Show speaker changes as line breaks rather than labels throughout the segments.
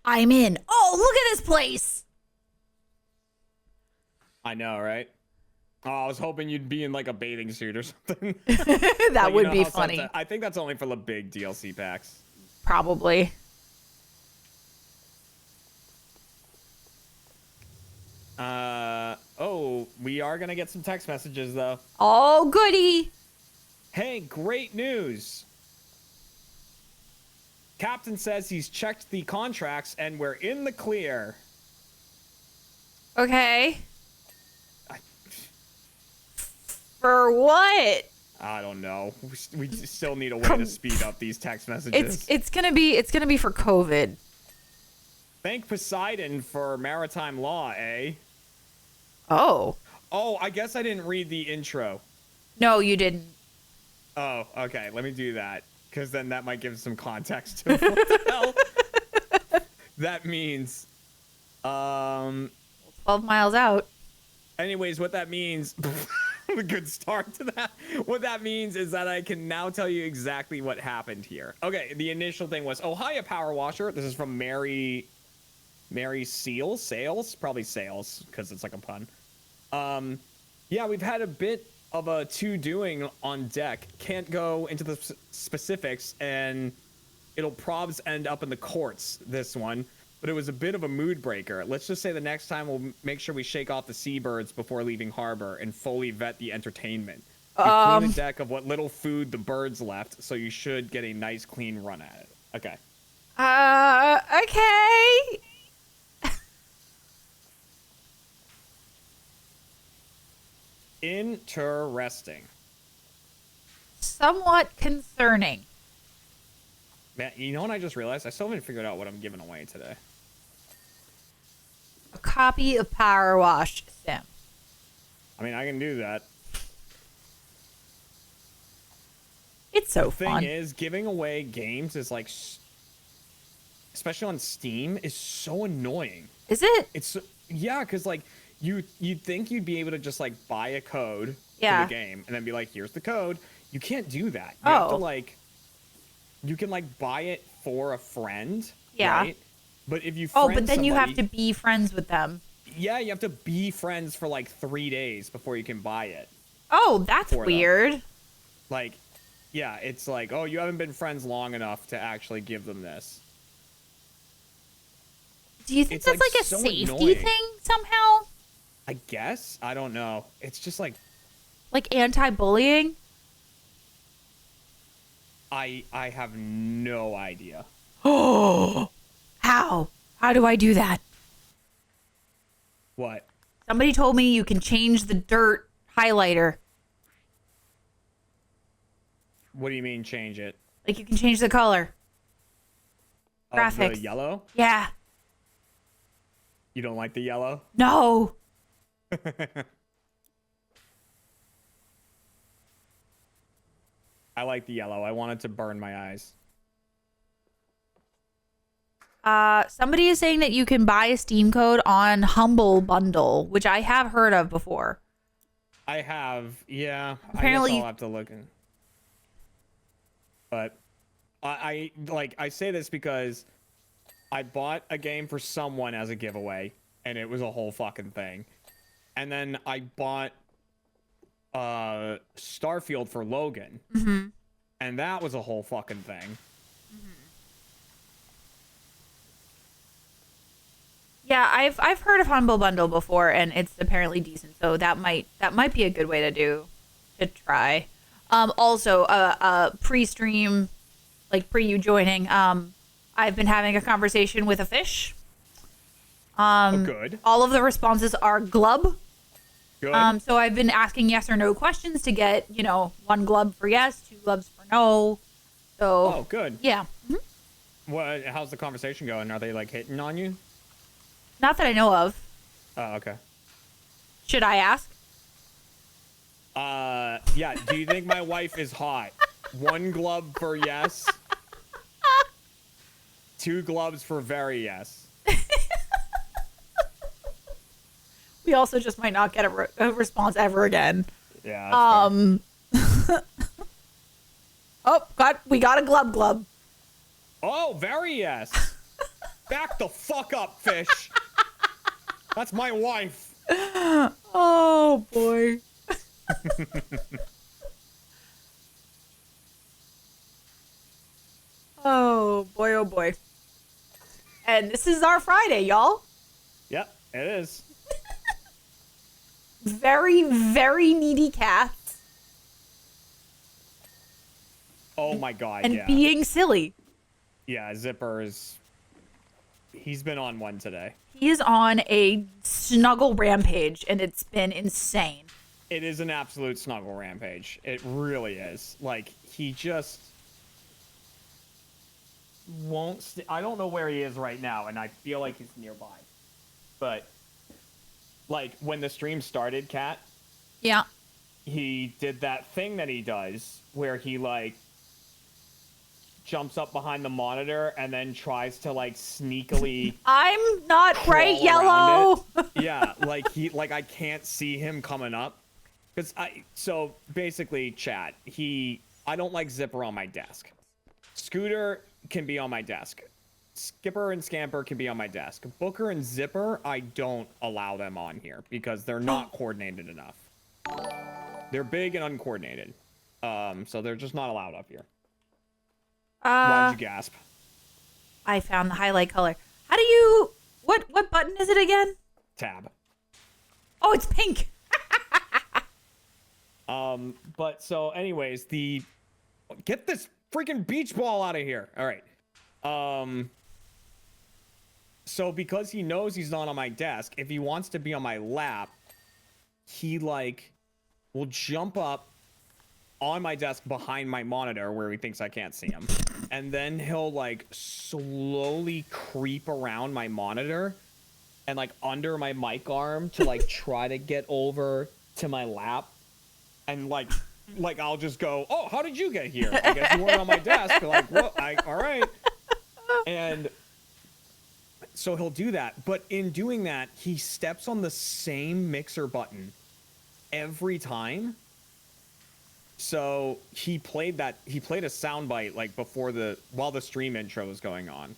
I'm in. Oh, look at this place.
I know, right? Oh, I was hoping you'd be in like a bathing suit or something.
That
Like,
would be funny.
I think that's only for the big DLC packs.
Probably.
Oh, we are gonna get some text messages though.
Oh, goody.
Hey, great news. Captain says he's checked the contracts and we're in the clear.
Okay. For what?
I don't know. We still need a way to speed up these text messages.
It's gonna be for COVID.
Thank Poseidon for maritime law, eh?
Oh.
Oh, I guess I didn't read the intro.
No, you didn't.
Oh, okay. Let me do that. Because then that might give some context to what the hell that means.
12 miles out.
Anyways, what that means, a good start to that. What that means is that I can now tell you exactly what happened here. Okay, the initial thing was, oh, hiya, Power Washer. This is from Mary Sales, probably Sales, because it's like a pun. Yeah, we've had a bit of a to-doing on deck. Can't go into the specifics, and it'll probs end up in the courts, this one. But it was a bit of a mood breaker. Let's just say the next time we'll make sure we shake off the seabirds before leaving harbor and fully vet the entertainment. We clean the deck of what little food the birds left, so you should get a nice clean run at it. Okay.
Okay.
Interesting.
Somewhat concerning.
Man, you know what I just realized? I still haven't figured out what I'm giving away today.
A copy of Powerwash Sim.
I mean, I can do that.
It's so
The
fun.
thing is, giving away games is like, especially on Steam, is so annoying.
Is it?
It's yeah, because like you'd think you'd be able to just like buy a code
Yeah.
for the game and then be like, here's the code. You can't do that. You have to like, you can like buy it for a friend.
Yeah.
Right? But if you
Oh,
friend
but then you have to
somebody-
be friends with them.
Yeah, you have to be friends for like 3 days before you can buy it.
Oh, that's
For them.
weird.
Like, yeah, it's like, oh, you haven't been friends long enough to actually give them this.
Do you think
It's,
that's
like,
like a
so
safety
annoying.
thing somehow?
I guess. I don't know. It's just like
Like anti-bullying?
I have no idea.
Oh. How? How do I do that?
What?
Somebody told me you can change the dirt highlighter.
What do you mean change it?
Like you can change the color.
Of
Graphics.
the yellow?
Yeah.
You don't like the yellow?
No.
I like the yellow. I want it to burn my eyes.
Somebody is saying that you can buy a Steam code on Humble Bundle, which I have heard of before.
I have, yeah.
Apparently-
I guess I'll have to look. But I say this because I bought a game for someone as a giveaway, and it was a whole fucking thing. And then I bought Starfield for Logan, and that was a whole fucking thing.
Yeah, I've heard of Humble Bundle before, and it's apparently decent. So that might be a good way to try. Also, pre-stream, like pre you joining, I've been having a conversation with a fish.
Oh, good.
All of the responses are glub.
Good.
So I've been asking yes or no questions to get 1 glub for yes, 2 glubs for no. So
Oh, good.
yeah. Mhm.
What? How's the conversation going? Are they like hitting on you?
Not that I know of.
Oh, okay.
Should I ask?
Yeah. Do you think my wife is hot? 1 glove for yes. 2 gloves for very yes.
We also just might not get a response ever again.
Yeah. That's fair.
Oh, we got a glub.
Oh, very yes. Back the fuck up, fish. That's my wife.
Oh boy. Oh boy, oh boy. And this is our Friday, y'all.
Yep, it is.
Very, very needy cats.
Oh my god,
And
yeah.
being silly.
Yeah, Zipper is... He's been on one today.
He is on a snuggle rampage, and it's been insane.
It is an absolute snuggle rampage. It really is. Like, he just... won't... I don't know where he is right now, and I feel like he's nearby. But, like, when the stream started, Kat,
Yeah.
he did that thing that he does where he, like, jumps up behind the monitor and then tries to, like, sneakily...
I'm not bright
crawl around
yellow.
it. Yeah, like I can't see him coming up. So basically, chat, I don't like Zipper on my desk. Scooter can be on my desk. Skipper and Scamper can be on my desk. Booker and Zipper, I don't allow them on here because they're not coordinated enough. They're big and uncoordinated. So they're just not allowed up here. Why did you gasp?
I found the highlight color. How do you... What button is it again?
Tab.
Oh, it's pink.
But so anyways, get this freaking beach ball out of here. All right. So because he knows he's not on my desk, if he wants to be on my lap, he like will jump up on my desk behind my monitor where he thinks I can't see him. And then he'll like slowly creep around my monitor and like under my mic arm to like try to get over to my lap. And like I'll just go, oh, how did you get here? I guess you weren't on my desk. Like, well, all right. And so he'll do that. But in doing that, he steps on the same mixer button every time. So he played a soundbite like while the stream intro was going on.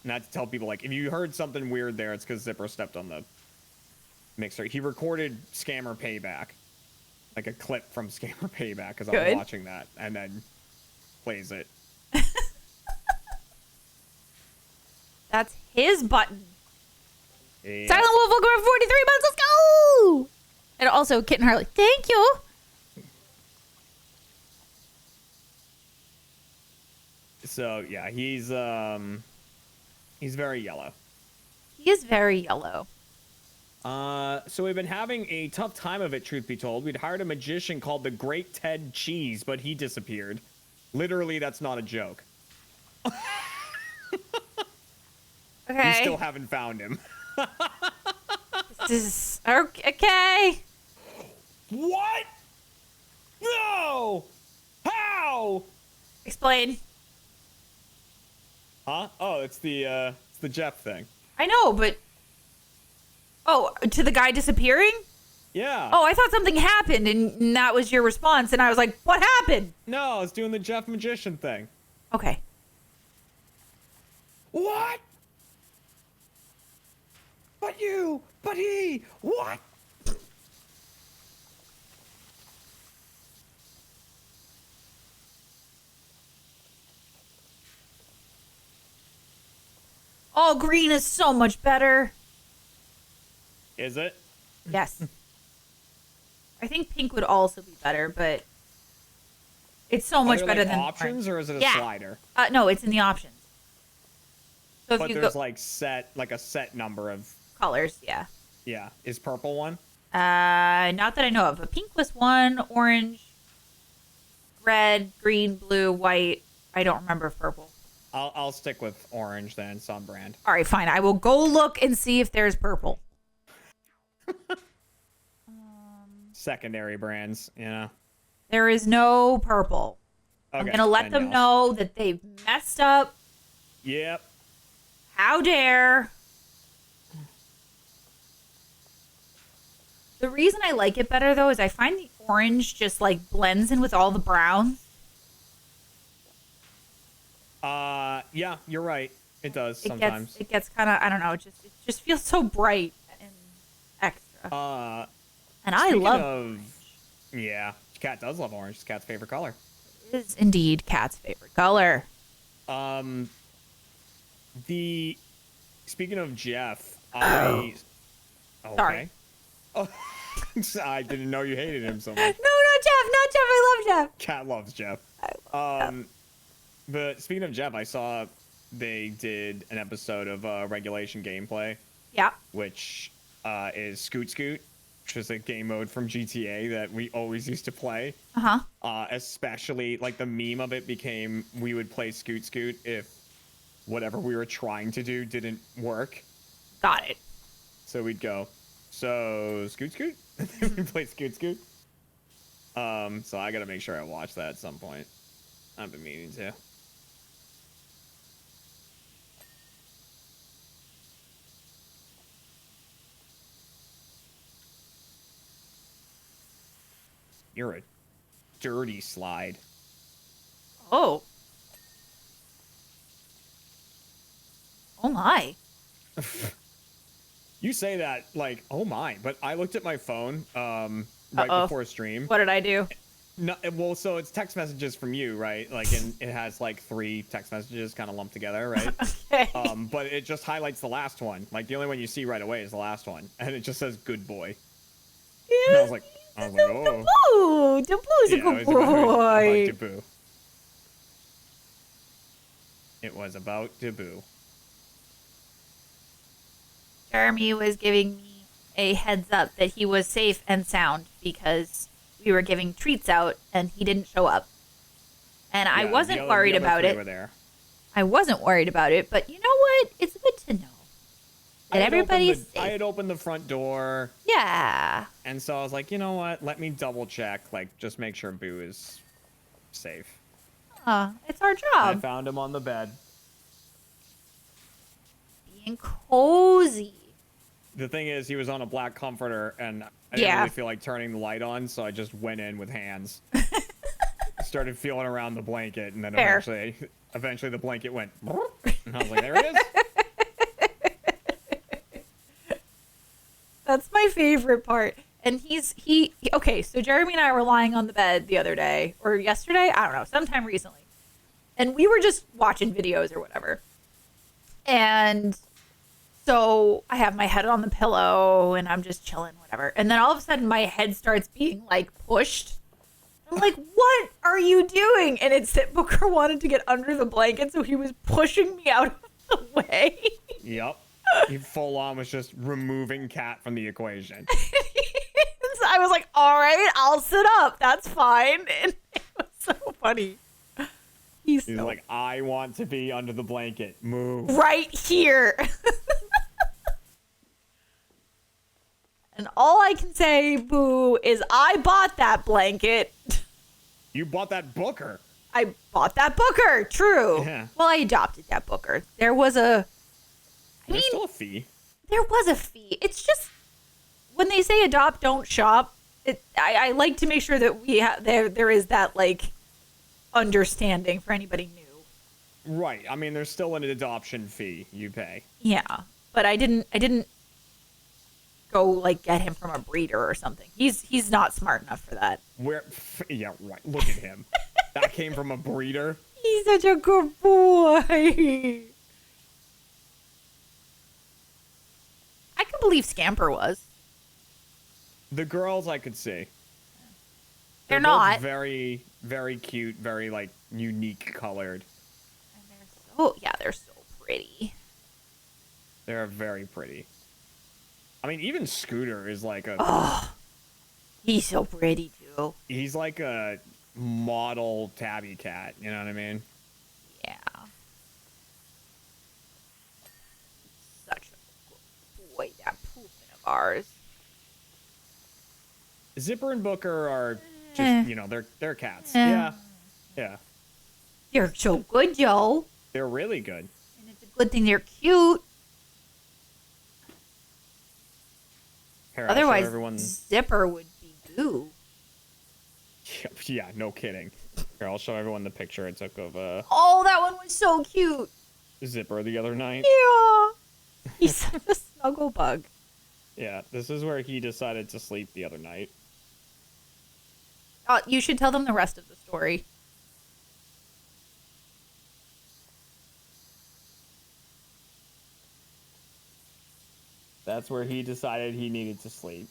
And I had to tell people, like, if you heard something weird there, it's because Zipper stepped on the mixer. He recorded Scammer Payback. Like a clip from Scammer Payback because I was watching that, and then plays it.
That's his button.
Yeah.
Silent Wolf, welcome for 43 months. Let's go! And also, Kitten Harley, thank you.
So yeah, he's very yellow.
He is very yellow.
So we've been having a tough time of it, truth be told. We'd hired a magician called the Great Ted Cheese, but he disappeared. Literally, that's not a joke.
Okay.
We still haven't found him.
This is okay.
What? No! How?
Explain.
Huh? Oh, it's the Jeff thing.
I know, but... Oh, to the guy disappearing?
Yeah.
Oh, I thought something happened, and that was your response, and I was like, what happened?
No, it's doing the Jeff magician thing.
Okay.
What? But you, but he, what?
All green is so much better.
Is it?
Yes. I think pink would also be better, but it's so much better than
options, or is it a slider?
No, it's in the options. So if
But
you
there's
go
like a set number of
colors, yeah.
Yeah. Is purple one?
Not that I know of. But pink was one, orange, red, green, blue, white. I don't remember if purple.
I'll stick with orange then, some brand.
All right, fine. I will go look and see if there's purple.
Secondary brands, yeah.
There is no purple.
Okay,
I'm gonna let them know that they've messed up.
Yep.
How dare. The reason I like it better, though, is I find the orange just, like, blends in with all the browns.
Yeah, you're right. It does
It
sometimes.
gets kind of, I don't know, it just feels so bright and extra. And I
Speaking
love
of, yeah, Cat does love orange. It's Cat's favorite color.
it is indeed Cat's favorite color.
Um, the Speaking of Jeff,
Oh.
okay.
Sorry.
Oh, I didn't know you hated him so much.
No, not Jeff, not Jeff. I love Jeff.
Cat loves Jeff.
I love Jeff.
But speaking of Jeff, I saw they did an episode of regulation gameplay,
Yeah.
which is Scoot Scoot, which is a game mode from GTA that we always used to play.
Uh-huh.
Especially, like, the meme of it became we would play Scoot Scoot if whatever we were trying to do didn't work.
Got it.
So we'd go, so Scoot Scoot? And then we'd play Scoot Scoot. So I gotta make sure I watch that at some point. I've been meaning to. You're a dirty slide.
Oh. Oh my.
You say that like, oh my, but I looked at my phone right before stream.
What did I do?
No, well, so it's text messages from you, right? Like, and it has like 3 text messages kind of lumped together, right?
Okay.
But it just highlights the last one. Like, the only one you see right away is the last one, and it just says "good boy." And I was like, oh.
Dabu's a
Yeah,
good
it was about
boy.
Dabu. It was about Dabu.
Jeremy was giving me a heads up that he was safe and sound because we were giving treats out and he didn't show up. And I wasn't worried about it. I wasn't worried about it, but you know what? It's good to know that everybody's safe.
I had opened the front door.
Yeah.
And so I was like, you know what? Let me double check. Like, just make sure Boo is safe.
It's our
I
job.
found him on the bed.
Being cozy.
The thing is, he was on a black comforter, and I didn't really feel like turning the light on, so I just went in with hands. Started feeling around the blanket, and then eventually the blanket went, and I was like, there it is.
That's my favorite part. And okay, so Jeremy and I were lying on the bed the other day, or yesterday, I don't know, sometime recently. And we were just watching videos or whatever. And so I have my head on the pillow and I'm just chilling, whatever. And then all of a sudden my head starts being like pushed. I'm like, what are you doing? And it's that Booker wanted to get under the blanket, so he was pushing me out of the way.
Yep. He full on was just removing Cat from the equation.
So I was like, all right, I'll sit up. That's fine. And it was so funny. He's
like, I want to be under the blanket. Move.
Right here. And all I can say, Boo, is I bought that blanket.
You bought that Booker.
I bought that Booker. True.
Yeah.
Well, I adopted that Booker. There's
still a fee.
There was a fee. It's just when they say adopt, don't shop. I like to make sure that there is that like understanding for anybody new.
Right. I mean, there's still an adoption fee you pay.
Yeah, but I didn't go like get him from a breeder or something. He's not smart enough for that.
Yeah, right. Look at him. That came from a breeder.
He's such a good boy. I could believe Scamper was.
The girls I could see.
They're
both
not.
Very, very cute, very like unique colored.
And they're so pretty.
They're very pretty. I mean, even Scooter is like
He's so pretty too.
He's like a model tabby cat, you know what I mean?
Yeah. Such a good boy, that poopin' of ours.
Zipper and Booker are just, they're cats. Yeah.
They're so good, Joe.
They're really good.
And it's a good thing they're cute.
Here,
Otherwise, Zipper would be goo.
Yeah, no kidding. Here, I'll show everyone the picture I took of
Oh, that one was so cute.
Zipper the other night.
Yeah. He's such a snuggle bug.
Yeah, this is where he decided to sleep the other night.
You should tell them the rest of the story.
That's where he decided he needed to sleep.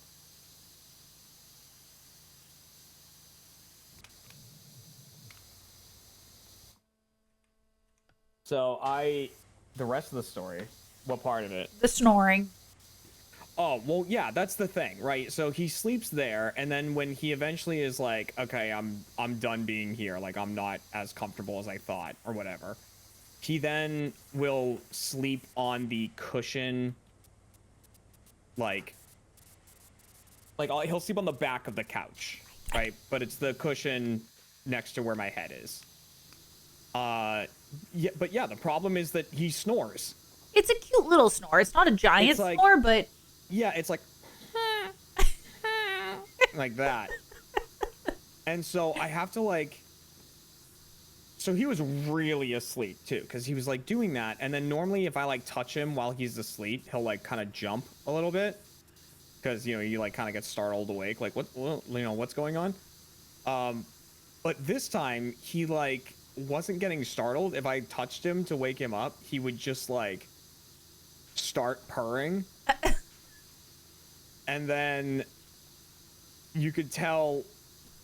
So the rest of the story, what part of it?
The snoring.
Oh, well, yeah, that's the thing, right? So he sleeps there, and then when he eventually is like, okay, I'm done being here, like I'm not as comfortable as I thought, or whatever, he then will sleep on the cushion, he'll sleep on the back of the couch, right? But it's the cushion next to where my head is. Yeah, but yeah, the problem is that he snores.
It's a cute little snore. It's not a giant snore, but
yeah, it's like like that. And so I have to so he was really asleep too, because he was like doing that, and then normally if I like touch him while he's asleep, he'll like kind of jump a little bit, because you like kind of get startled awake, like what's going on. But this time he like wasn't getting startled. If I touched him to wake him up, he would just like start purring. And then you could tell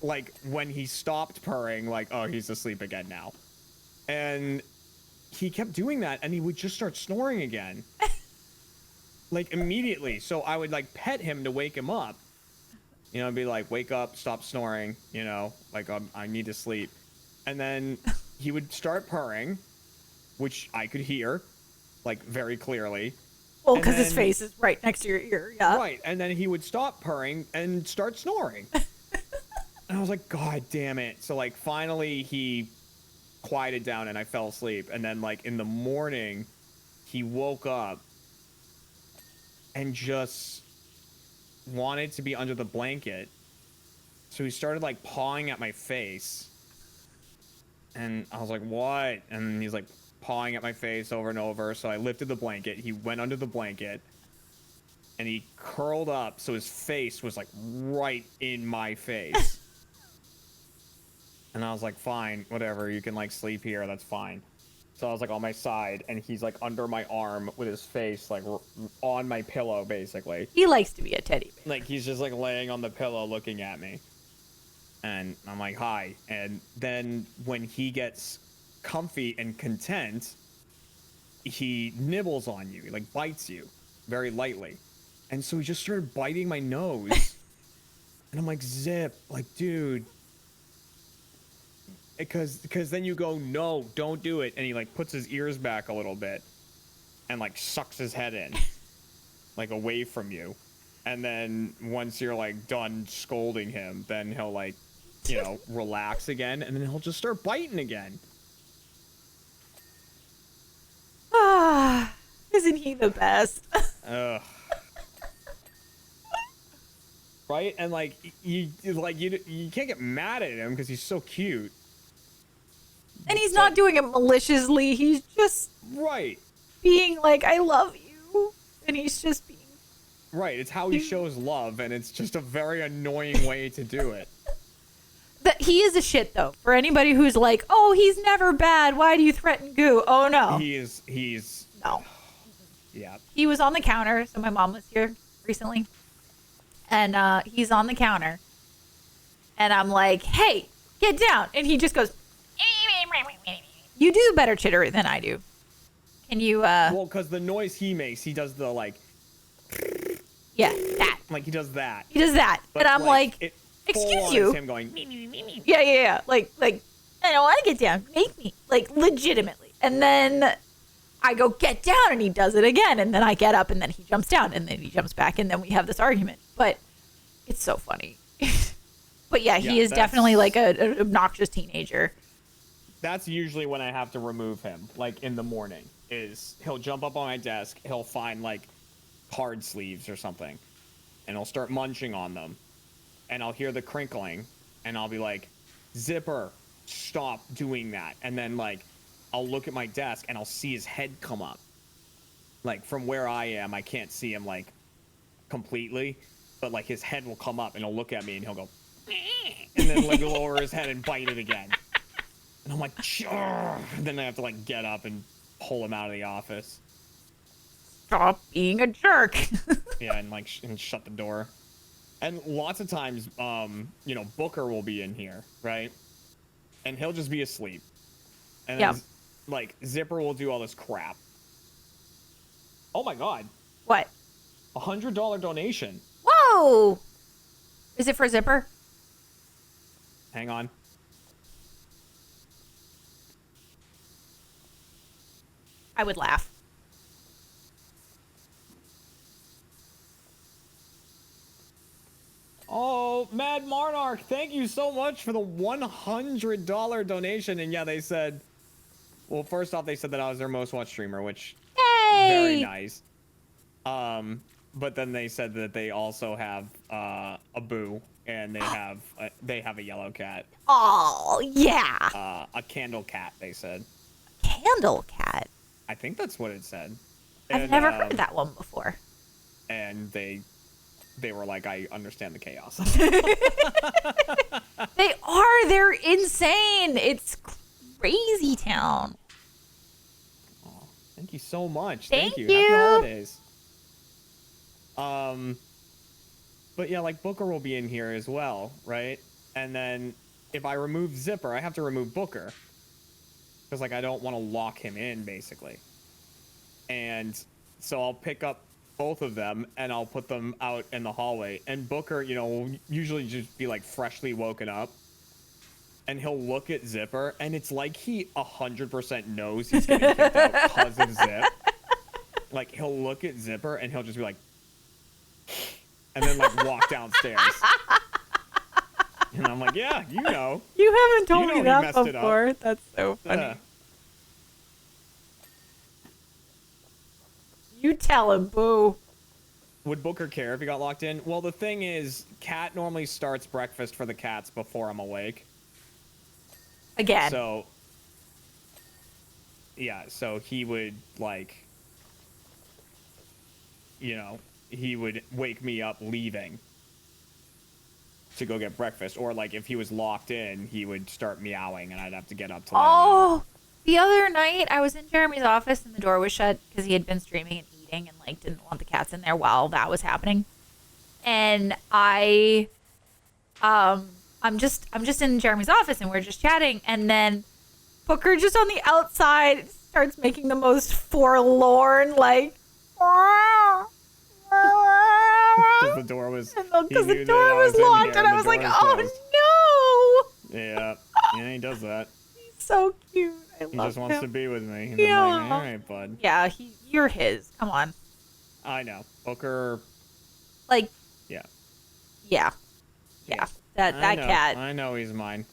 like when he stopped purring, like, oh, he's asleep again now. And he kept doing that, and he would just start snoring again. Like immediately. So I would like pet him to wake him up. Be like, wake up, stop snoring, like I need to sleep. And then he would start purring, which I could hear, like, very clearly.
Well, because his face is right next to your ear, yeah.
Right, and then he would stop purring and start snoring. And I was like, God damn it. So, like, finally he quieted down and I fell asleep. And then, like, in the morning, he woke up and just wanted to be under the blanket. So he started, like, pawing at my face. And I was like, what? And he's like pawing at my face over and over. So I lifted the blanket. He went under the blanket. And he curled up. So his face was like right in my face. And I was like, fine, whatever. You can like sleep here. That's fine. So I was like on my side. And he's like under my arm with his face like on my pillow, basically.
He likes to be a teddy bear.
Like he's just like laying on the pillow looking at me. And I'm like, hi. And then when he gets comfy and content, he nibbles on you. He like bites you very lightly. And so he just started biting my nose. And I'm like, Zip, like, dude. Because then you go, no, don't do it. And he like puts his ears back a little bit and like sucks his head in, like away from you. And then once you're like done scolding him, then he'll like, relax again, and then he'll just start biting again.
Ah, isn't he the best?
Ugh. Right? And like you can't get mad at him because he's so cute.
And he's not doing it maliciously. He's just being like, I love you. And he's just being
right. It's how he shows love, and it's just a very annoying way to do it.
He is a shit, though. For anybody who's like, oh, he's never bad. Why do you threaten Goo? Oh, no.
He's...
No.
Yeah.
He was on the counter. So my mom was here recently. And he's on the counter. And I'm like, hey, get down. And he just goes... You do better chitter than I do. Can you...
Well, because the noise he makes, he does the, like...
Yeah, that.
Like, he does that.
He does that.
But,
and I'm like excuse you.
Him going,
Yeah. Like, I don't want to get down. Make me. Like, legitimately. And then I go, get down. And he does it again. And then I get up and then he jumps down. And then he jumps back. And then we have this argument. But it's so funny. But yeah, he is definitely like an obnoxious teenager.
That's usually when I have to remove him. Like, in the morning. Is he'll jump up on my desk. He'll find, like, card sleeves or something. And he'll start munching on them. And I'll hear the crinkling, and I'll be like, Zipper, stop doing that. And then, like, I'll look at my desk and I'll see his head come up. Like from where I am, I can't see him like completely, but like his head will come up and he'll look at me and he'll go, and then like lower his head and bite it again. And I'm like, and then I have to like get up and pull him out of the office.
Stop being a jerk.
Yeah, and like and shut the door. And lots of times, you know, Booker will be in here, right? And he'll just be asleep. And then, like, Zipper will do all this crap. Oh my god.
What?
$100 donation.
Whoa! Is it for Zipper?
Hang on.
I would laugh.
Oh, Mad Monarch, thank you so much for the $100 donation. And yeah, they said, well, first off, they said that I was their most watched streamer, which
Yay!
very nice. But then they said that they also have a boo, and they have a yellow cat.
Oh, yeah.
A candle cat, they said.
Candle cat.
I think that's what it said.
I've never heard that one before.
And they were like, I understand the chaos.
They are. They're insane. It's crazy town.
Oh, thank you so much.
Thank
you.
you.
Happy holidays. But yeah, like Booker will be in here as well, right? And then if I remove Zipper, I have to remove Booker. Because like I don't want to lock him in, basically. And so I'll pick up both of them and I'll put them out in the hallway. And Booker, you know, will usually just be like freshly woken up. And he'll look at Zipper and it's like he 100% knows he's getting kicked out because of Zip. Like he'll look at Zipper and he'll just be like, and then like walk downstairs. And I'm like, yeah, you know.
You haven't told
You
me
know he
that
messed it up.
before. That's so funny.
Yeah.
You tell him, boo.
Would Booker care if he got locked in? Well, the thing is, Cat normally starts breakfast for the cats before I'm awake.
Again.
So, yeah, so he would, like, you know, he would wake me up leaving to go get breakfast. Or, like, if he was locked in, he would start meowing and I'd have to get up to let him out.
The other night I was in Jeremy's office and the door was shut because he had been streaming and eating and like didn't want the cats in there while that was happening. And I'm just in Jeremy's office and we're just chatting, and then Booker just on the outside starts making the most forlorn like
Because the door was
because the door was locked and I was like, oh no.
Yeah, he does that.
He's so cute. I
He
love
just wants
him.
to be with me. And
Yeah.
I'm like, all right, bud.
Yeah, you're his. Come on.
I know. Booker.
Like,
Yeah.
yeah. That
I know.
cat.
I know he's mine.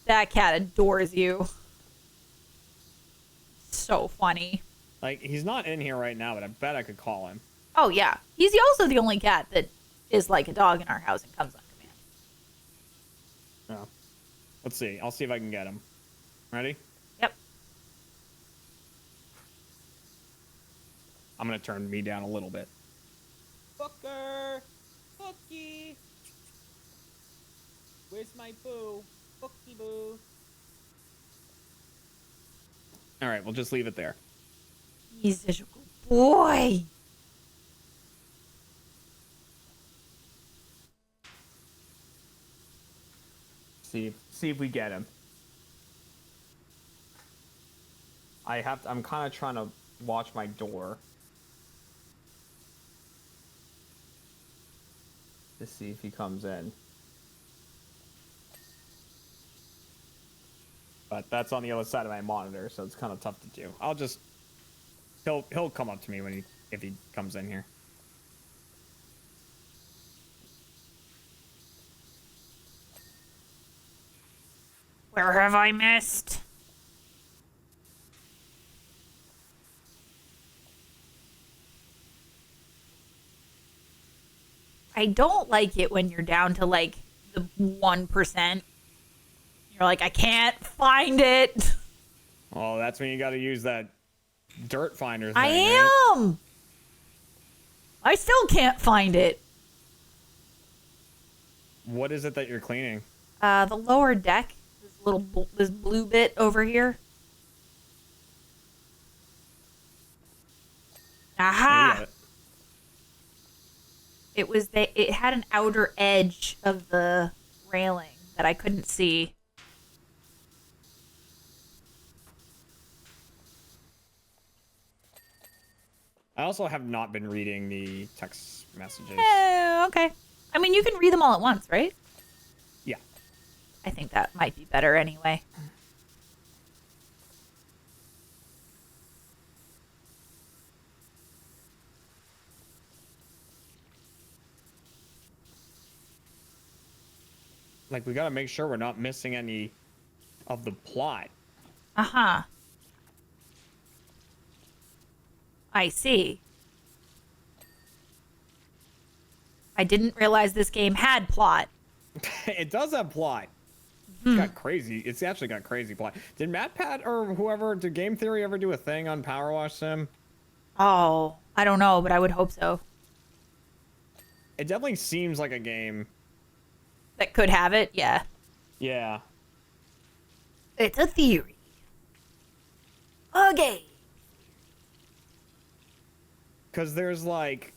That cat adores you. So funny.
Like, he's not in here right now, but I bet I could call him.
Oh yeah, he's also the only cat that is like a dog in our house and comes on command.
Oh. Let's see. I'll see if I can get him. Ready?
Yep.
I'm gonna turn me down a little bit. Booker! Bookie! Where's my boo? Bookie boo. Alright, we'll just leave it there.
He's such a good boy.
See if we get him. I'm kind of trying to watch my door to see if he comes in. But that's on the other side of my monitor, so it's kind of tough to do. He'll come up to me if he comes in here.
Where have I missed? I don't like it when you're down to like the 1%. You're like, I can't find it.
Oh, that's when you got to use that dirt finder thing.
I
right?
am. I still can't find it.
What is it that you're cleaning?
The lower deck. This blue bit over here. Aha! It had an outer edge of the railing that I couldn't see.
I also have not been reading the text messages.
Okay. I mean, you can read them all at once, right?
Yeah.
I think that might be better anyway.
Like, we gotta make sure we're not missing any of the plot.
Uh-huh. I see. I didn't realize this game had plot.
It does have plot. It's got crazy. It's actually got crazy plot. Did MatPat or whoever, did Game Theory ever do a thing on Powerwash Sim?
Oh, I don't know, but I would hope so.
It definitely seems like a game.
That could have it, yeah.
Yeah.
It's a theory. Okay.
Because there's like,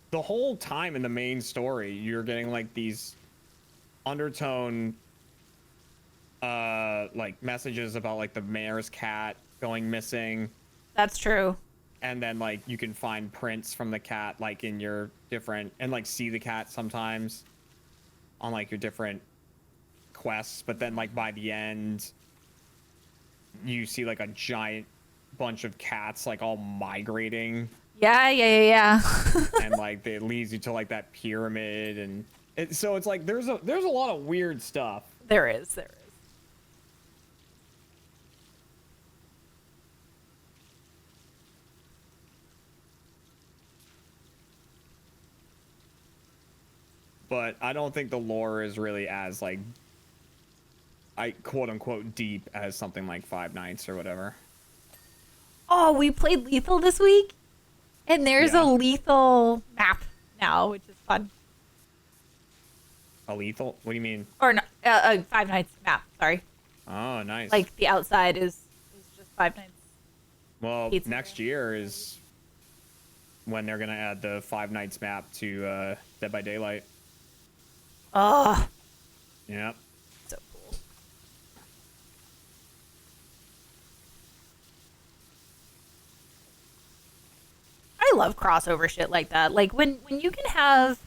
the whole time in the main story, you're getting like these undertone, like messages about like the mayor's cat going missing.
That's true.
And then like you can find prints from the cat like in your different, and like see the cat sometimes on like your different quests. But then like by the end, you see like a giant bunch of cats like all migrating.
Yeah.
And like it leads you to like that pyramid, and so it's like there's a lot of weird stuff.
There is.
But I don't think the lore is really as like, I quote unquote deep as something like Five Nights or whatever.
Oh, we played Lethal this week? And there's
Yeah.
a Lethal map now, which is fun.
A lethal? What do you mean?
Or no, a Five Nights map, sorry.
Oh, nice.
Like, the outside is just Five Nights.
well,
pizza.
next year is when they're gonna add the Five Nights map to Dead by Daylight.
Oh,
Yep.
so cool. I love crossover shit like that. Like, when you can have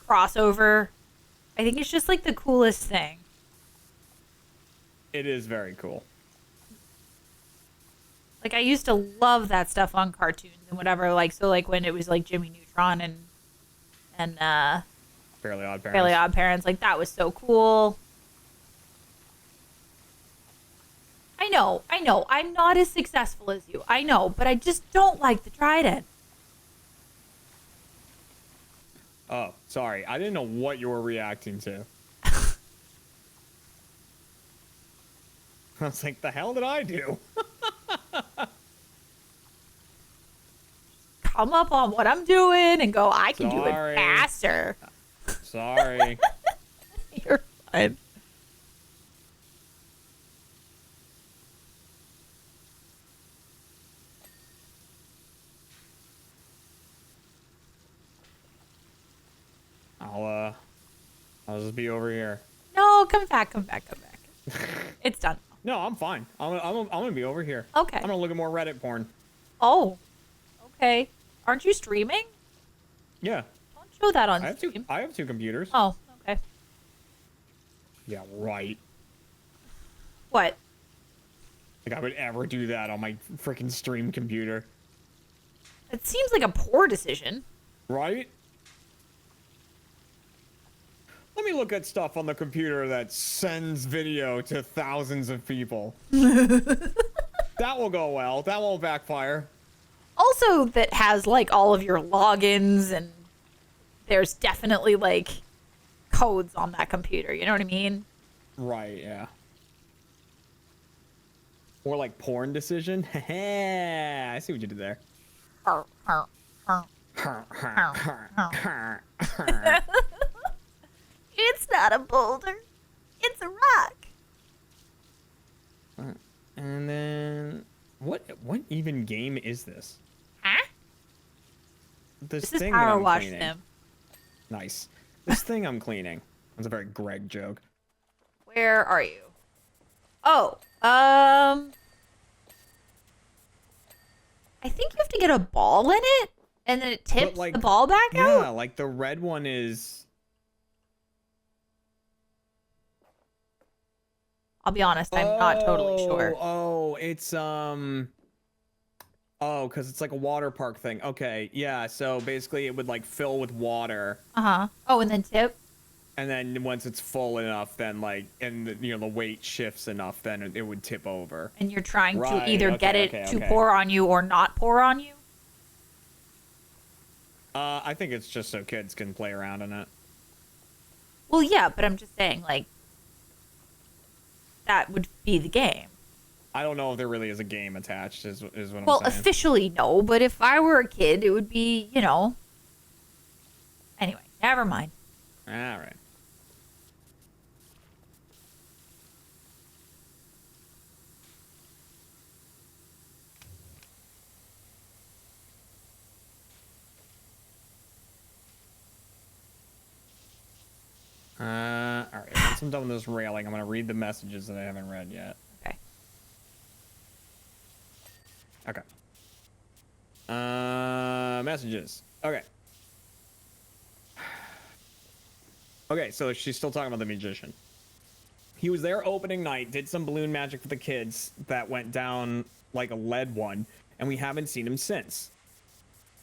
crossover, I think it's just, like, the coolest thing.
It is very cool.
Like, I used to love that stuff on cartoons and whatever. Like, so, like, when it was, like, Jimmy Neutron and
Fairly Odd Parents.
Fairly Odd Parents, like, that was so cool. I know. I'm not as successful as you. I know, but I just don't like the Trident.
Oh, sorry. I didn't know what you were reacting to. I was like, the hell did I do?
Come up on what I'm doing and go, I can do
Sorry.
it faster.
Sorry.
You're fine.
I'll just be over here.
No, come back. It's done.
No, I'm fine. I'm gonna be over here.
Okay.
I'm gonna look at more Reddit porn.
Oh, okay. Aren't you streaming?
Yeah.
Don't show that on
I have
stream.
I have two computers.
Oh, okay.
Yeah, right.
What?
Like I would ever do that on my freaking stream computer.
It seems like a poor decision.
Right? Let me look at stuff on the computer that sends video to thousands of people. That will go well. That won't backfire.
Also, that has like all of your logins, and there's definitely like codes on that computer. You know what I mean?
Right, yeah. Or like porn decision. I see what you did there.
It's not a boulder. It's a rock.
And then what even game is this?
Huh?
This
is
thing that I'm
Powerwash
cleaning.
them.
Nice. This thing I'm cleaning. That's a very Greg joke.
Where are you? Oh, I think you have to get a ball in it, and then it tips
like,
the ball back out.
Yeah, like the red one is.
I'll be honest, I'm not totally sure.
Oh, it's Oh, because it's like a water park thing. Okay, yeah. So basically, it would like fill with water.
Oh, and then tip.
And then once it's full enough, then like, and the weight shifts enough, then it would tip over.
And you're trying
Right,
to either get
okay,
it
okay,
to
okay.
pour on you or not pour on you.
I think it's just so kids can play around in it.
Well, yeah, but I'm just saying, like, that would be the game.
I don't know if there really is a game attached, is what I'm
Well,
saying.
officially, no, but if I were a kid, it would be, Anyway, never mind.
All right. All right. Once I'm done with this railing, I'm gonna read the messages that I haven't read yet.
Okay.
Okay. Messages. Okay. Okay, so she's still talking about the magician. He was there opening night, did some balloon magic for the kids that went down like a lead one, and we haven't seen him since.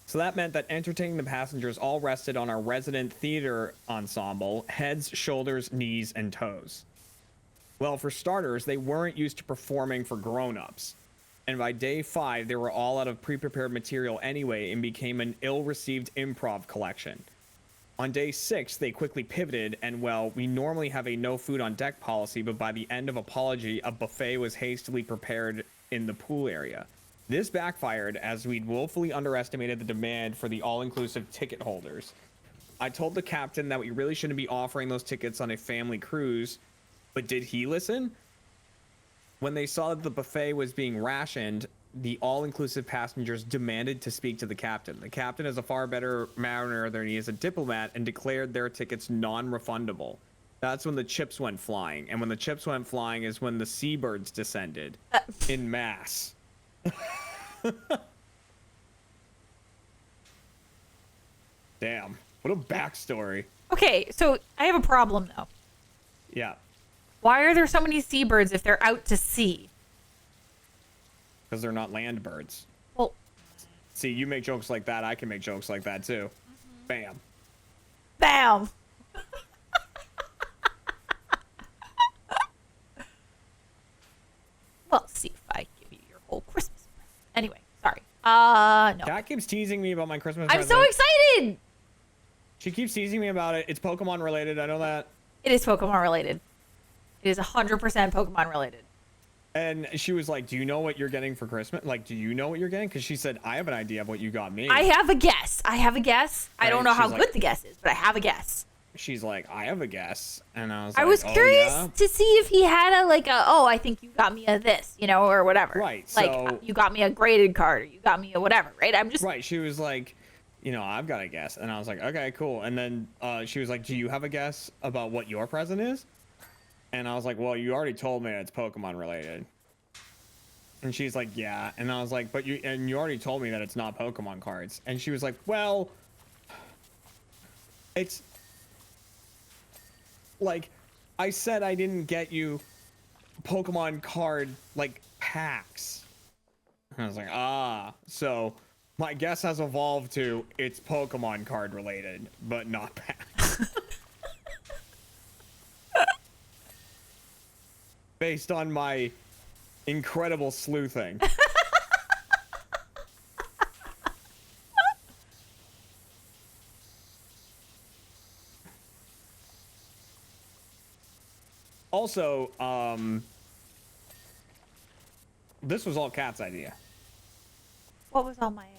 So that meant that entertaining the passengers all rested on our resident theater ensemble, heads, shoulders, knees, and toes. Well, for starters, they weren't used to performing for grown-ups. And by day 5, they were all out of pre-prepared material anyway and became an ill-received improv collection. On day 6, they quickly pivoted, and well, we normally have a no food on deck policy, but by the end of apology, a buffet was hastily prepared in the pool area. This backfired as we'd woefully underestimated the demand for the all-inclusive ticket holders. I told the captain that we really shouldn't be offering those tickets on a family cruise, but did he listen? When they saw that the buffet was being rationed, the all-inclusive passengers demanded to speak to the captain. The captain is a far better mariner than he is a diplomat and declared their tickets non-refundable. That's when the chips went flying, and when the chips went flying is when the seabirds descended in mass. Damn, what a backstory.
Okay, so I have a problem, though.
Yeah,
Why are there so many seabirds if they're out to sea?
because they're not land birds.
Well,
See, you make jokes like that, I can make jokes like that too. Bam.
bam! Well, see if I give you your whole Christmas present. Anyway, sorry. No.
Kat keeps teasing me about my Christmas
I'm
present.
so excited!
She keeps teasing me about it. It's Pokemon related, I know that.
It is Pokemon related. It is 100% Pokemon related.
And she was like, do you know what you're getting for Christmas? Like, do you know what you're getting? Because she said, I have an idea of what you got me.
I have a guess. I
Right,
don't know how
she's like-
good the guess is, but I have a guess.
She's like, I have a guess. And I was
I
like,
was
oh,
curious
yeah?
to see if he had I think you got me a this, or whatever.
Right,
Like,
so-
you got me a graded card, or you got me a whatever, right? I'm just...
Right, she was like, I've got a guess. And I was like, okay, cool. And then she was like, do you have a guess about what your present is? And I was like, well, you already told me it's Pokemon related. And she's like, yeah. And I was like, but you already told me that it's not Pokemon cards. And she was like, well, it's like, I said I didn't get you Pokemon card, like, packs. And I was like, so my guess has evolved to it's Pokemon card related, but not packs. Based on my incredible sleuthing. Also, this was all Kat's idea.
What was all my idea?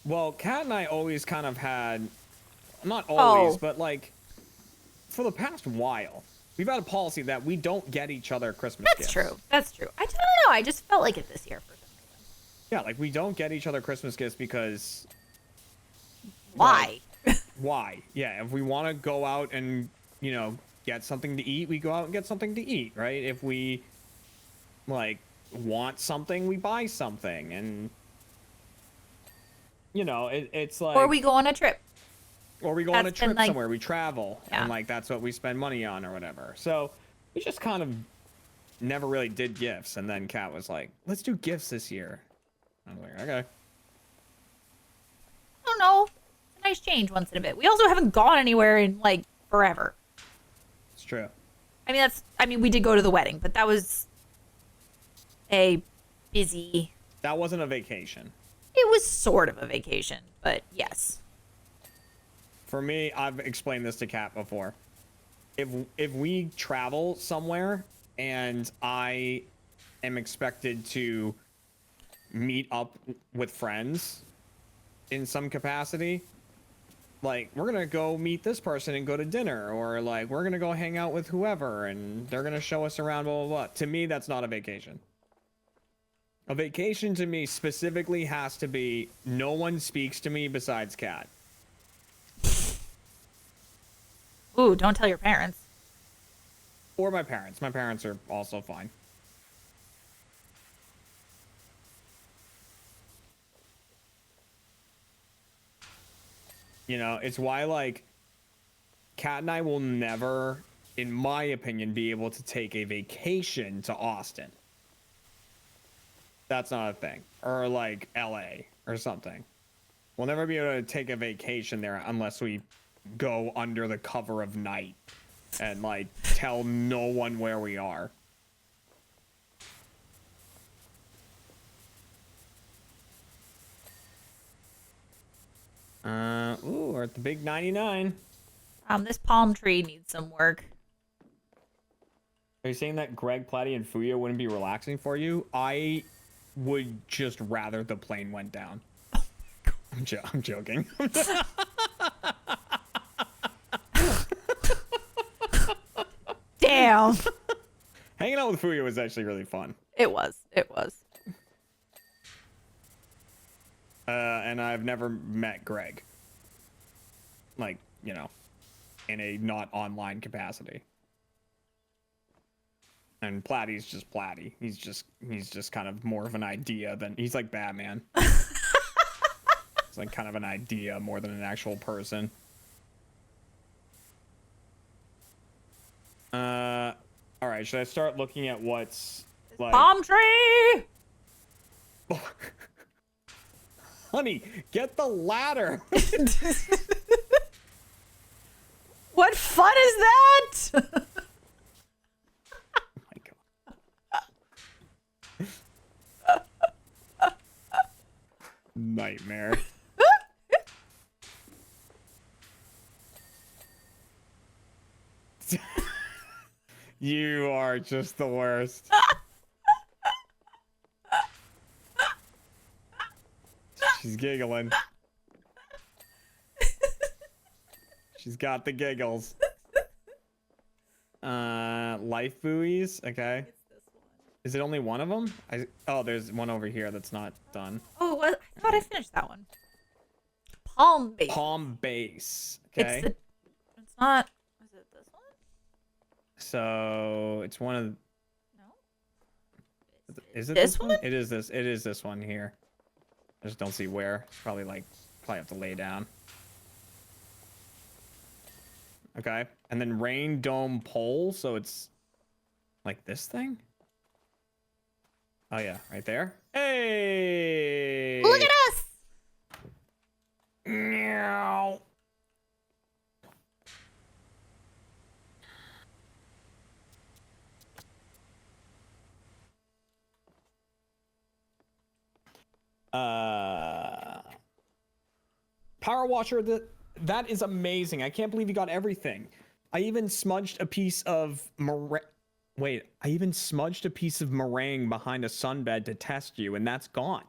Well, Kat and I always kind of had, not always,
Oh.
but like for the past while, we've had a policy that we don't get each other Christmas
That's
gifts.
true. That's true. I don't know. I just felt like it this year for some reason.
Yeah, like we don't get each other Christmas gifts because
Why?
why? Yeah, if we want to go out and, you know, get something to eat, we go out and get something to eat, right? If we like want something, we buy something, and you know, it's like,
Or we go on a trip.
or we go on a
That's been,
trip
like-
somewhere, we travel,
Yeah.
and like that's what we spend money on or whatever. So we just kind of never really did gifts, and then Kat was like, let's do gifts this year. I was like, okay.
I don't know. It's a nice change once in a bit. We also haven't gone anywhere in like forever.
It's true.
I mean we did go to the wedding, but that was a busy,
That wasn't a vacation.
it was sort of a vacation, but yes.
For me, I've explained this to Kat before. If we travel somewhere and I am expected to meet up with friends in some capacity, like we're gonna go meet this person and go to dinner, or like we're gonna go hang out with whoever and they're gonna show us around, blah blah blah. To me, that's not a vacation. A vacation to me specifically has to be no one speaks to me besides Kat.
Ooh, don't tell your parents.
Or my parents. My parents are also fine. You know, it's why, like, Kat and I will never, in my opinion, be able to take a vacation to Austin. That's not a thing. Or, like, LA or something. We'll never be able to take a vacation there unless we go under the cover of night and, like, tell no one where we are. Ooh, we're at the big 99.
This palm tree needs some work.
Are you saying that Greg, Platty, and Fuyo wouldn't be relaxing for you? I would just rather the plane went down. I'm joking.
Damn.
Hanging out with Fuyo was actually really fun.
It was. It was.
And I've never met Greg. Like, you know, in a not online capacity. And Platty's just Platty. He's just kind of more of an idea than he's like Batman. It's like kind of an idea more than an actual person. All right, should I start looking at what's like
Palm tree.
Honey, get the ladder.
What fun is that?
Oh my god. Nightmare. You are just the worst. She's giggling. She's got the giggles. Life buoys. Okay.
It's this one.
Is it only one of them? Oh, there's one over here that's not done.
Oh, what? I thought I finished that one. Palm base.
Palm base. Okay.
It's not. Is it this one?
So it's one of.
No.
Is it
This
one?
one?
It is this. It is this one here. I just don't see where. Probably have to lay down. Okay, and then rain dome pole. So it's like this thing. Oh yeah, right there. Hey!
Look at us.
Meow. Power washer, that is amazing. I can't believe you got everything. I even smudged a piece of Wait, I even smudged a piece of meringue behind a sunbed to test you, and that's gone.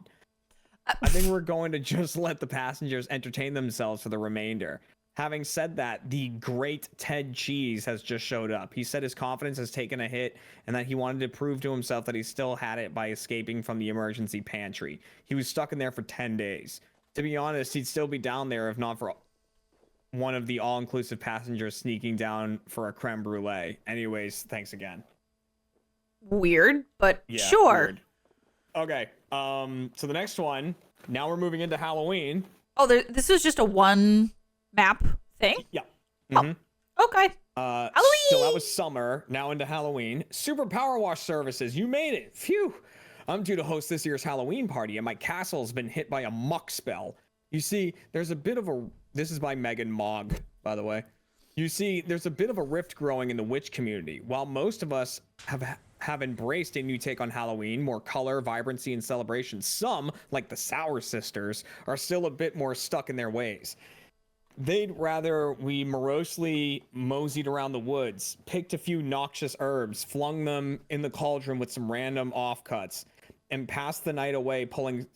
I think we're going to just let the passengers entertain themselves for the remainder. Having said that, the great Ted Cheese has just showed up. He said his confidence has taken a hit and that he wanted to prove to himself that he still had it by escaping from the emergency pantry. He was stuck in there for 10 days. To be honest, he'd still be down there if not for one of the all-inclusive passengers sneaking down for a creme brulee. Anyways, thanks again.
Weird, but
Yeah,
sure.
weird. Okay, so the next one, now we're moving into Halloween.
Oh, this was just a one map thing?
Yeah. Mm-hmm.
Oh, okay. Halloween!
So that was summer, now into Halloween. Super Powerwash services, you made it. Phew. I'm due to host this year's Halloween party, and my castle's been hit by a muck spell. You see, there's a bit of a... This is by Megan Mogg, by the way. You see, there's a bit of a rift growing in the witch community. While most of us have embraced a new take on Halloween, more color, vibrancy, and celebration, some, like the Sour Sisters, are still a bit more stuck in their ways. They'd rather we morosely moseyed around the woods, picked a few noxious herbs, flung them in the cauldron with some random offcuts, and passed the night away pulling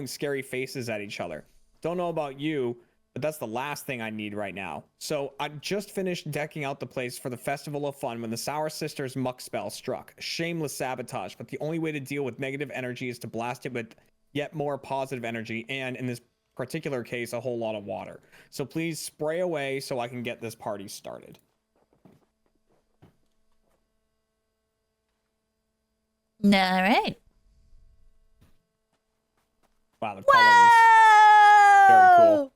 scary faces at each other. Don't know about you, but that's the last thing I need right now. So I just finished decking out the place for the Festival of Fun when the Sour Sisters muck spell struck. Shameless sabotage, but the only way to deal with negative energy is to blast it with yet more positive energy, and in this particular case, a whole lot of water. So please spray away so I can get this party started.
All right.
Wow, the colors. Very cool.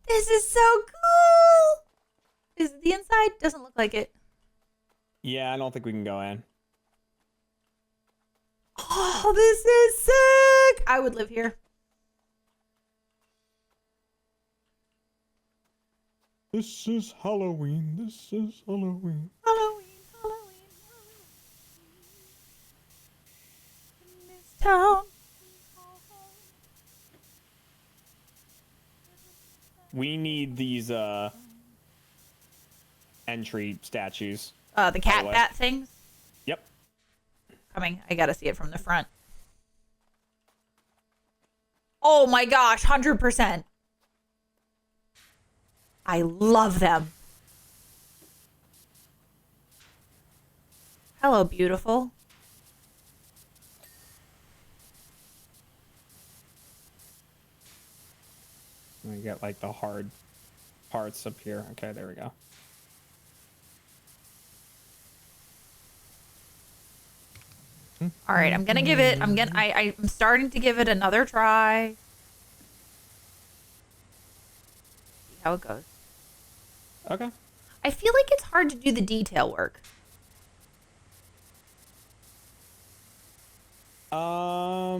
This is so cool. Is it the inside? Doesn't look like it.
Yeah, I don't think we can go in.
Oh, this is sick. I would live here.
This is Halloween. This is Halloween.
Halloween, Halloween, Halloween. In this town.
We need these entry statues.
The cat bat things.
Yep.
Coming. I gotta see it from the front. Oh my gosh, 100%. I love them. Hello, beautiful.
We get like the hard parts up here. Okay, there we go.
All right, I'm gonna give it. I'm starting to give it another try. See how it goes.
Okay.
I feel like it's hard to do the detail work.
I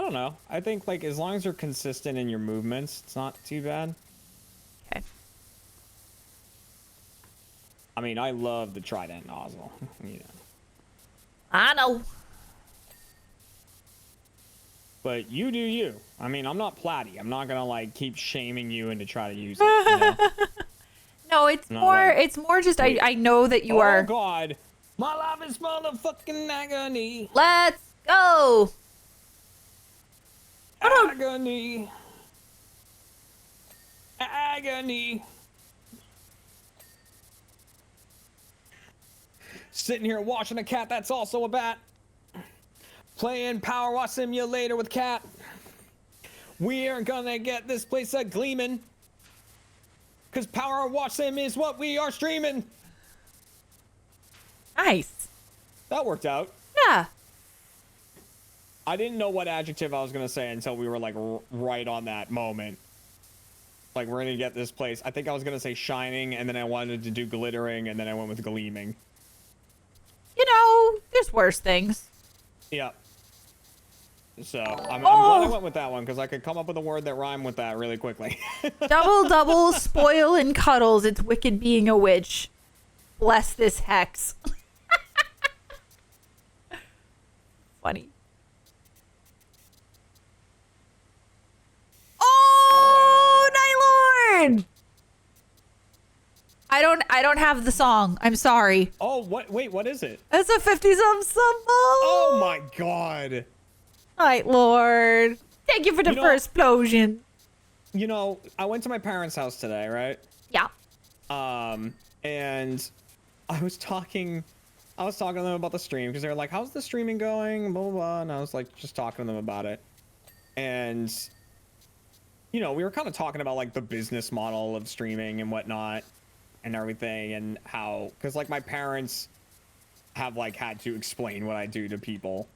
don't know. I think like as long as you're consistent in your movements, it's not too bad.
Okay.
I mean, I love the trident nozzle. You know.
I know.
But you do you. I mean, I'm not Platty. I'm not gonna like keep shaming you into try to use it. You know?
No, it's
Not
more.
like-
It's more just I know that you are.
Oh God, my life is motherfucking agony.
Let's go.
Agony. Agony. Sitting here watching a cat that's also a bat. Playing Powerwash Simulator with Cat. We are gonna get this place a gleaming. Cause Powerwash Sim is what we are streaming.
Nice.
That worked out.
Yeah.
I didn't know what adjective I was gonna say until we were like right on that moment. Like we're gonna get this place. I think I was gonna say shining, and then I wanted to do glittering, and then I went with gleaming.
You know, there's worse things.
Yeah. So I'm glad I went with that one because I could come up with a word that rhymed with that really quickly.
Double, spoil and cuddles. It's wicked being a witch. Bless this hex. Funny. Oh, Night Lord! I don't have the song. I'm sorry.
Oh, what? Wait, what is it?
It's a 50 sub sub.
Oh my god.
Night Lord. Thank you for the first explosion.
You know, I went to my parents' house today, right?
Yeah.
And I was talking to them about the stream because they were like, "How's the streaming going?" Blah blah blah, and I was like, just talking to them about it. And you know, we were kind of talking about like the business model of streaming and whatnot and everything, and how, because like my parents have like had to explain what I do to people,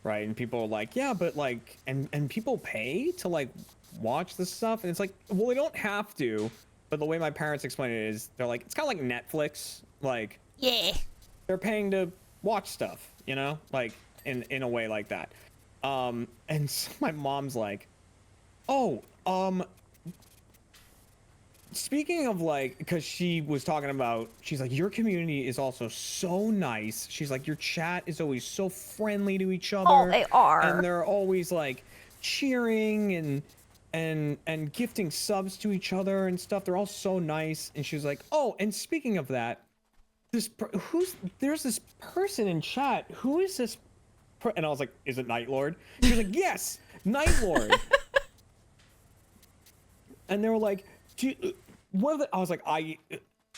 right? And people are like, yeah, but like, and people pay to like watch this stuff, and it's like, well, they don't have to, but the way my parents explain it is, they're like, it's kind of like Netflix, like,
Yeah.
they're paying to watch stuff, you know, like in a way like that. And so my mom's like, oh, speaking of like, because she was talking about, she's like, your community is also so nice. She's like, your chat is always so friendly to each other.
Oh, they are.
And they're always like cheering and gifting subs to each other and stuff. They're all so nice. And she was like, oh, and speaking of that, there's this person in chat. Who is this? And I was like, is it Night Lord? She was like, yes, Night Lord. And they were like, I was like,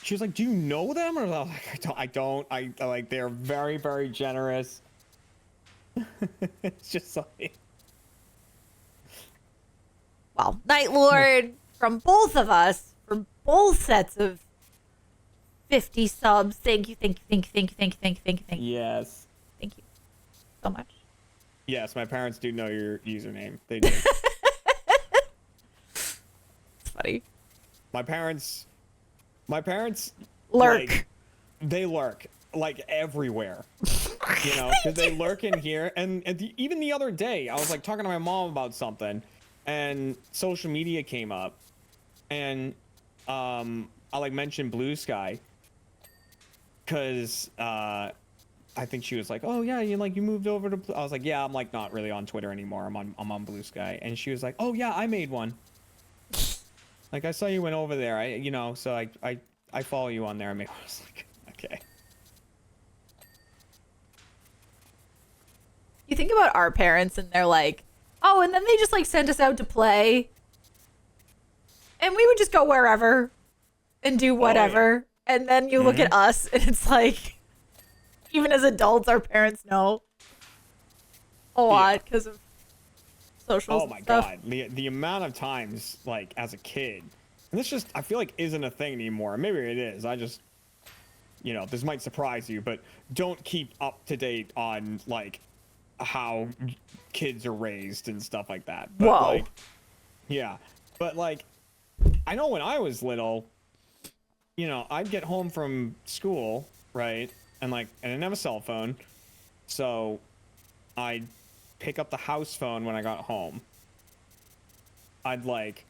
she was like, do you know them? Or I was like, I don't. I like, they're very, very generous. It's just like,
Well, Night Lord, from both of us, from both sets of 50 subs, thank you.
yes.
Thank you so much.
Yes, my parents do know your username. They do.
It's funny.
My parents
Lurk.
like, they lurk like everywhere, you know, because they lurk in here. And even the other day, I was like talking to my mom about something, and social media came up, and I like mentioned Blue Sky, because I think she was like, oh yeah, you moved over to I was like, yeah, I'm like not really on Twitter anymore. I'm on Blue Sky. And she was like, oh yeah, I made one. Like, I saw you went over there. So I follow you on there. I was like, okay.
You think about our parents and they're like, oh, and then they just like sent us out to play. And we would just go wherever and do whatever. Oh, yeah. And then you look at us and it's like, even as adults, our parents know a lot because of social
Oh my
stuff.
god, the amount of times, like, as a kid, and this just, I feel like, isn't a thing anymore. Maybe it is. I just, this might surprise you, but don't keep up to date on like how kids are raised and stuff like that. But,
whoa.
Like, yeah, but like, I know when I was little, I'd get home from school, right, and I didn't have a cell phone, so I'd pick up the house phone when I got home. I'd like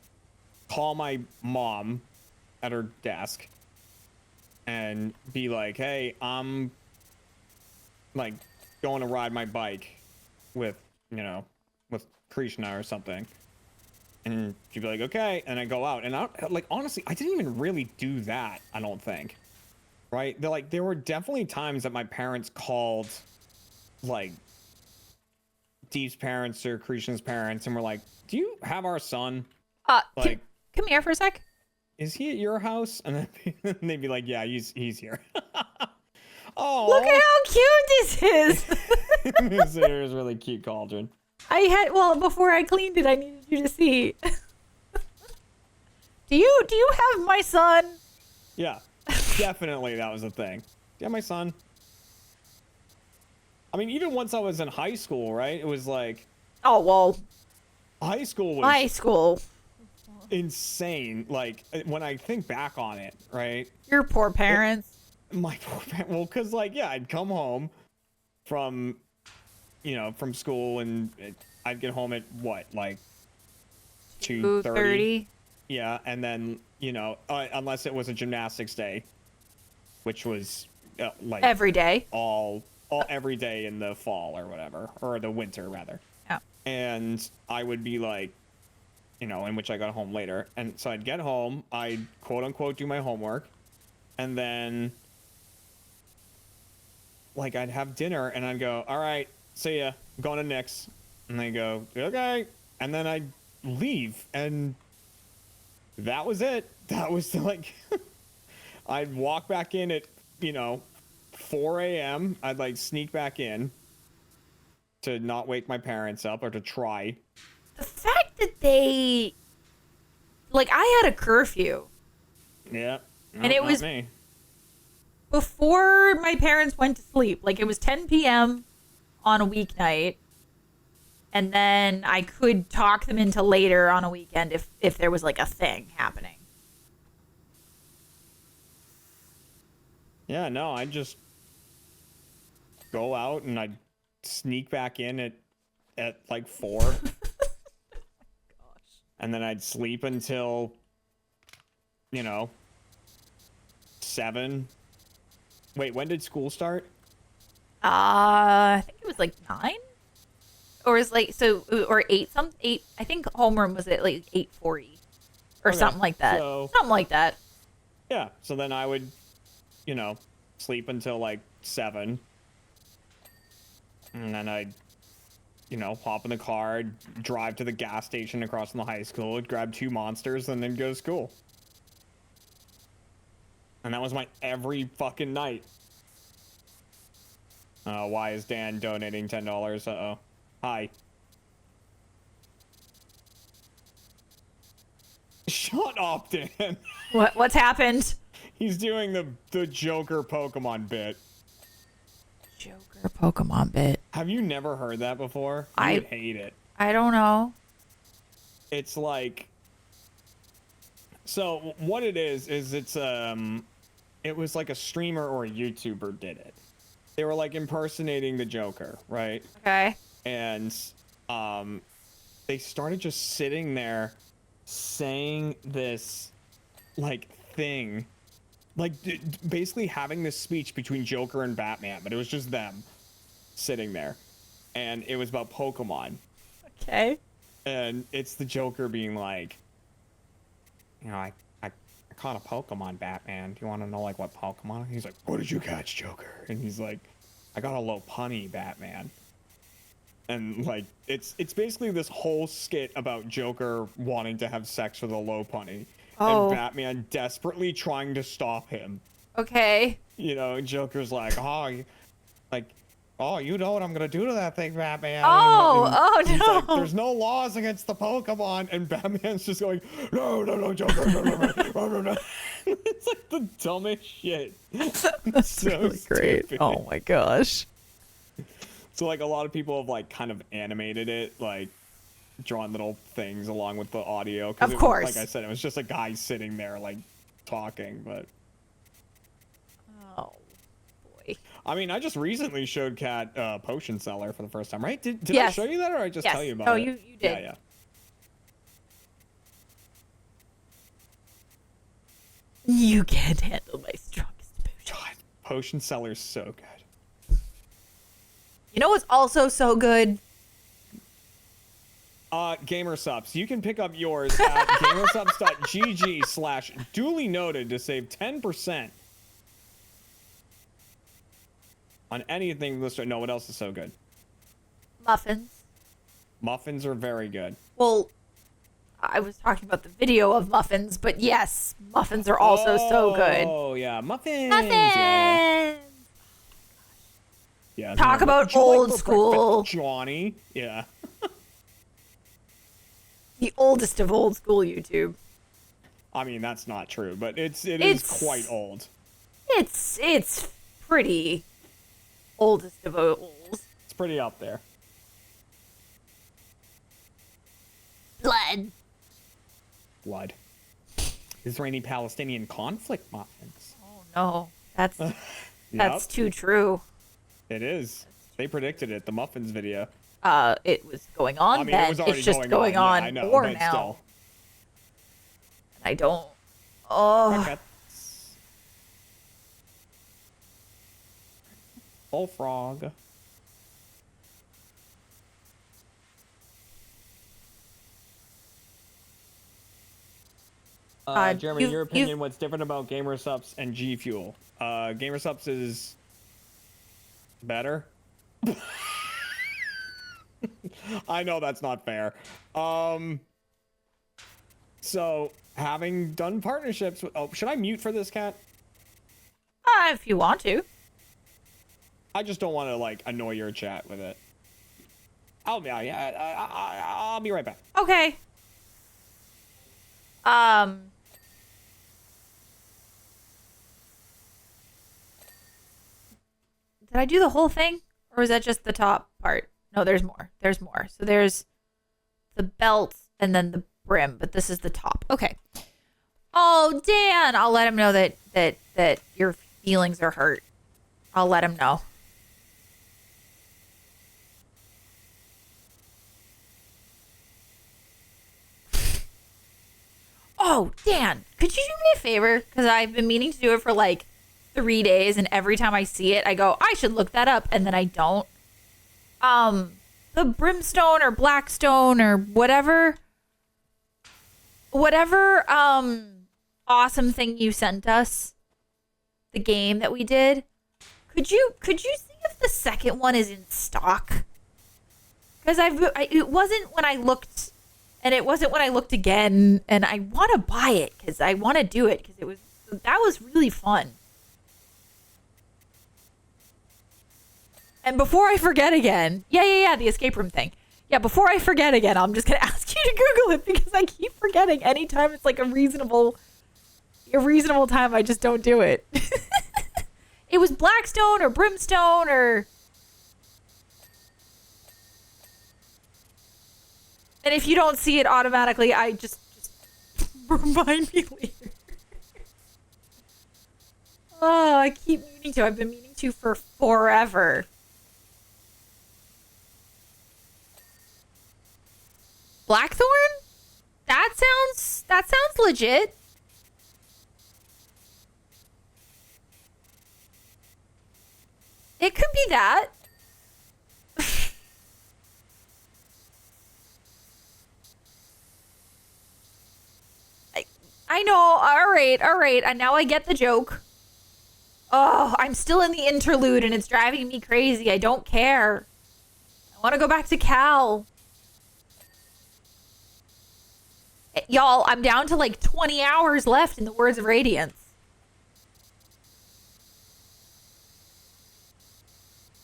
call my mom at her desk and be like, hey, I'm like going to ride my bike with Krishna or something. And she'd be like, okay. And I go out, and honestly, I didn't even really do that. I don't think. Right. There were definitely times that my parents called like Deep's parents or Krishna's parents and were like, do you have our son? Like,
come here for a sec.
Is he at your house? And then they'd be like, yeah, he's here. Oh,
look at how cute this is.
This is really cute cauldron.
Before I cleaned it, I needed you to see. Do you have my son?
Yeah, definitely that was a thing. Do you have my son? I mean, even once I was in high school, right? It was like,
oh, well,
high school was insane. Like, when I think back on it, right?
Your poor parents.
My poor parents. Well, because like, yeah, I'd come home from school, and I'd get home at what, like 2:30. Yeah, and then unless it was a gymnastics day, which was like
every day.
All every day in the fall or whatever, or the winter rather.
Yeah.
And I would be like, in which I got home later, and so I'd get home, I'd quote unquote do my homework, And then, like, I'd have dinner and I'd go, all right, see ya, I'm going to Nick's. And they go, okay. And then I'd leave. And that was it. That was like, I'd walk back in at, 4 a.m. I'd like sneak back in to not wake my parents up or to try.
The fact that they, like, I had a curfew.
Yeah.
And it was
me.
Before my parents went to sleep. Like, it was 10 p.m. on a weeknight. And then I could talk them into later on a weekend if there was, like, a thing happening.
Yeah, no, I'd just go out and I'd sneak back in at like 4.
Gosh.
And then I'd sleep until, 7. Wait, when did school start?
I think it was like 9? Or is like or 8 something 8. I think homeroom was at like 8:40 or
Okay,
something like that.
so-
Something like that.
Yeah, so then I would, sleep until like 7. And then I'd, hop in the car, drive to the gas station across from the high school, grab 2 monsters, and then go to school. And that was my every fucking night. Why is Dan donating $10? Uh-oh. Hi. Shut up, Dan.
What's happened?
He's doing the Joker Pokemon bit.
Joker Pokemon bit.
Have you never heard that before?
I
would hate it.
I don't know.
It's like, so what it is it's it was like a streamer or a YouTuber did it. They were like impersonating the Joker, right?
Okay.
And they started just sitting there saying this like thing, like basically having this speech between Joker and Batman, but it was just them sitting there, and it was about Pokemon.
Okay.
And it's the Joker being like, I caught a Pokemon, Batman. Do you want to know like what Pokemon? He's like, what did you catch, Joker? And he's like, I got a Lopunny, Batman. And like it's basically this whole skit about Joker wanting to have sex with a Lopunny, and Batman desperately trying to stop him.
Okay.
And Joker's like, oh, you know what I'm gonna do to that thing, Batman.
Oh
He's
no.
like, there's no laws against the Pokemon, and Batman's just going, no, Joker, no. It's like the dumbest shit.
That's
so
really great.
stupid.
Oh my gosh.
So like a lot of people have like kind of animated it, like drawn little things along with the audio.
Of course.
Like I said, it was just a guy sitting there like talking, but.
Oh boy.
I mean, I just recently showed Kat Potion Seller for the first time, right? Did I
Yes.
show you that, or I just tell you about
No,
it?
you did.
Yeah.
You can't handle my strongest potion.
God, Potion Seller's so good.
You know what's also so good?
Gamer Subs. You can pick up yours at gamersubs.gg/duly noted to save 10% on anything listed. No, what else is so good?
Muffins.
Muffins are very good.
Well, I was talking about the video of muffins, but yes, muffins are also so good.
Oh, yeah. Muffins.
Muffins!
Yeah.
Talk
What
about
would you like
old
for
school.
breakfast, Johnny. Yeah.
The oldest of old school YouTube.
I mean, that's not true, but it is quite old.
It's pretty oldest of old.
It's pretty up there.
Blood.
Israeli-Palestinian conflict muffins.
Oh no, that's
Yep,
too true.
it is. They predicted it. The muffins video.
It was going on
I mean,
then.
it was already
It's just going on
Yeah, I know,
more
but
now.
still.
I don't. Oh,
Crickets. Bullfrog. Jeremy, in your opinion, what's different about Gamer Supps and G Fuel? Gamer Supps is better. I know that's not fair. So having done partnerships with, oh, should I mute for this, cat?
If you want to.
I just don't want to like annoy your chat with it. I'll be right back.
Okay. Did I do the whole thing? Or is that just the top part? No, there's more. There's more. So there's the belt and then the brim, but this is the top. Okay. Oh, Dan, I'll let him know that your feelings are hurt. I'll let him know. Oh, Dan, could you do me a favor? Because I've been meaning to do it for like 3 days, and every time I see it, I go, I should look that up, and then I don't. The brimstone or blackstone or whatever, awesome thing you sent us, the game that we did. Could you see if the second one is in stock? Because it wasn't when I looked. And it wasn't when I looked again, and I want to buy it because I want to do it because that was really fun. And before I forget again, yeah, the escape room thing. Yeah, before I forget again, I'm just gonna ask you to Google it because I keep forgetting. Anytime it's like a reasonable time, I just don't do it. It was Blackstone or Brimstone or. And if you don't see it automatically, I just remind me later. Oh, I keep meaning to. I've been meaning to for forever. Blackthorn? That sounds legit. It could be that. I know. All right. And now I get the joke. Oh, I'm still in the interlude and it's driving me crazy. I don't care. I want to go back to Cal. Y'all, I'm down to like 20 hours left in the Words of Radiance.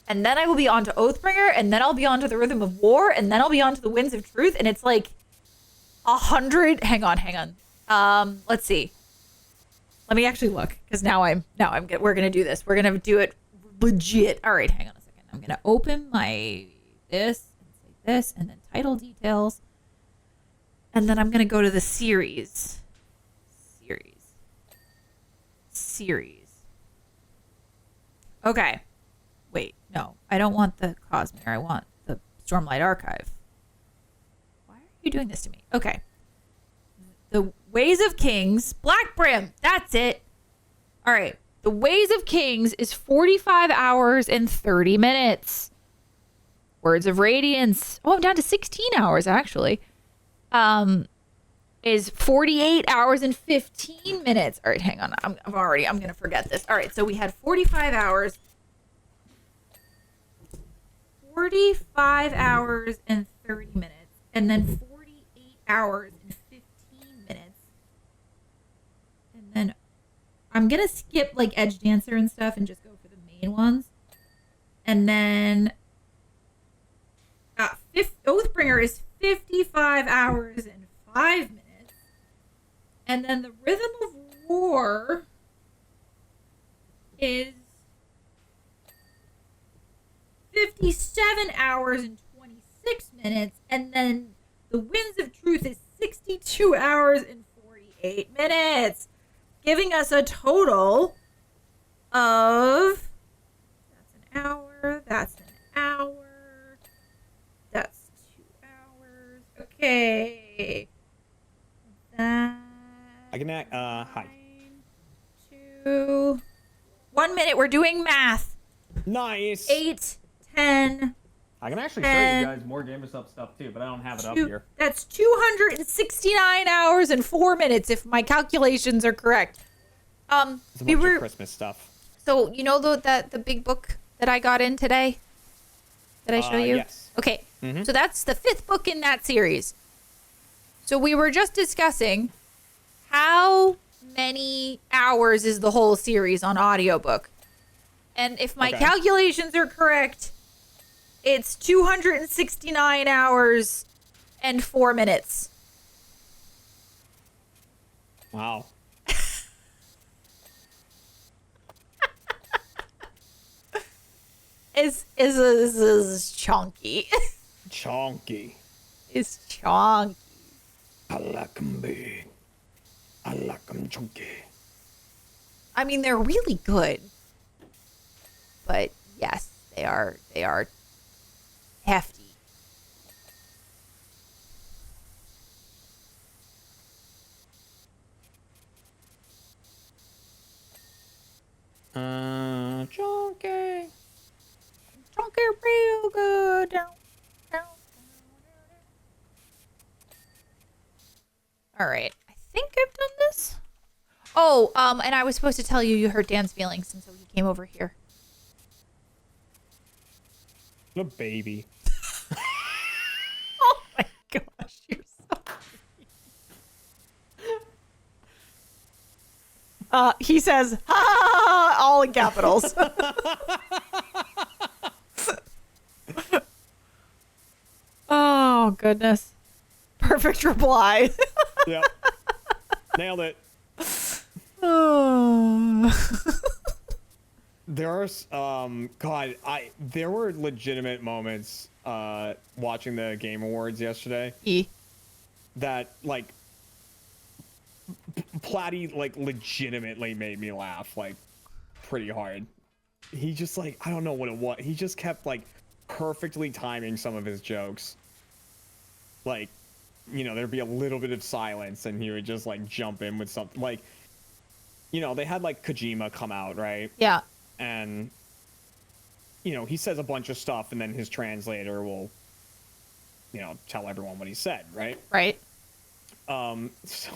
And then I will be on to Oathbringer, and then I'll be on to the Rhythm of War, and then I'll be on to the Winds of Truth, and it's like 100. Hang on. Let's see. Let me actually look, because we're gonna do this. We're gonna do it legit. All right, hang on a second. I'm gonna open my this and say this, and then title details, and then I'm gonna go to the series. Okay. Wait, no, I don't want the Cosmere. I want the Stormlight Archive. Why are you doing this to me? Okay. The Ways of Kings, Black Brim. That's it. All right. The Ways of Kings is 45 hours and 30 minutes. Words of Radiance. Oh, I'm down to 16 hours actually. Is 48 hours and 15 minutes. All right, hang on. I'm going to forget this. All right. So we had 45 hours. 45 hours and 30 minutes. And then 48 hours and 15 minutes. And then I'm going to skip like Edge Dancer and stuff and just go for the main ones. And then Oathbringer is 55 hours and 5 minutes. And then the Rhythm of War is 57 hours and 26 minutes. And then the Winds of Truth is 62 hours and 48 minutes. Giving us a total of... That's an hour. That's an hour. That's 2 hours. Okay.
I can act, hi.
1 minute. We're doing math.
Nice.
8, 10,
I can actually show you guys more Game of stuff too, but I don't have it up here.
That's 269 hours and 4 minutes, if my calculations are correct.
It's a bunch of Christmas stuff.
So you know the big book that I got in today? Did I show you?
Yes.
Okay. Mm-hmm. So that's the 5th book in that series. So we were just discussing how many hours is the whole series on audiobook. And if my calculations are correct, it's 269 hours and 4 minutes.
Wow.
Is chunky.
Chunky.
It's chunky.
I like 'em big. I like 'em chunky.
I mean, they're really good. But yes, they are hefty.
Chunky.
Chunky real good. All right. I think I've done this. Oh, and I was supposed to tell you hurt Dan's feelings, and so he came over here.
What a baby.
Oh my gosh, you're so he says, ha, ha, ha, all in capitals. Oh, goodness. Perfect reply.
Yep. Nailed it.
Oh.
There's there were legitimate moments watching the Game Awards yesterday that like Platty like legitimately made me laugh like pretty hard. He just like, I don't know what it was. He just kept like perfectly timing some of his jokes. Like, you know, there'd be a little bit of silence and he would just like jump in with something like, you know, they had like Kojima come out, right?
Yeah.
And, you know, he says a bunch of stuff and then his translator will, you know, tell everyone what he said, right?
Right.
So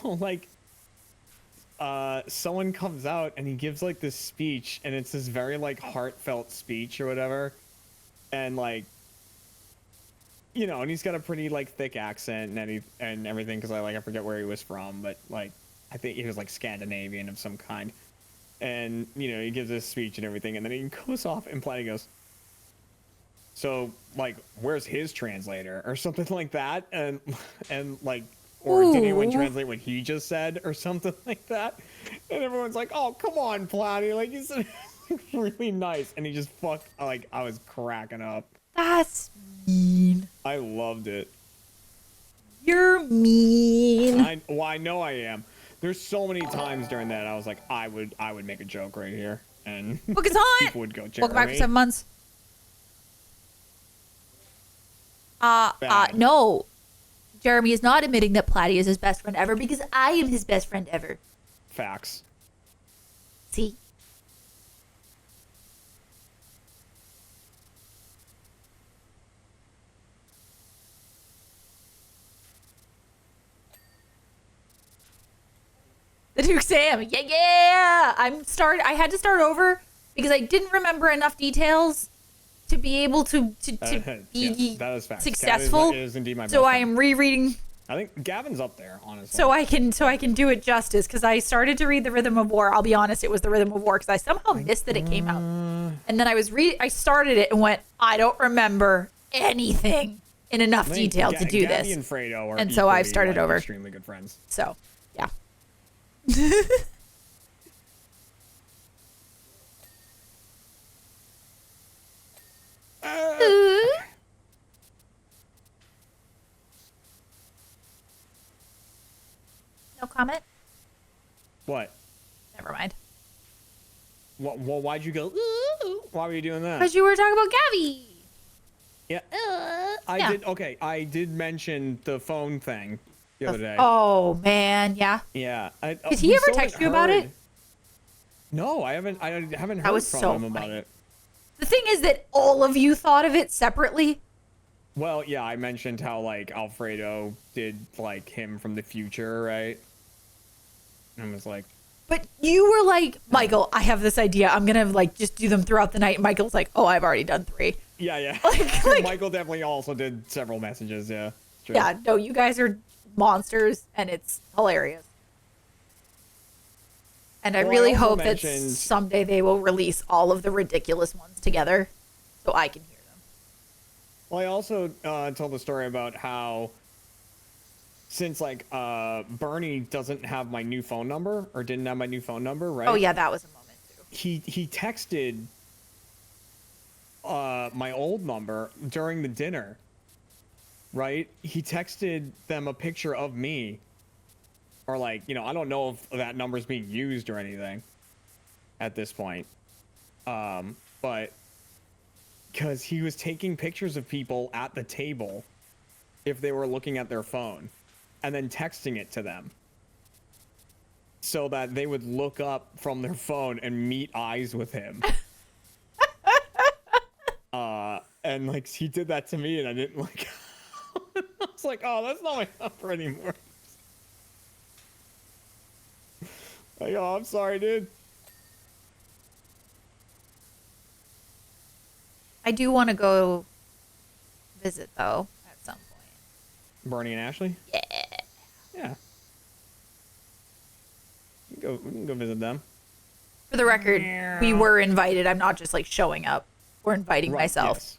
like, someone comes out and he gives like this speech and it's this very like heartfelt speech or whatever. And like, you know, and he's got a pretty like thick accent and everything. Cause I forget where he was from, but like, I think he was like Scandinavian of some kind. And, you know, he gives this speech and everything, and then he goes off and Platty goes, so, like, where's his translator? Or something like that. And like, or did anyone translate what he just said? Or something like that. And everyone's like, oh, come on, Platty. Like, you said really nice. And he just like, I was cracking up.
That's mean.
I loved it.
You're mean.
I know I am. There's so many times during that I was like, I would make a joke right here, and
book is on.
People would go, Jeremy.
Welcome back for 7 months. No. Jeremy is not admitting that Platty is his best friend ever because I am his best friend ever.
Facts.
See? The Duke Sam. Yeah. I had to start over because I didn't remember enough details to be able to be
that is facts.
successful.
Is indeed my best
so
friend.
I am rereading.
I think Gavin's up there, honestly.
So I can do it justice because I started to read The Rhythm of War. I'll be honest, it was The Rhythm of War because I somehow missed that it came out. And then I started it and went, I don't remember anything in enough detail to do
Gabby
this.
And Fredo are
and so I've started over.
Extremely good friends.
So, yeah. No comment?
What?
Never mind.
Well, why'd you go, ooh? Why were you doing that?
Because you were talking about Gabby.
Yeah. I did mention the phone thing the other day.
Oh, man. Yeah.
Yeah.
Did he ever text you about it?
No, I haven't heard from him about it.
The thing is that all of you thought of it separately.
Well, yeah, I mentioned how like Alfredo did like him from the future, right? And was like,
But you were like, Michael, I have this idea. I'm gonna like just do them throughout the night. Michael's like, oh, I've already done 3.
yeah, yeah.
Like
Michael definitely also did several messages. Yeah, true.
yeah, no, you guys are monsters, and it's hilarious. And I
Well, I
really
also
hope that
mentioned-
someday they will release all of the ridiculous ones together, so I can hear them.
Well, I also told the story about how since like Bernie doesn't have my new phone number or didn't have my new phone number, right?
Oh yeah, that was a moment too.
He texted my old number during the dinner, right? He texted them a picture of me, or like, you know, I don't know if that number's being used or anything at this point, but because he was taking pictures of people at the table if they were looking at their phone and then texting it to them so that they would look up from their phone and meet eyes with him. And like he did that to me and I didn't like I was like, oh, that's not my number anymore. Like, oh, I'm sorry, dude.
I do want to go visit though at some point.
Bernie and Ashley?
Yeah.
Yeah. We can go visit them.
For the record, we were invited. I'm not just like showing up. We're inviting
Right,
myself.
yes.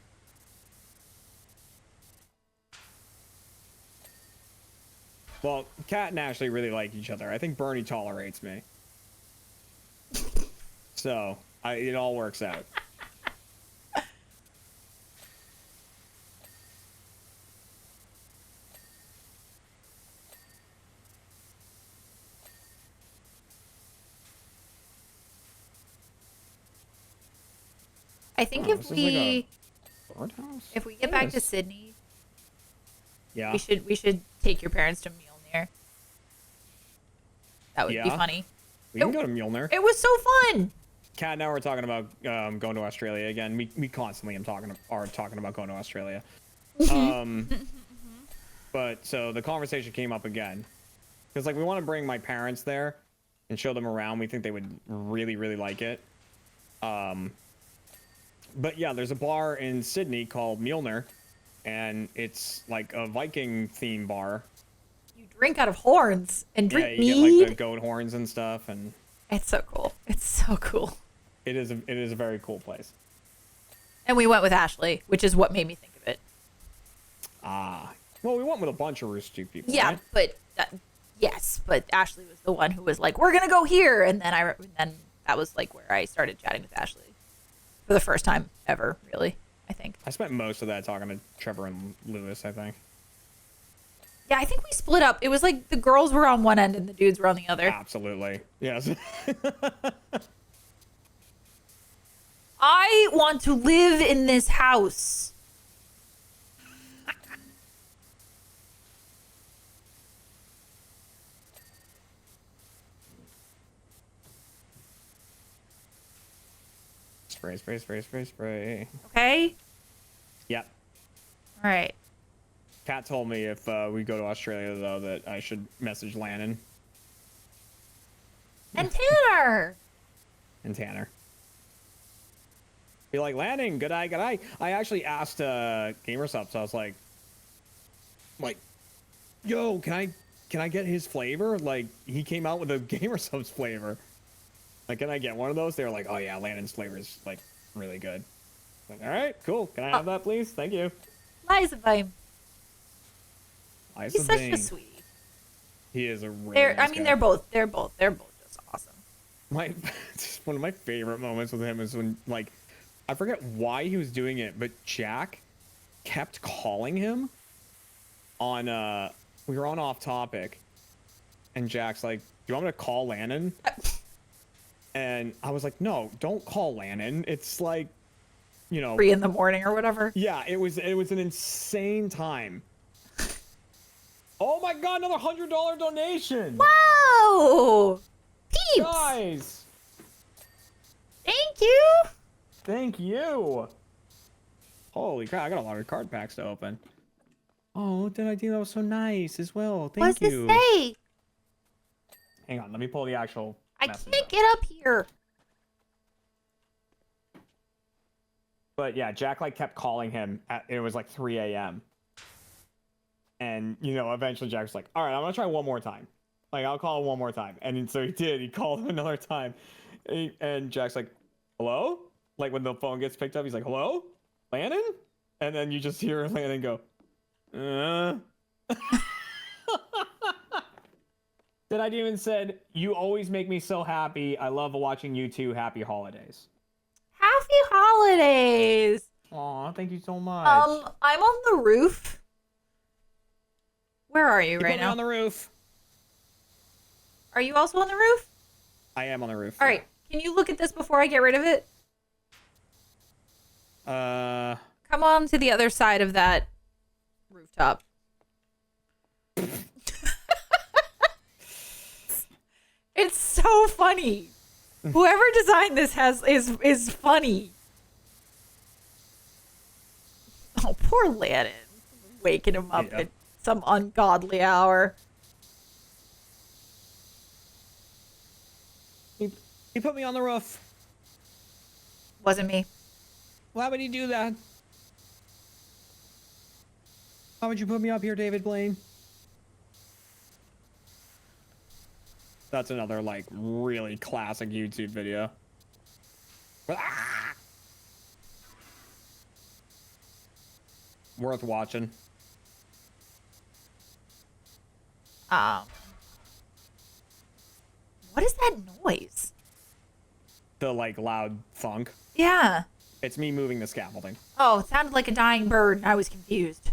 Well, Kat and Ashley really like each other. I think Bernie tolerates me. So, it all works out.
I think
Oh,
if
this is like
we
Birdhouse?
if we get
What
back
is-
to Sydney,
Yeah.
we should take your parents to Mjolnir. That would be
Yeah.
funny.
We can go to Mjolnir.
It was so fun.
Kat and I were talking about going to Australia again. We constantly are talking about going to Australia. But so the conversation came up again because like we want to bring my parents there and show them around. We think they would really really like it. But yeah, there's a bar in Sydney called Mjolnir, and it's like a Viking theme bar.
You drink out of horns and
Yeah,
drink
you get
mead.
like the goat horns and stuff, and
It's so cool. It's so cool.
it is a very cool place.
And we went with Ashley, which is what made me think of it.
Ah, well, we went with a bunch of Rooster Teeth people.
Yeah,
right?
but yes, but Ashley was the one who was like, "We're gonna go here," and then that was like where I started chatting with Ashley for the first time ever, really. I think.
I spent most of that talking to Trevor and Lewis, I think.
Yeah, I think we split up. It was like the girls were on one end and the dudes were on the other.
Absolutely. Yes.
I want to live in this house.
Spray, spray, spray, spray, spray.
Okay.
Yep.
All right.
Kat told me if we go to Australia, though, that I should message Lannon
And Tanner.
and Tanner. Be like, Lannon, good eye, good eye. I actually asked GamerSups. I was like, yo, can I get his flavor? Like, he came out with a GamerSups flavor. Like, can I get one of those? They were like, oh yeah, Lannon's flavor is like really good. Like, all right, cool. Can I have that, please? Thank you.
Liza Vime.
He's
He's such a sweetie.
He is a really
They're
nice
I mean
guy.
they're both just awesome.
One of my favorite moments with him is when, like, I forget why he was doing it, but Jack kept calling him on we were on Off Topic, and Jack's like, do you want me to call Lannon? And I was like, no, don't call Lannon. It's like, you know,
3 a.m. or whatever.
yeah, it was an insane time. Oh my god, another $100 donation.
Whoa! Peeps!
Guys,
Thank you!
thank you. Holy crap! I got a lot of card packs to open. Oh, did I do that? Was so nice as well.
What's
Thank you.
it say?
Hang on, let me pull the actual.
I
message
can't
up.
get up here.
But yeah, Jack like kept calling him. It was like 3 a.m. And you know, eventually Jack was like, "All right, I'm gonna try one more time. Like, I'll call him one more time." And so he did. He called him another time, and Jack's like, "Hello?" Like when the phone gets picked up, he's like, "Hello, Landon?" And then you just hear Landon go, Then I even said, "You always make me so happy. I love watching you two. Happy holidays."
Happy holidays.
Aw, thank you so much.
I'm on the roof. Where are you right
Put me
now?
on the roof.
Are you also on the roof?
I am on the roof.
All right. Can you look at this before I get rid of it? Come on to the other side of that rooftop. It's so funny. Whoever designed this is funny. Oh, poor Landon. Waking him up
Yeah.
at some ungodly hour.
He put me on the roof.
Wasn't me.
Why would he do that? How would you put me up here, David Blaine? That's another, like, really classic YouTube video. Ah! Worth watching.
What is that noise?
The, like, loud thunk.
Yeah.
It's me moving the scaffolding.
Oh, it sounded like a dying bird. I was confused.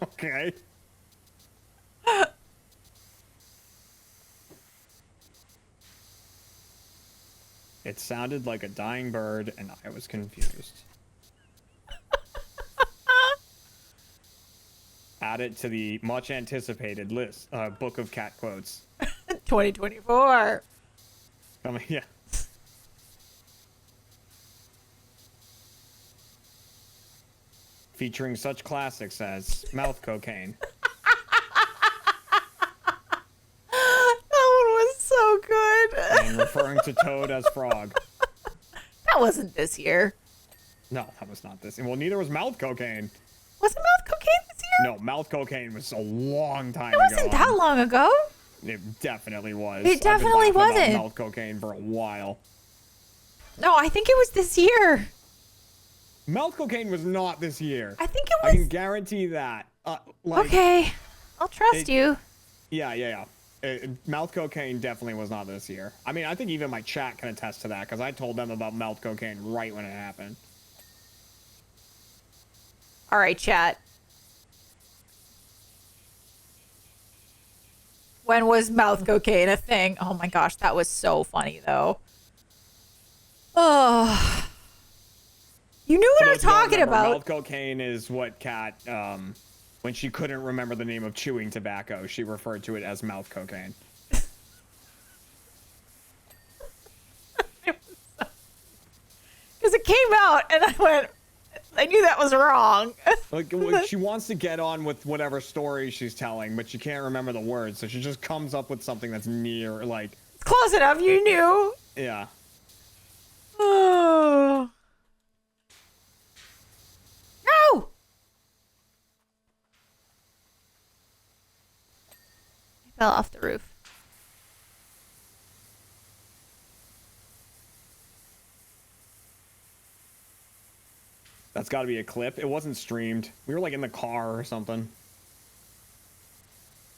Okay. It sounded like a dying bird, and I was confused. Add it to the much anticipated list, book of cat quotes.
2024.
Yeah. Featuring such classics as mouth cocaine.
That one was so good.
And referring to Toad as frog.
That wasn't this year.
No, that was not this. Well, neither was mouth cocaine.
Was it mouth cocaine this year?
No, mouth cocaine was a long time
It
ago.
wasn't that long ago.
It definitely was.
It definitely
I've been laughing
wasn't.
about mouth cocaine for a while.
No, I think it was this year.
Mouth cocaine was not this year.
I think it
I can
was.
guarantee that. Like,
Okay. I'll trust you.
Yeah. Mouth cocaine definitely was not this year. I mean, I think even my chat can attest to that because I told them about mouth cocaine right when it happened.
All right, chat. When was mouth cocaine a thing? Oh my gosh, that was so funny though. Oh. You knew what I was talking about.
Mouth cocaine is what Kat, when she couldn't remember the name of chewing tobacco, she referred to it as mouth cocaine.
Because it came out and I went, I knew that was wrong.
Like, she wants to get on with whatever story she's telling, but she can't remember the words, so she just comes up with something that's near, like...
It's close enough, you knew.
Yeah.
Oh. No! I fell off the roof.
That's got to be a clip. It wasn't streamed. We were, like, in the car or something.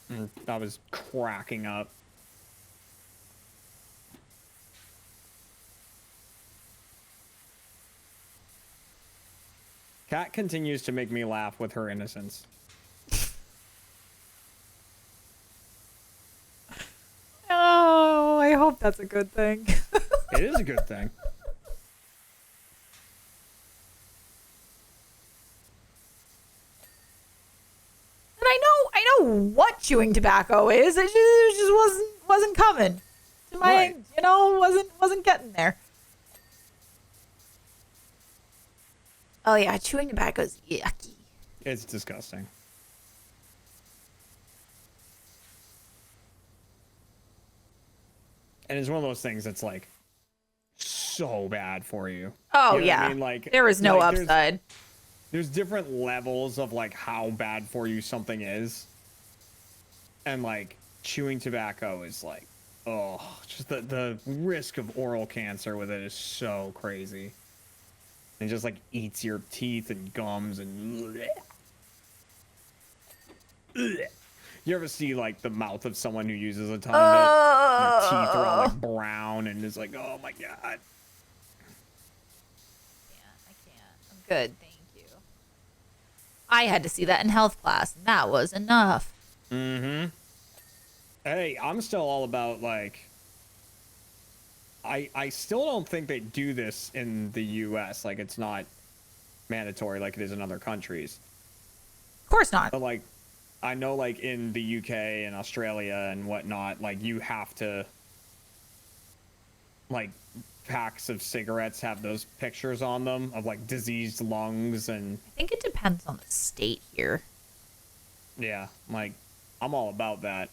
And I was cracking up. Kat continues to make me laugh with her innocence.
Oh, I hope that's a good thing.
It is a good thing.
And I know what chewing tobacco is. It just wasn't coming. To my,
Right.
wasn't getting there. Oh yeah, chewing tobacco is yucky.
It's disgusting. And it's one of those things that's like so bad for you.
Oh
You know what
yeah.
I mean? Like
there is no
like,
upside.
There's different levels of like how bad for you something is. And like chewing tobacco is like, oh, just the risk of oral cancer with it is so crazy. And just like eats your teeth and gums and you ever see like the mouth of someone who uses a ton of it? Their teeth are all like brown and it's like, oh my god.
I can't. I'm good, thank you. I had to see that in health class, and that was enough.
Mm-hmm. Hey, I'm still all about like I still don't think they do this in the US. Like it's not mandatory like it is in other countries.
Of course not.
But like I know like in the UK and Australia and whatnot, like you have to like packs of cigarettes have those pictures on them of like diseased lungs and
I think it depends on the state here.
yeah, like I'm all about that.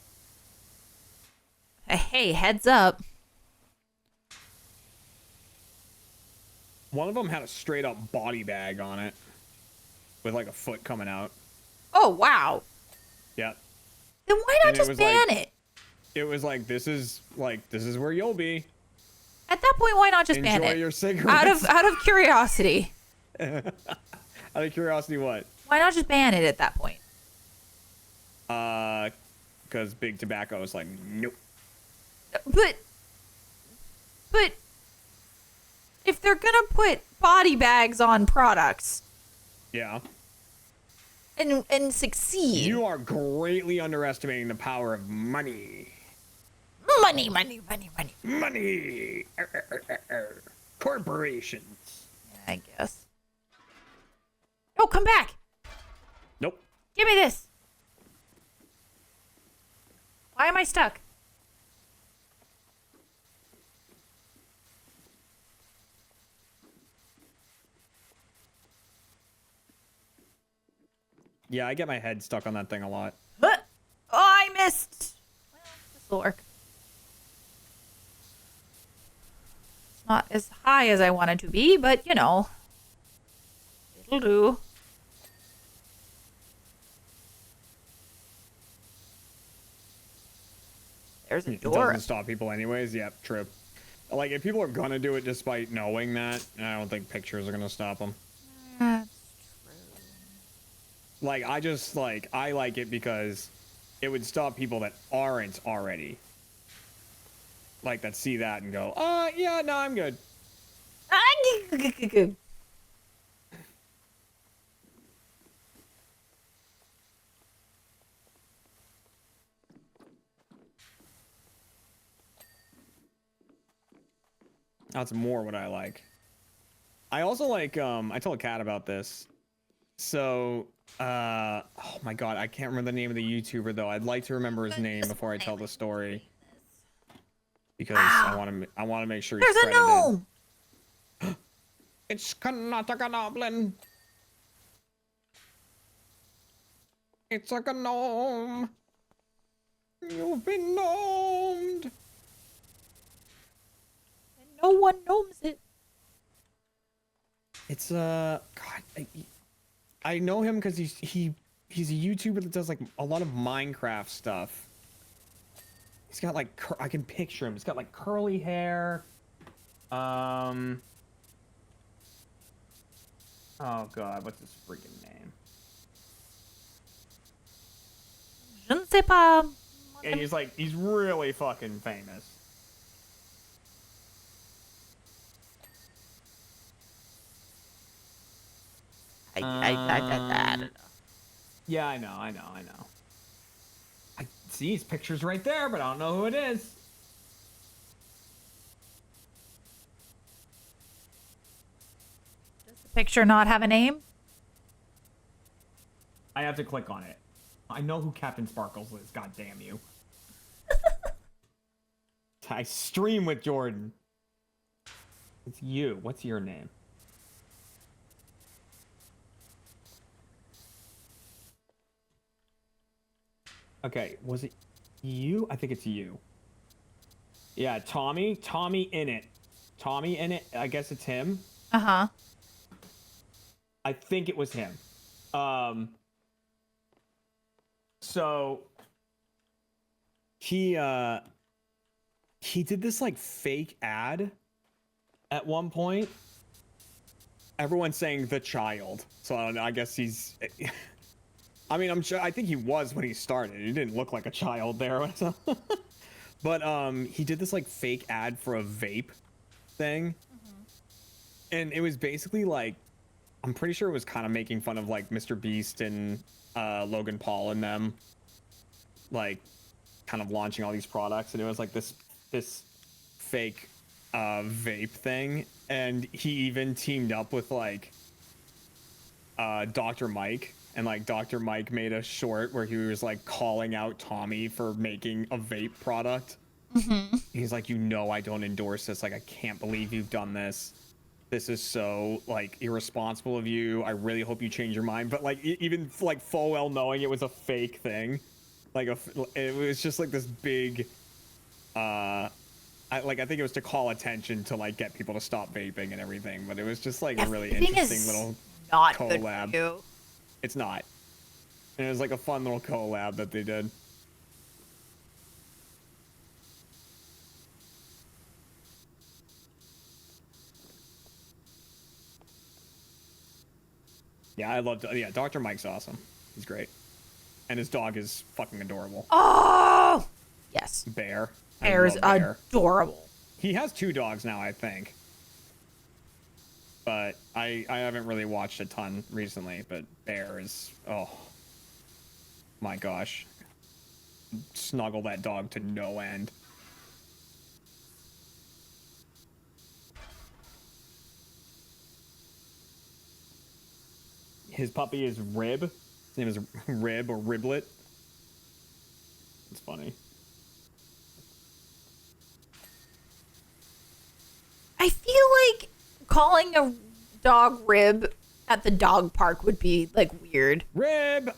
Hey, heads up.
One of them had a straight up body bag on it with like a foot coming out.
Oh, wow.
Yeah.
Then why not
And
just ban
like,
it?
It was like this is where you'll be.
At that point, why not just ban it?
Enjoy your cigarettes.
Out of curiosity.
Out of curiosity, what?
Why not just ban it at that point?
Because big tobacco is like, nope.
But if they're gonna put body bags on products
Yeah.
and succeed,
You are greatly underestimating the power of money.
money.
Money. Corporations.
I guess. Oh, come back!
Nope.
Give me this. Why am I stuck?
Yeah, I get my head stuck on that thing a lot.
Huh? Oh, I missed. Well, this will work. It's not as high as I wanted to be, but you know, it'll do. There's a
It
door.
doesn't stop people anyways. Yep, true. Like, if people are gonna do it despite knowing that, I don't think pictures are gonna stop them.
That's true.
Like, I like it because it would stop people that aren't already. Like, that see that and go, yeah, no, I'm good. That's more what I like. I also like, I told Kat about this. So, oh my god, I can't remember the name of the YouTuber though. I'd like to remember his name before I tell the story. Because I want to make sure he's
There's a
credited.
gnome.
It's not a goblin. It's like a gnome. You've been gnomed.
And no one gnomes it.
It's God. I know him because he's a YouTuber that does like a lot of Minecraft stuff. He's got like I can picture him. He's got like curly hair. Oh god, what's his freaking name?
Je ne sais pas.
And he's really fucking famous.
I don't know.
Yeah, I know. I see his pictures right there, but I don't know who it is.
Does the picture not have a name?
I have to click on it. I know who Captain Sparkles is, god damn you. I stream with Jordan. It's you. What's your name? Okay, was it you? I think it's you. Yeah, Tommy. Tommy in it. Tommy in it. I guess it's him.
Uh-huh.
I think it was him. Um. So he did this like fake ad at one point. Everyone's saying the child. So I don't know. I guess he's. I mean, I'm sure. I think he was when he started. He didn't look like a child there. But he did this like fake ad for a vape thing, and it was basically like, I'm pretty sure it was kind of making fun of like Mr. Beast and Logan Paul and them, like, kind of launching all these products, and it was like this fake vape thing, and he even teamed up with like Dr. Mike. And like Dr. Mike made a short where he was like calling out Tommy for making a vape product. He's like, you know, I don't endorse this. Like, I can't believe you've done this. This is so like irresponsible of you. I really hope you change your mind. But like, even like full well knowing it was a fake thing, like it was just like this big, I think it was to call attention to like get people to stop vaping and everything. But it was just like a really interesting little
not
collab.
Good for you.
It's not. And it was like a fun little collab that they did. Yeah, I loved. Yeah, Dr. Mike's awesome. He's great, and his dog is fucking adorable.
Oh, yes.
Bear.
Bear's adorable.
He has 2 dogs now, I think. But I haven't really watched a ton recently. But Bear is, oh my gosh, snuggle that dog to no end. His puppy is Rib. His name is Rib or Riblet. It's funny.
I feel like calling a dog Rib at the dog park would be like weird.
Rib.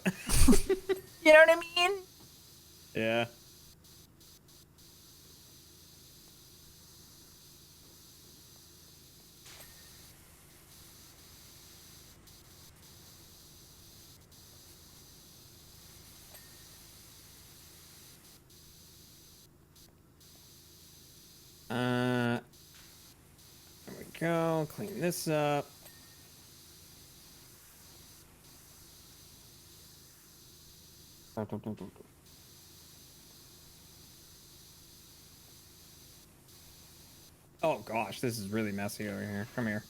You know what I mean?
Yeah. There we go. Clean this up. Oh gosh, this is really messy over here. Come here.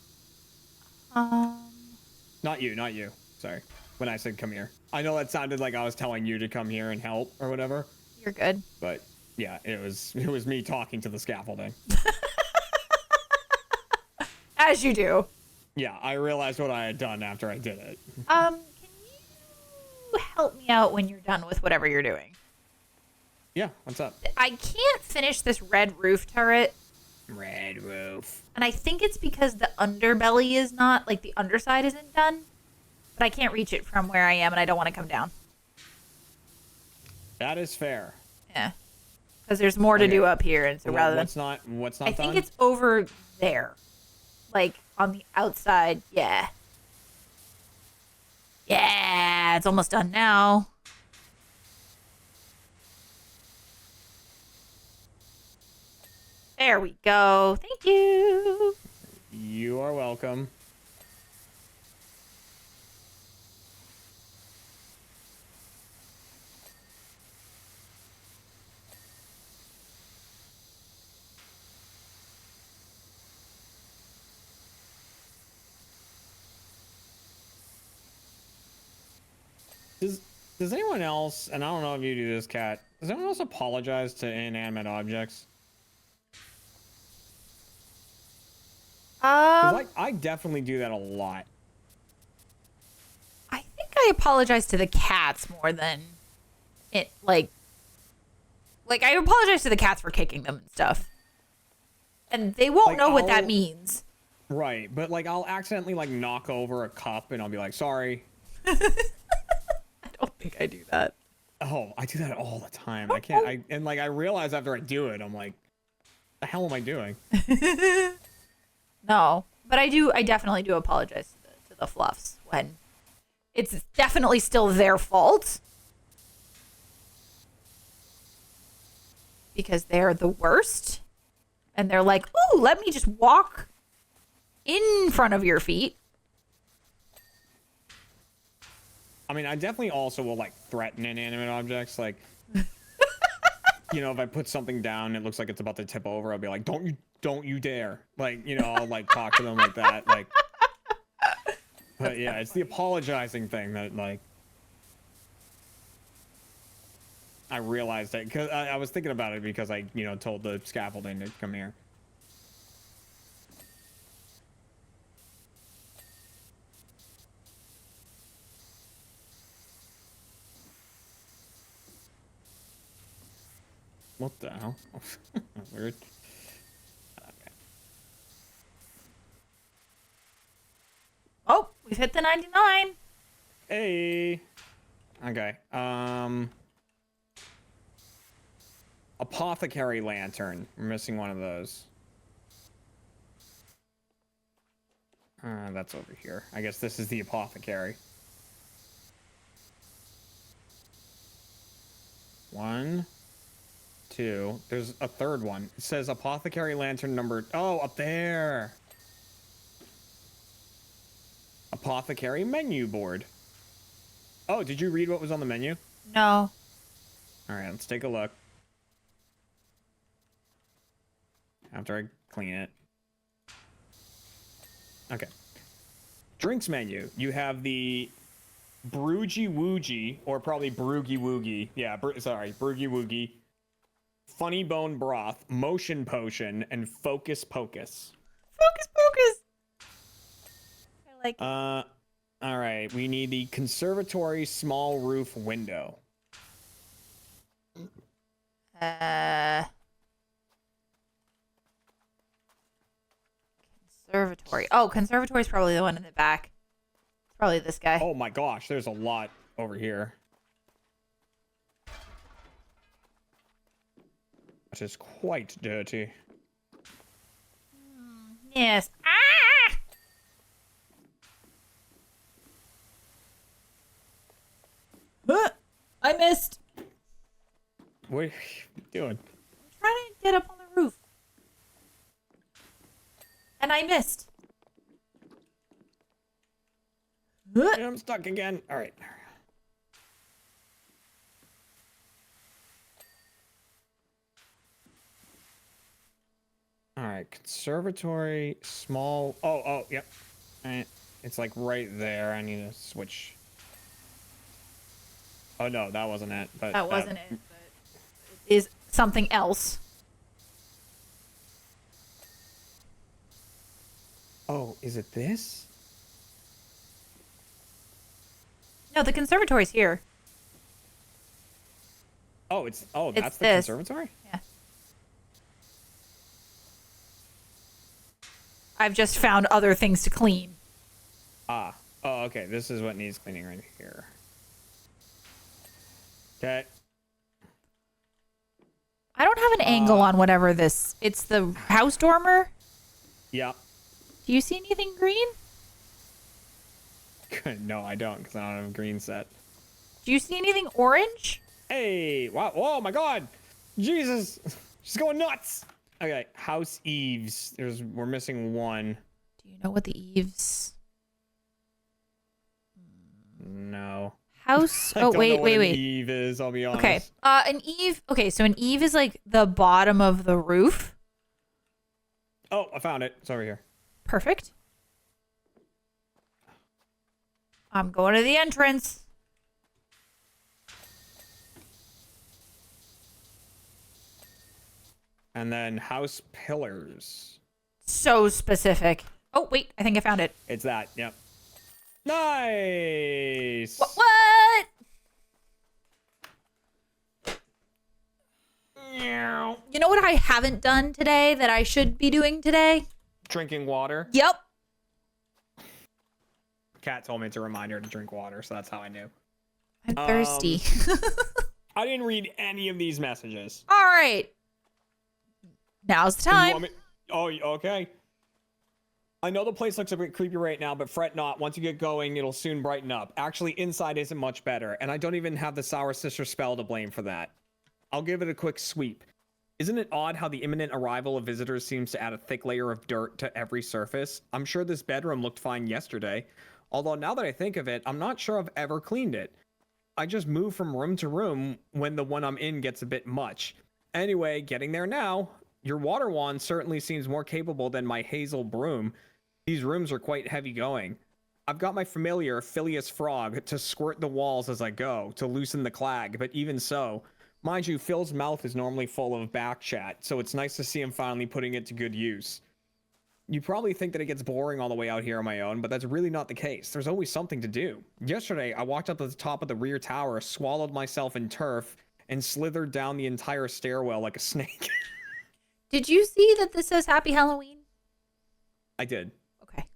Not you, not you. Sorry. When I said come here. I know that sounded like I was telling you to come here and help or whatever.
You're good.
But yeah, it was me talking to the scaffolding.
As you do.
Yeah, I realized what I had done after I did it.
Can you help me out when you're done with whatever you're doing?
Yeah, what's up?
I can't finish this red roof turret.
Red roof.
And I think it's because the underbelly is not, like the underside isn't done. But I can't reach it from where I am and I don't want to come down.
That is fair.
Yeah. Because there's more to do up here. And so rather than...
What's not
I think
done?
it's over there. Like on the outside. Yeah. Yeah, it's almost done now. There we go. Thank you.
You are welcome. Does anyone else, and I don't know if you do this, Kat, does anyone else apologize to inanimate objects? 'Cause I definitely do that a lot.
I think I apologize to the cats more than it, like I apologize to the cats for kicking them and stuff. And they won't
Like,
know what that means.
Right, but like I'll accidentally like knock over a cup and I'll be like, sorry.
I don't think I do that.
Oh, I do that all the time. I can't. And like I realize after I do it, I'm like, the hell am I doing?
No, but I definitely do apologize to the fluffs when it's definitely still their fault because they're the worst, and they're like, "Oh, let me just walk in front of your feet."
I mean, I definitely also will like threaten inanimate objects. Like, you know, if I put something down, it looks like it's about to tip over. I'll be like, don't you dare! Like, you know, I'll like talk to them like that. Like, but yeah, it's the apologizing thing that like I realized that because I was thinking about it because I, you know, told the scaffolding to come here. What the hell? Weird. Okay.
Oh, we've hit the 99.
Hey. Okay. Apothecary lantern. We're missing one of those. That's over here. I guess this is the apothecary. 1, 2. There's a third one. It says apothecary lantern number. Oh, up there. Apothecary menu board. Oh, did you read what was on the menu?
No.
All right, let's take a look. After I clean it. Okay. Drinks menu. You have the Broogie Woogie, or probably Broogie Woogie. Yeah, sorry, Broogie Woogie. Funny Bone Broth, Motion Potion, and Focus Pocus.
Focus, focus. I like it.
All right. We need the conservatory small roof window.
Conservatory. Oh, conservatory is probably the one in the back. It's probably this guy.
Oh my gosh, there's a lot over here. Which is quite dirty.
Yes. Ah! I missed.
What are you doing?
I'm trying to get up on the roof. And I missed.
I'm stuck again. All right. All right, conservatory, small. Oh, yep. All right. It's like right there. I need to switch. Oh no, that wasn't it. But
That wasn't it, but it is something else.
Oh, is it this?
No, the conservatory's here.
Oh, that's the
this.
conservatory?
Yeah. I've just found other things to clean.
Ah. Oh, okay. This is what needs cleaning right here. Okay.
I don't have an angle on whatever this. It's the house dormer.
Yeah.
Do you see anything green?
No, I don't, because I don't have a green set.
Do you see anything orange?
Hey! Wow! Oh my God! Jesus! She's going nuts. Okay, house eaves. We're missing one.
Do you know what the eaves?
No.
House.
I
Oh
don't know what an eave is. I'll be honest.
Okay. An eave. Okay, so an eave is like the bottom of the roof.
Oh, I found it. It's over here.
Perfect. I'm going to the entrance.
And then house pillars.
So specific. Oh, wait. I think I found it.
It's that. Yep. Nice.
What? You know what I haven't done today that I should be doing today?
Drinking water.
Yep.
Kat told me to remind her to drink water, so that's how I knew.
I'm thirsty.
I didn't read any of these messages.
All right. Now's the
You
time.
want me- Oh, okay. I know the place looks a bit creepy right now, but fret not. Once you get going, it'll soon brighten up. Actually, inside isn't much better, and I don't even have the Sour Sister spell to blame for that. I'll give it a quick sweep. Isn't it odd how the imminent arrival of visitors seems to add a thick layer of dirt to every surface? I'm sure this bedroom looked fine yesterday. Although now that I think of it, I'm not sure I've ever cleaned it. I just move from room to room when the one I'm in gets a bit much. Anyway, getting there now. Your water wand certainly seems more capable than my hazel broom. These rooms are quite heavy going. I've got my familiar Phileas Frog to squirt the walls as I go, to loosen the clag, but even so, mind you, Phil's mouth is normally full of back chat, so it's nice to see him finally putting it to good use. You probably think that it gets boring all the way out here on my own, but that's really not the case. There's always something to do. Yesterday, I walked up to the top of the rear tower, swallowed myself in turf, and slithered down the entire stairwell like a snake.
Did you see that this says Happy Halloween?
I did.
Okay.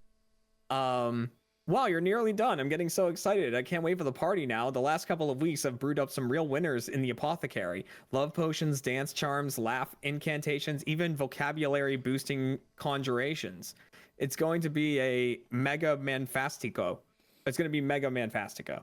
Wow, you're nearly done. I'm getting so excited. I can't wait for the party now. The last couple of weeks I've brewed up some real winners in the apothecary. Love potions, dance charms, laugh incantations, even vocabulary boosting conjurations. It's going to be a mega manfastico. It's going to be mega manfastico.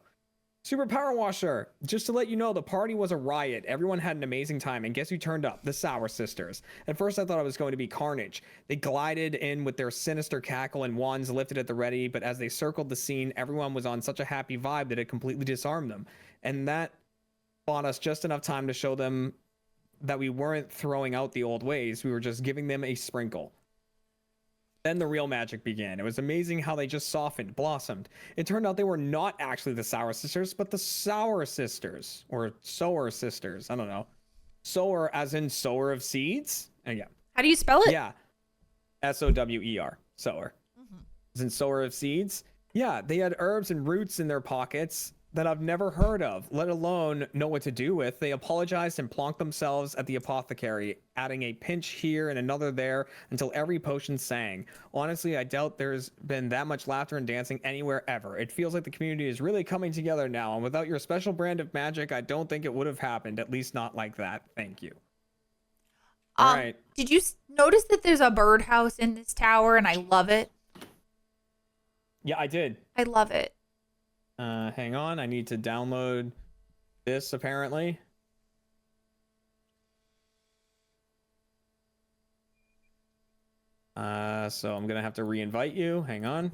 Super Power Washer, just to let you know, the party was a riot. Everyone had an amazing time, and guess who turned up? The Sour Sisters. At first I thought it was going to be carnage. They glided in with their sinister cackle and wands lifted at the ready, but as they circled the scene, everyone was on such a happy vibe that it completely disarmed them. And that bought us just enough time to show them that we weren't throwing out the old ways, we were just giving them a sprinkle. Then the real magic began. It was amazing how they just softened, blossomed. It turned out they were not actually the Sour Sisters, but the Sour Sisters. Or Sower Sisters. I don't know. Sower as in sower of seeds? Yeah.
How do you spell it?
Yeah. S-O-W-E-R. Sower. As in sower of seeds? Yeah, they had herbs and roots in their pockets that I've never heard of, let alone know what to do with. They apologized and plonked themselves at the apothecary, adding a pinch here and another there until every potion sang. Honestly, I doubt there's been that much laughter and dancing anywhere ever. It feels like the community is really coming together now, and without your special brand of magic, I don't think it would have happened, at least not like that. Thank you. All right.
Did you notice that there's a birdhouse in this tower, and I love it?
Yeah, I did.
I love it.
Hang on, I need to download this apparently. So I'm gonna have to re-invite you. Hang on.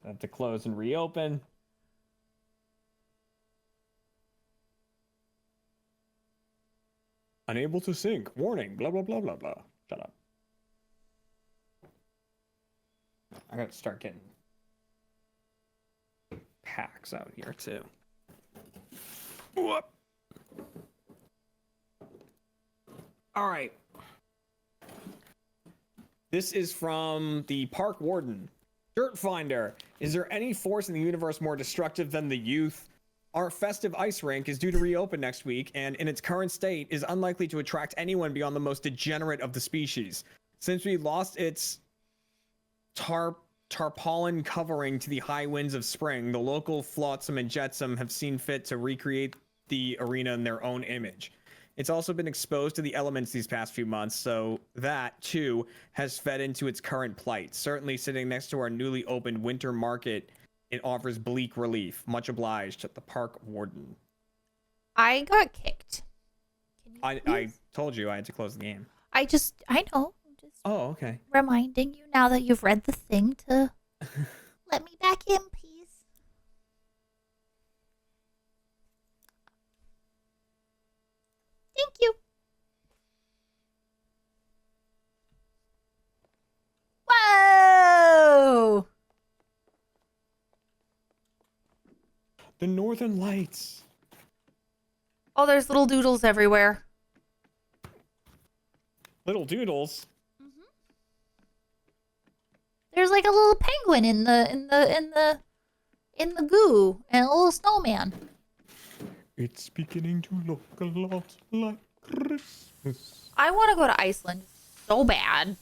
I have to close and reopen. Unable to sync. Warning. Blah, blah, blah, blah, blah. Shut up. I gotta start getting packs out here, too. Whoop. All right. This is from the Park Warden. Dirt Finder. Is there any force in the universe more destructive than the youth? Our festive ice rink is due to reopen next week, and in its current state is unlikely to attract anyone beyond the most degenerate of the species. Since we lost its tarpaulin covering to the high winds of spring, the local flotsam and jetsam have seen fit to recreate the arena in their own image. It's also been exposed to the elements these past few months, so that, too, has fed into its current plight. Certainly sitting next to our newly opened winter market, it offers bleak relief. Much obliged, the Park Warden.
I got kicked.
I told you I had to close the game.
I know. Just
Oh, okay.
reminding you now that you've read the thing to let me back in, please. Thank you. Whoa!
The Northern Lights.
Oh, there's little doodles everywhere.
Little doodles.
There's like a little penguin in the goo and a little snowman.
It's beginning to look a lot like Christmas.
I want to go to Iceland so bad.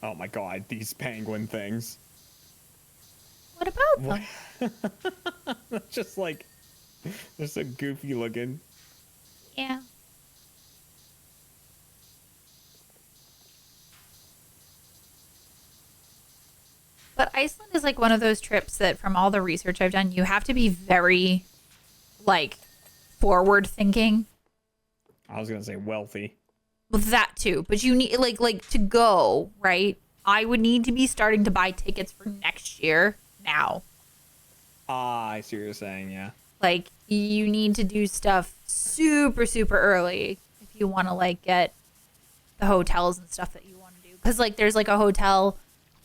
Oh my god, these penguin things.
What about
What?
them?
Just like, they're so goofy looking.
Yeah. But Iceland is like one of those trips that, from all the research I've done, you have to be very, like, forward thinking.
I was gonna say wealthy.
Well, that too, but you need like to go, right? I would need to be starting to buy tickets for next year now.
Ah, I see what you're saying, yeah.
Like, you need to do stuff super super early if you want to like get the hotels and stuff that you want to do. Cuz like there's like a hotel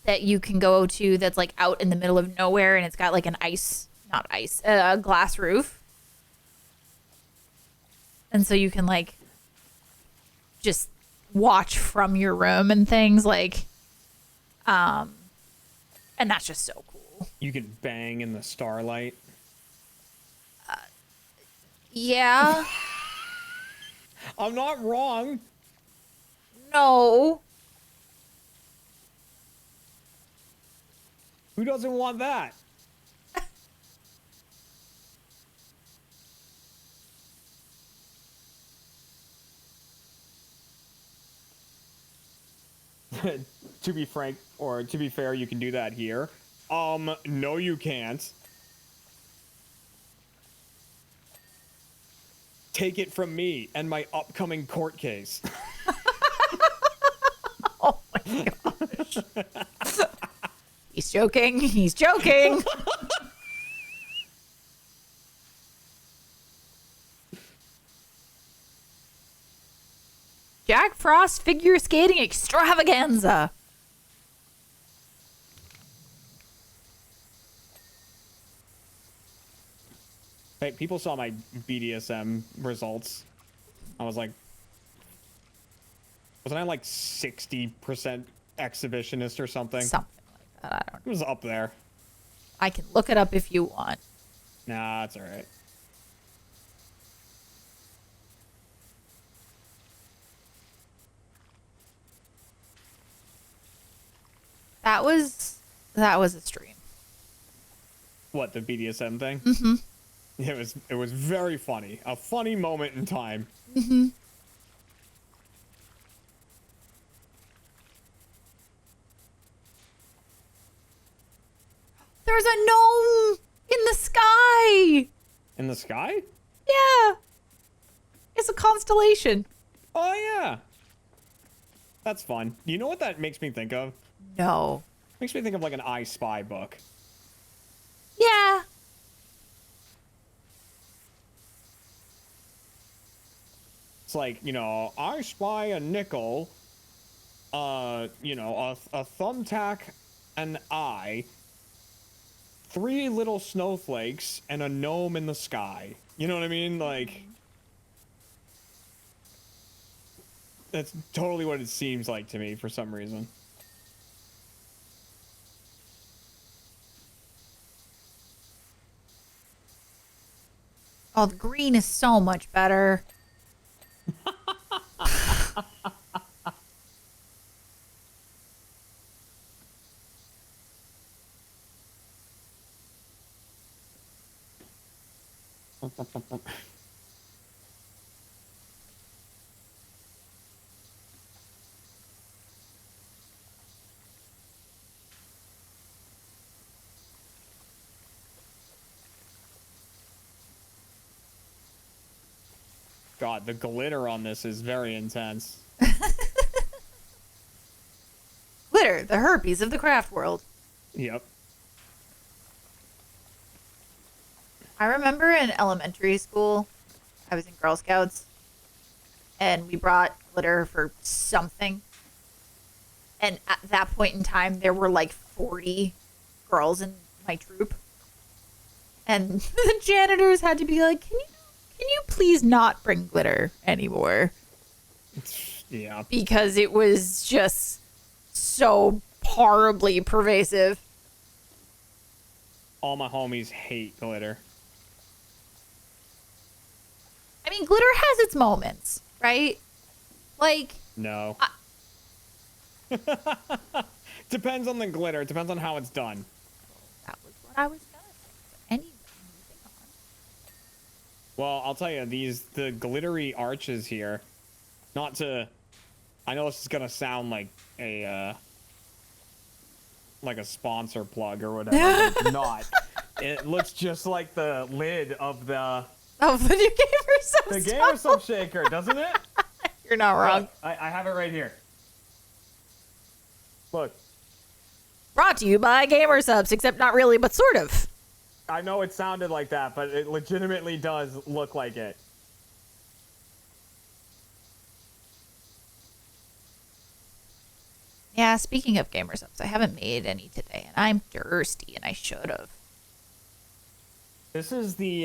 that you can go to that's like out in the middle of nowhere, and it's got like a glass roof. And so you can like just watch from your room and things like and that's just so cool.
You can bang in the starlight.
Yeah.
I'm not wrong.
No.
Who doesn't want that? To be frank, or to be fair, you can do that here. No you can't. Take it from me and my upcoming court case.
Oh my gosh. He's joking. He's joking. Jack Frost figure skating extravaganza.
Hey, people saw my BDSM results. I was like, wasn't I like 60% exhibitionist or something?
Something like that. I don't
It
know.
was up there.
I can look it up if you want.
Nah, it's alright.
That was a stream.
What, the BDSM thing? Mm-hmm. It was very funny. A funny moment in time.
Mm-hmm. There's a gnome in the sky.
In the sky?
Yeah. It's a constellation.
Oh, yeah. That's fun. You know what that makes me think of?
No.
Makes me think of like an I Spy book.
Yeah.
It's like, you know, I spy a nickel, you know, a thumbtack, an eye, 3 little snowflakes, and a gnome in the sky. You know what I mean? Like, that's totally what it seems like to me for some reason.
Oh, the green is so much better.
God, the glitter on this is very intense.
Glitter, the herpes of the craft world.
Yep.
I remember in elementary school, I was in Girl Scouts, and we brought glitter for something. And at that point in time, there were like 40 girls in my troop. And the janitors had to be like, can you please not bring glitter anymore?
Yeah.
Because it was just so horribly pervasive.
All my homies hate glitter.
I mean, glitter has its moments, right? Like,
No. Depends on the glitter. Depends on how it's done.
That was what I was gonna say. Anyway, moving on.
Well, I'll tell you, the glittery arches here, not to, I know this is gonna sound like a sponsor plug or whatever, but it's not. It looks just like the lid of the
The new gamer sub.
the gamer sub shaker, doesn't it?
You're not wrong.
Look, I have it right here. Look,
Brought to you by Gamer Subs, except not really, but sort of.
I know it sounded like that, but it legitimately does look like it.
Yeah, speaking of Gamer Subs, I haven't made any today, and I'm thirsty, and I should have.
This is the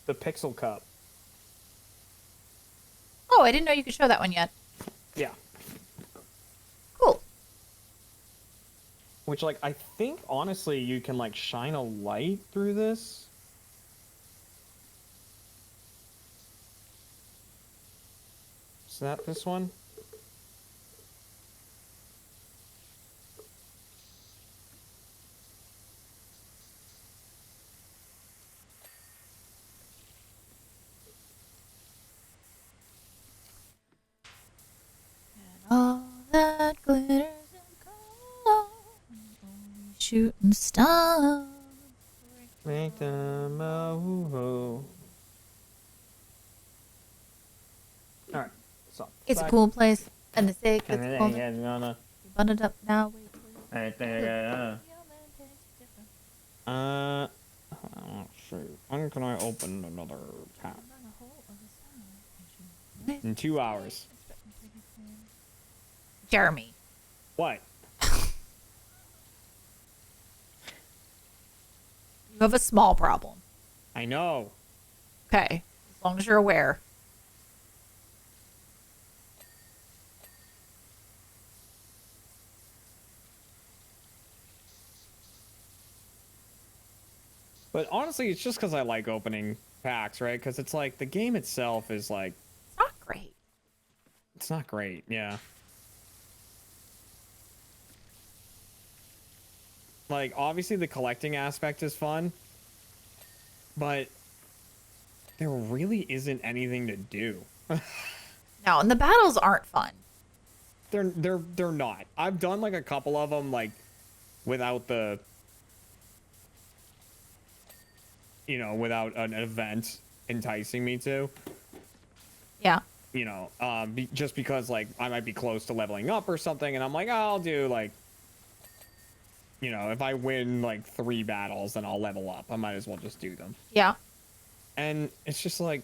Pixel Cup.
Oh, I didn't know you could show that one yet.
Yeah.
Cool.
Which, like, I think, honestly, you can, like, shine a light through this. Is that this one?
All that glitters and gold, only shooting stars.
Make them move. Alright, so.
It's a cool place, and the sake
And
that's
then
cool.
you guys wanna.
We bundled up now. Wait till you
Right there, oh, shoot. When can I open another pack? In 2 hours.
Jeremy.
What?
You have a small problem.
I know.
Okay. As long as you're aware.
But honestly, it's just because I like opening packs, right? Because it's like the game itself is like,
It's not great.
it's not great. Yeah. Like, obviously the collecting aspect is fun, but there really isn't anything to do.
No, and the battles aren't fun.
They're not. I've done like a couple of them like without the, you know, without an event enticing me to.
Yeah.
You know, just because like I might be close to leveling up or something, and I'm like, oh, I'll do like, you know, if I win like 3 battles, then I'll level up. I might as well just do them.
Yeah.
And it's just like,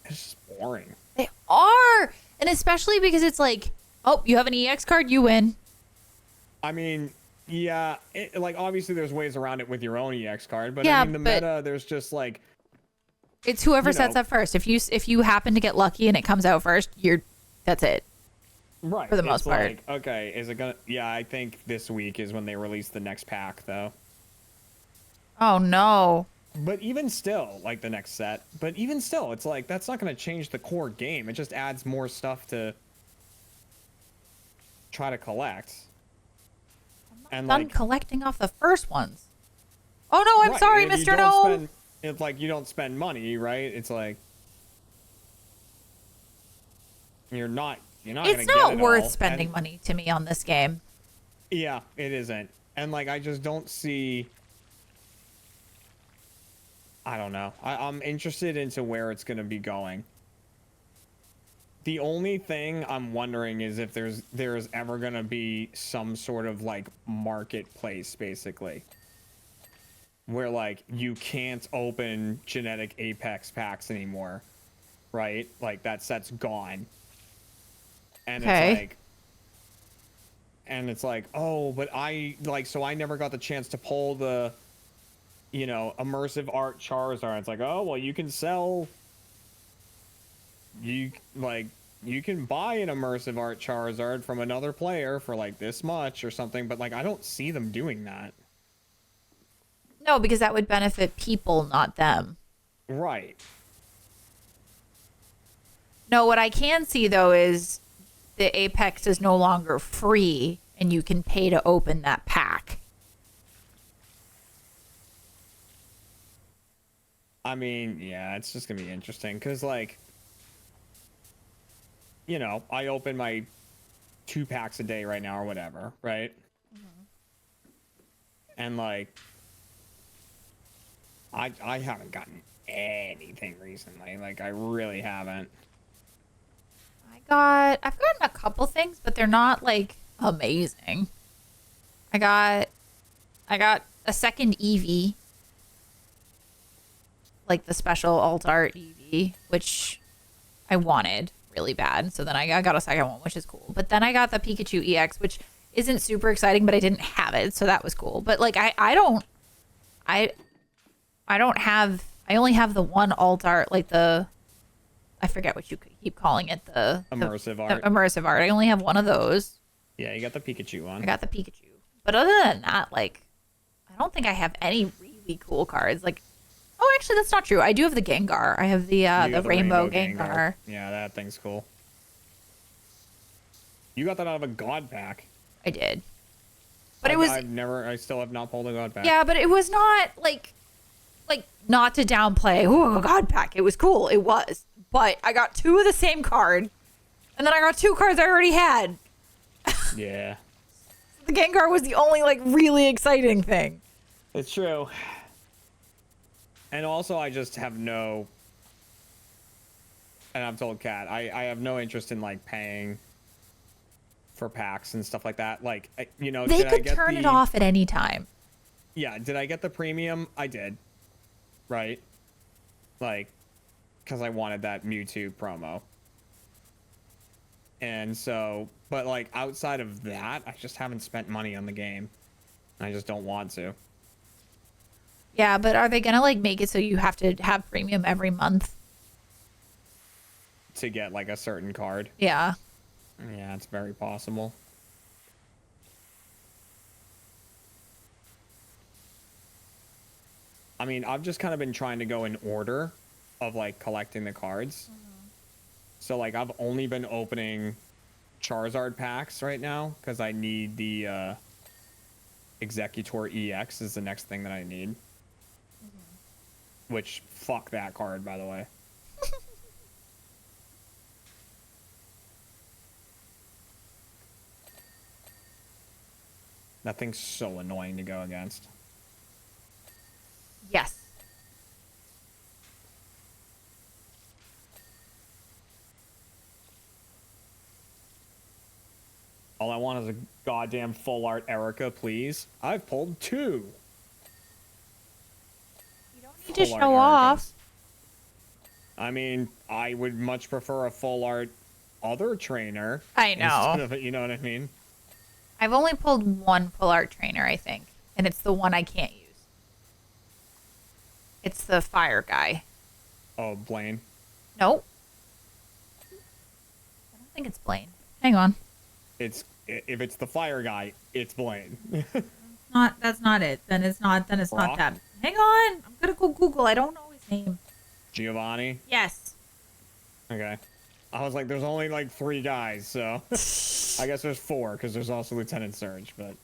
it's just boring.
They are. And especially because it's like, oh, you have an EX card, you win.
I mean, yeah, like obviously there's ways around it with your own EX card, but
Yeah,
I mean the
but
meta, there's just like,
it's whoever
you
sets
know.
up first. If you happen to get lucky and it comes out first, that's it.
right,
For the most
it's
part.
like, okay, is it gonna? Yeah, I think this week is when they release the next pack, though.
Oh no.
But even still, like the next set. But even still, it's like that's not gonna change the core game. It just adds more stuff to try to collect. And
Done
like,
collecting off the first ones. Oh no, I'm
right,
sorry,
and you
Mr.
don't
Gnome.
spend- It's like you don't spend money, right? It's like you're not gonna
It's
get
not
it
worth
all.
spending
And-
money to me on this game.
Yeah, it isn't. And like I just don't see, I don't know. I'm interested into where it's gonna be going. The only thing I'm wondering is if there's ever gonna be some sort of like marketplace, basically, where like you can't open genetic Apex packs anymore, right? Like that set's gone. And
Okay.
it's like, oh, but so I never got the chance to pull the, you know, immersive art Charizard. It's like, oh, well, you can sell, you can buy an immersive art Charizard from another player for like this much or something, but like I don't see them doing that.
No, because that would benefit people, not them.
Right.
No, what I can see though is the Apex is no longer free and you can pay to open that pack.
I mean, yeah, it's just gonna be interesting because, like, you know, I open my 2 packs a day right now or whatever, right? And like, I haven't gotten anything recently. Like, I really haven't.
I've gotten a couple things, but they're not like amazing. I got a second Eevee, like the special alt art Eevee, which I wanted really bad. So then I got a second one, which is cool. But then I got the Pikachu EX, which isn't super exciting, but I didn't have it, so that was cool. But like I only have the one alt art, like I forget what you keep calling it, the
Immersive art.
Immersive art. I only have one of those.
Yeah, you got the Pikachu one.
I got the Pikachu. But other than that, like, I don't think I have any really cool cards. Like, oh, actually, that's not true. I do have the Gengar. I have the rainbow Gengar.
Yeah, that thing's cool. You got that out of a God pack.
I did. But
I still have not pulled a God pack.
Yeah, but it was not like not to downplay. Oh, God pack. It was cool. It was. But I got 2 of the same card, and then I got 2 cards I already had.
Yeah.
The Gengar was the only like really exciting thing.
It's true. And also, I just have no, and I've told Kat, I have no interest in like paying for packs and stuff like that. Like, you know,
They could turn it off at any time.
Yeah, did I get the premium? I did. Right? Like, because I wanted that Mewtwo promo. And so, but like outside of that, I just haven't spent money on the game. I just don't want to.
Yeah, but are they gonna like make it so you have to have premium every month
To get like a certain card?
Yeah.
Yeah, it's very possible. I mean, I've just kind of been trying to go in order of like collecting the cards. So like I've only been opening Charizard packs right now because I need the Executor EX is the next thing that I need. Which, fuck that card, by the way. That thing's so annoying to go against.
Yes.
All I want is a goddamn full art Erica, please. I've pulled 2.
You don't need to
Full art
show off.
Ericas. I mean, I would much prefer a full art other trainer.
I know.
Instead of, you know what I mean?
I've only pulled 1 full art trainer, I think, and it's the one I can't use. It's the fire guy.
Oh, Blaine.
Nope. I don't think it's Blaine. Hang on.
If it's the fire guy, it's Blaine.
That's not it. Then it's not
Brock?
that. Hang on. I'm gonna go Google. I don't know his name.
Giovanni?
Yes.
Okay. I was like, there's only like 3 guys, so I guess there's 4 because there's also Lieutenant Surge, but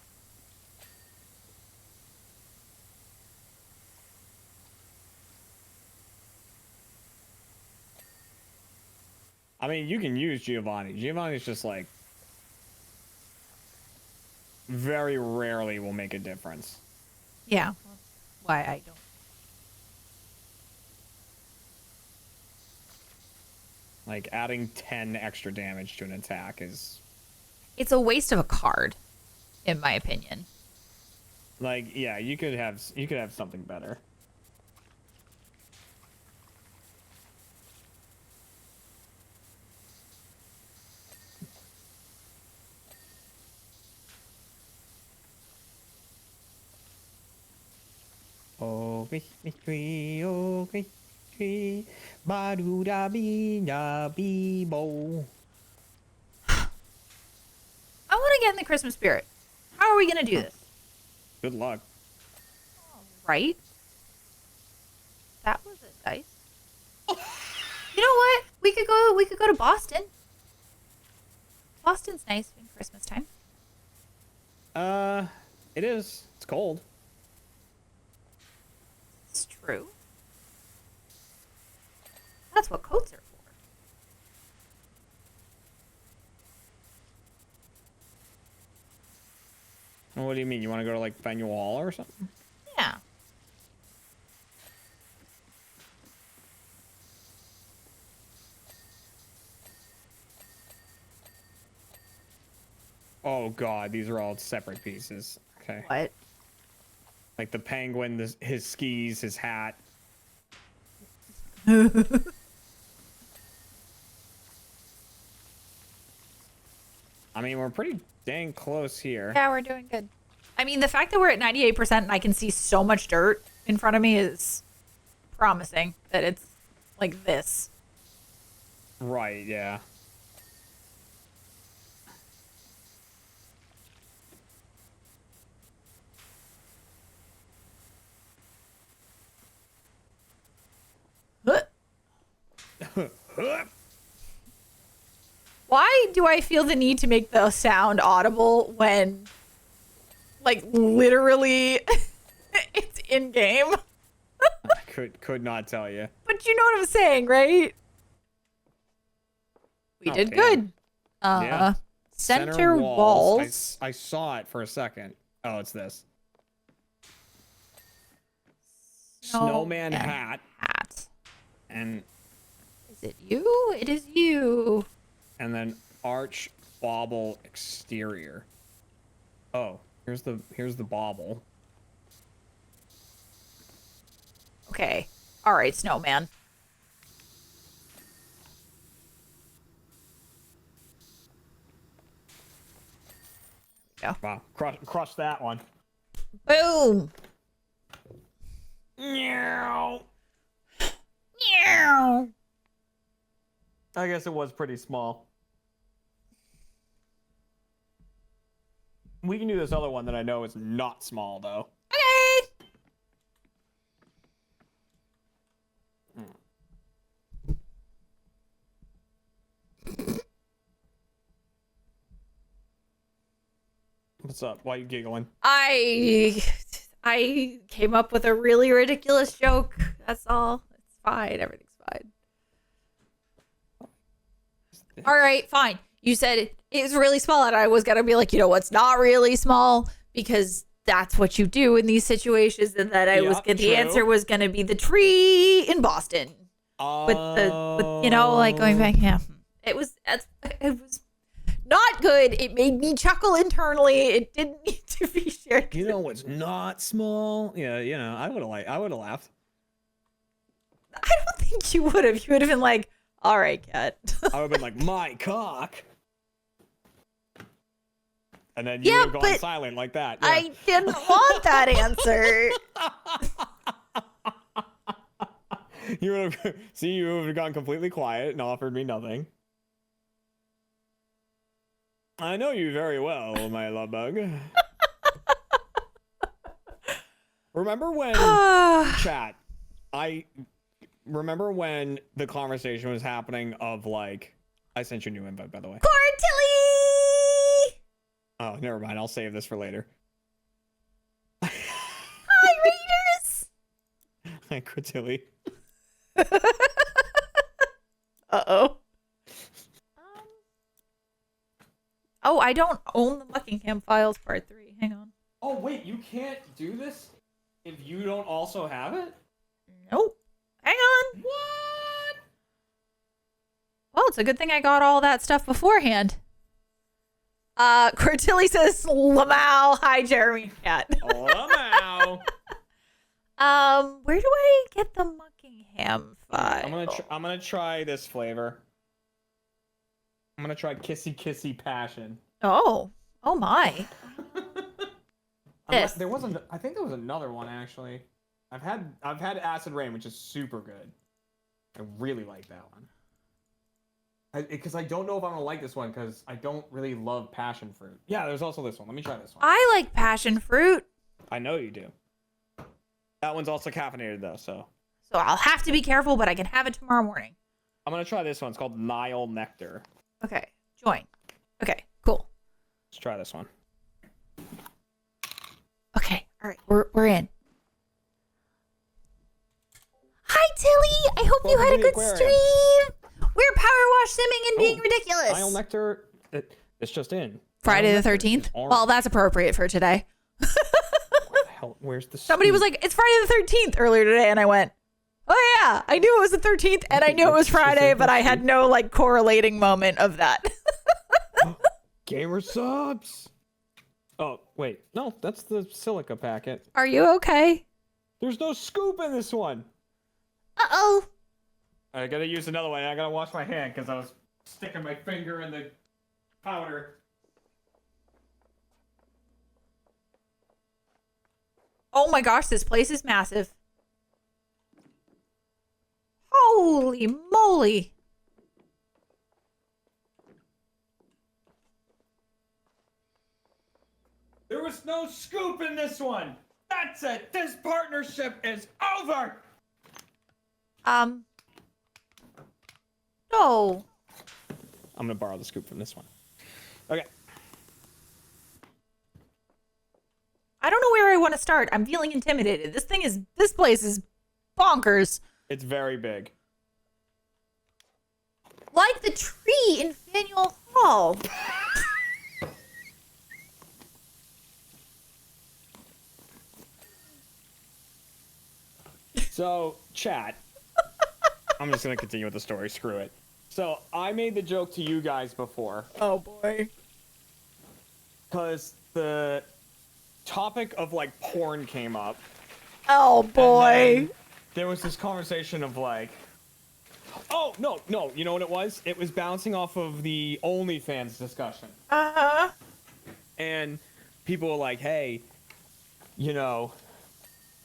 I mean, you can use Giovanni. Giovanni's just like very rarely will make a difference.
Yeah. Well, why I don't.
Like adding 10 extra damage to an attack is
It's a waste of a card, in my opinion.
like, yeah, you could have something better. Oh, Christmas tree, oh, Christmas tree, ba-do-da-bee-da-bee-bo.
I want to get in the Christmas spirit. How are we gonna do this?
Good luck.
Right? That was a dice. You know what? We could go to Boston. Boston's nice in Christmas time.
It is. It's cold.
It's true. That's what coats are for.
What do you mean? You want to go to like Faneuil Hall or something?
Yeah.
Oh god, these are all separate pieces. Okay.
What?
Like the penguin, his skis, his hat. I mean, we're pretty dang close here.
Yeah, we're doing good. I mean, the fact that we're at 98% and I can see so much dirt in front of me is promising that it's like this.
Right, yeah.
Why do I feel the need to make the sound audible when, like, literally it's in game?
I could not tell you.
But you know what I'm saying, right? We
Oh,
did
damn.
good.
Yeah.
Center walls.
I saw it for a second. Oh, it's this. Snowman hat. And
Is it you? It is you.
and then arch bauble exterior. Oh, here's the bauble.
Okay. All right, snowman. Go.
Wow, crush that one.
Boom.
Meow.
Meow.
I guess it was pretty small. We can do this other one that I know is not small though.
Okay.
What's up? Why are you giggling?
I came up with a really ridiculous joke. That's all. It's fine. Everything's fine. All right, fine. You said it was really small, and I was gonna be like, you know what's not really small, because that's what you do in these situations, and that the answer was gonna be the tree in Boston with you know, like going back. Yeah, it was not good. It made me chuckle internally. It didn't need to be shared.
You know what's not small? Yeah, you know, I would have laughed.
I don't think you would have. You would have been like, all right, cat.
I would have been like, my cock. And then you would have gone silent like that. Yeah.
I didn't want that answer.
You would have you would have gone completely quiet and offered me nothing. I know you very well, my love bug. Remember when chat? I remember when the conversation was happening of like, I sent you a new invite, by the way.
Cortilli!
Oh, never mind. I'll save this for later.
Hi, readers!
Hi, Cortilli.
Uh-oh. Oh, I don't own the Buckingham Files Part 3. Hang on.
Oh, wait. You can't do this if you don't also have it?
Nope. Hang on.
What?
Well, it's a good thing I got all that stuff beforehand. Cortilli says, Lamau. Hi, Jeremy Cat.
Lamau.
Where do I get the Buckingham file?
I'm gonna try this flavor. I'm gonna try Kissy Kissy Passion.
Oh my. This.
I think there was another one actually. I've had Acid Rain, which is super good. I really like that one. Because I don't know if I'm gonna like this one because I don't really love passion fruit. Yeah, there's also this one. Let me try this one.
I like passion fruit.
I know you do. That one's also caffeinated though, so
I'll have to be careful, but I can have it tomorrow morning.
I'm gonna try this one. It's called Nile Nectar.
Okay, join. Okay, cool.
Let's try this one.
Okay, all right, we're in. Hi, Tilly. I hope you
Welcome
had
to
a
the
good
aquarium.
stream. We're power wash simming and being ridiculous.
Isle Nectar. It's just in.
Friday
Isle
the
Nectar
13th.
is orange.
Well, that's appropriate for today.
Where the hell? Where's the
Somebody was
scoop?
like, "It's Friday the 13th" earlier today, and I went, "Oh yeah, I knew it was the 13th, and I knew it was Friday, but I had no like correlating moment of that."
Gamer subs. Oh wait, no, that's the silica packet.
Are you okay?
There's no scoop in this one.
Uh-oh.
I gotta use another one. I gotta wash my hand because I was sticking my finger in the powder.
Oh my gosh, this place is massive. Holy moly.
There was no scoop in this one. That's it. This partnership is over.
No.
I'm gonna borrow the scoop from this one. Okay.
I don't know where I want to start. I'm feeling intimidated. This place is bonkers.
It's very big.
Like the tree in Faneuil Hall.
So, chat. I'm just gonna continue with the story. Screw it. So, I made the joke to you guys before.
Oh boy.
Because the topic of, like, porn came up.
Oh boy.
And there was this conversation of, like... Oh, no. You know what it was? It was bouncing off of the OnlyFans discussion.
Uh-huh.
And people were like, hey, you know...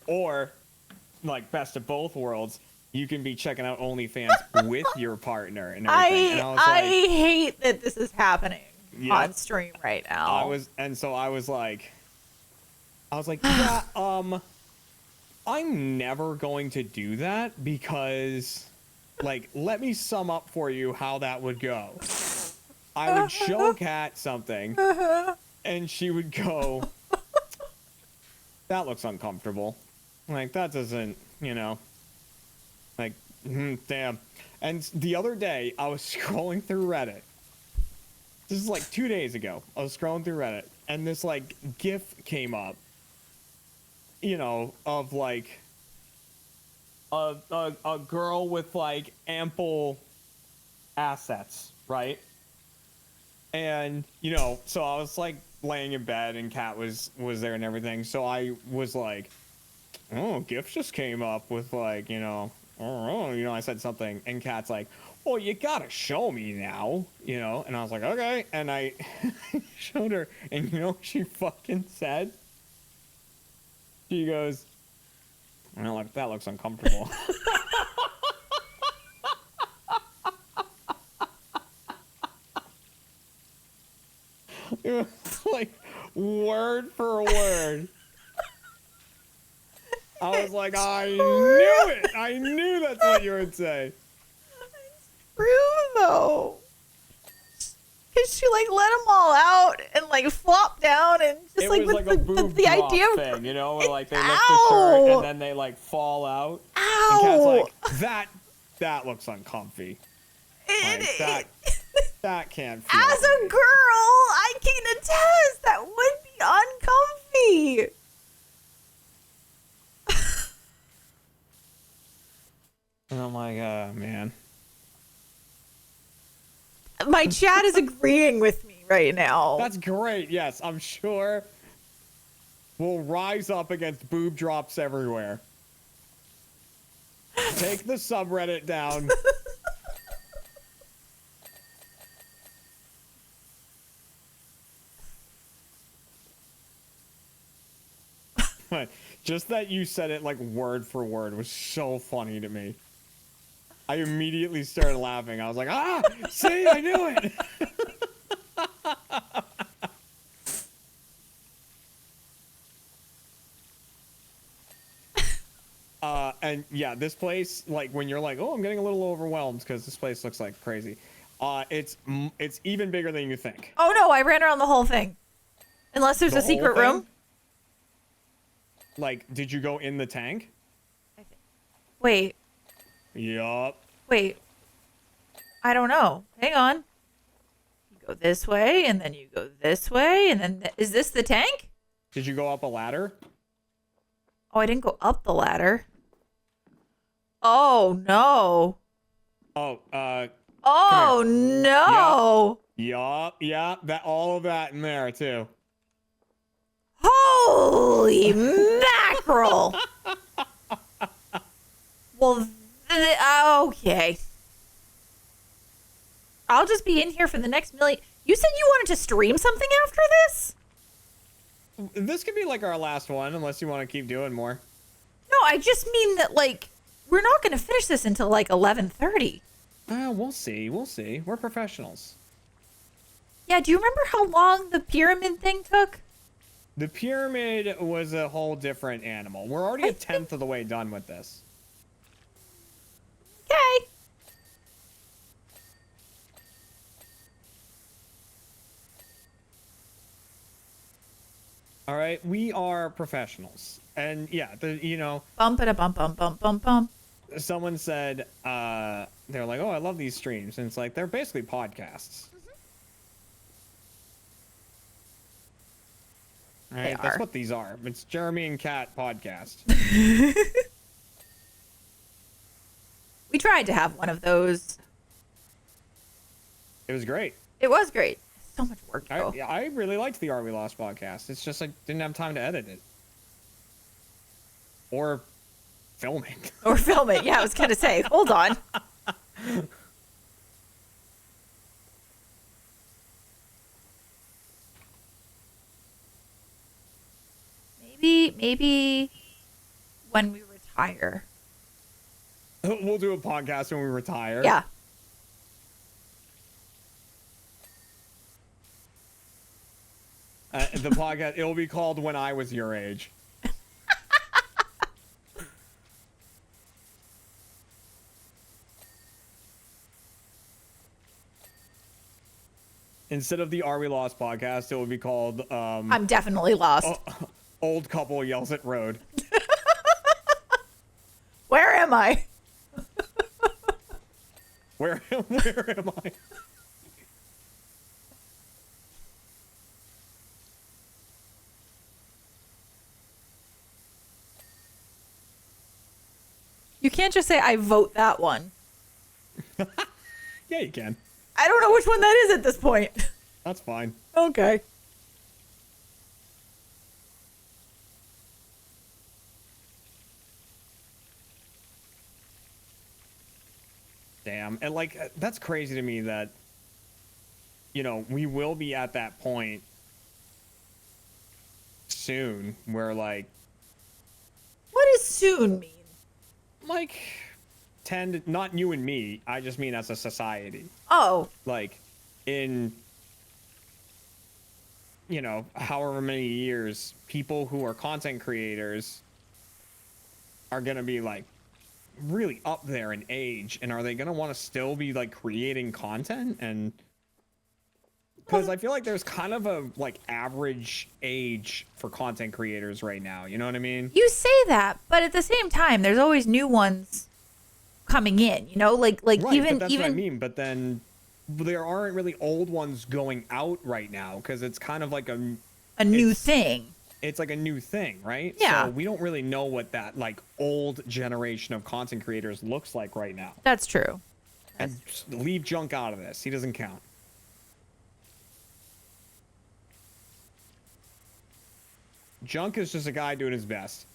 Or, like, best of both worlds... You can be checking out OnlyFans with your partner and everything. And I was like,
I hate that this is happening on stream right now.
I was like, yeah, I'm never going to do that because, like, let me sum up for you how that would go. I would show Kat something, and she would go, that looks uncomfortable. Like, that doesn't, you know. Like, damn. And the other day, I was scrolling through Reddit. This is like 2 days ago. I was scrolling through Reddit, and this, like, GIF came up, you know, of, like, a girl with, like, ample assets, right? And, you know, so I was, like, laying in bed, and Kat was there and everything, so I was like, oh, GIF just came up with, like, you know... Oh, you know, I said something, and Kat's like, well, you gotta show me now, you know? And I was like, okay. And I showed her, and you know what she fucking said? She goes, well, like, that looks uncomfortable. It was like, word for word. I was like, I knew it! I knew that's what you would say.
True though. Cause she like let them all out and like flop down and just
It
like
was
with
like a boob
the
drop
idea of
thing, you know, where like they lift the
Ow!
shirt and then they like fall out.
Ow!
And Kat's like, that looks uncomfy. Like, that can't feel
As a
right.
girl, I can attest that would be uncomfy.
And I'm like, man.
My chat is agreeing with me right now.
That's great, yes, I'm sure we'll rise up against boob drops everywhere. Take the subreddit down. Just that you said it like word for word was so funny to me. I immediately started laughing. I was like, ah, see, I knew it. And yeah, this place, like when you're like, oh, I'm getting a little overwhelmed because this place looks like crazy. It's even bigger than you think.
Oh no, I ran around the whole thing. Unless there's
The
a secret
whole thing?
room.
Like, did you go in the tank?
Wait,
Yup.
wait. I don't know. Hang on. You go this way, and then you go this way, and then is this the tank?
Did you go up a ladder?
Oh, I didn't go up the ladder. Oh no.
Oh,
Oh no.
yup, yeah, that all of that in there too.
Holy mackerel. Well, okay. I'll just be in here for the next million. You said you wanted to stream something after this?
This could be like our last one, unless you want to keep doing more.
No, I just mean that, like, we're not going to finish this until, like, 11:30.
We'll see. We'll see. We're professionals.
Yeah, do you remember how long the pyramid thing took?
The pyramid was a whole different animal. We're already a tenth of the way done with this.
Okay.
All right, we are professionals, and yeah,
Bump it a bump, bump, bump, bump, bump.
someone said they're like, "Oh, I love these streams," and it's like they're basically podcasts. All right,
They
that's
are.
what these are. It's Jeremy and Kat podcast.
We tried to have one of those.
It was great.
It was great. So much work, though.
I really liked the Are We Lost podcast. It's just I didn't have time to edit it or film it.
Or film it. Yeah, I was going to say, hold on. Maybe when we retire.
We'll do a podcast when we retire.
Yeah.
The podcast, it'll be called When I Was Your Age. Instead of the Are We Lost podcast, it will be called
I'm definitely lost.
Old Couple Yells at Road.
Where am I?
Where am I?
You can't just say, I vote that one.
Yeah, you can.
I don't know which one that is at this point.
That's fine.
Okay.
Damn. And like, that's crazy to me that, we will be at that point soon where like
What does soon mean?
like not you and me, I just mean as a society.
Oh,
Like in however many years, people who are content creators are gonna be like really up there in age, and are they gonna want to still be like creating content? And because I feel like there's kind of a like average age for content creators right now, you know what I mean?
you say that, but at the same time, there's always new ones coming in, like
Right,
even
but that's what I
even
mean. But then there aren't really old ones going out right now because it's kind of like
a new
it's-
thing.
it's like a new thing, right?
Yeah.
So we don't really know what that like old generation of content creators looks like right now.
That's true.
And just leave Junk out of this. He doesn't count. Junk is just a guy doing his best.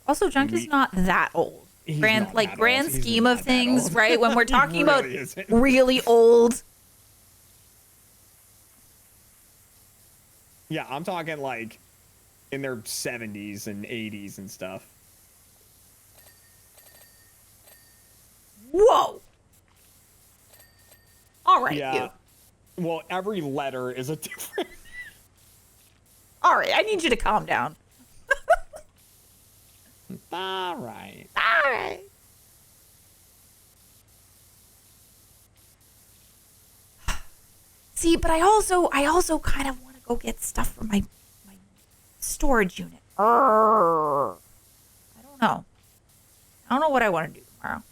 Also, Junk is not that old.
He's
Grand
not that
grand
old. He's
scheme
not
of
that
things,
old.
right? When we're talking
He
about
really isn't.
really old.
Yeah, I'm talking like in their 70s and 80s and stuff.
Whoa. All right,
Yeah.
you.
Well, every letter is a different.
All right, I need you to calm down.
All right.
All right. See, but I also kind of want to go get stuff for my storage unit. I don't know. I don't know what I want to do tomorrow.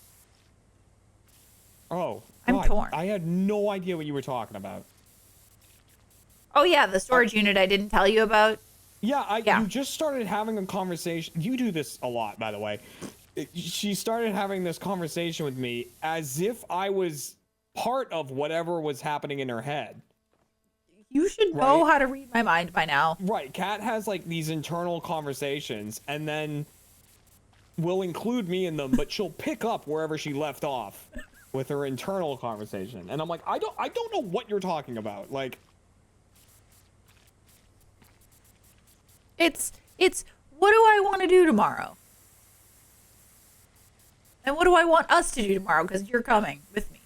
Oh,
I'm
God,
torn.
I had no idea what you were talking about.
Oh yeah, the storage unit I didn't tell you about.
Yeah,
Yeah.
you just started having a conversation. You do this a lot, by the way. She started having this conversation with me as if I was part of whatever was happening in her head.
You should know how to read my mind by now.
Right. Kat has like these internal conversations and then will include me in them, but she'll pick up wherever she left off with her internal conversation. And I'm like, I don't know what you're talking about. Like,
It's what do I want to do tomorrow? And what do I want us to do tomorrow? Because you're coming with me.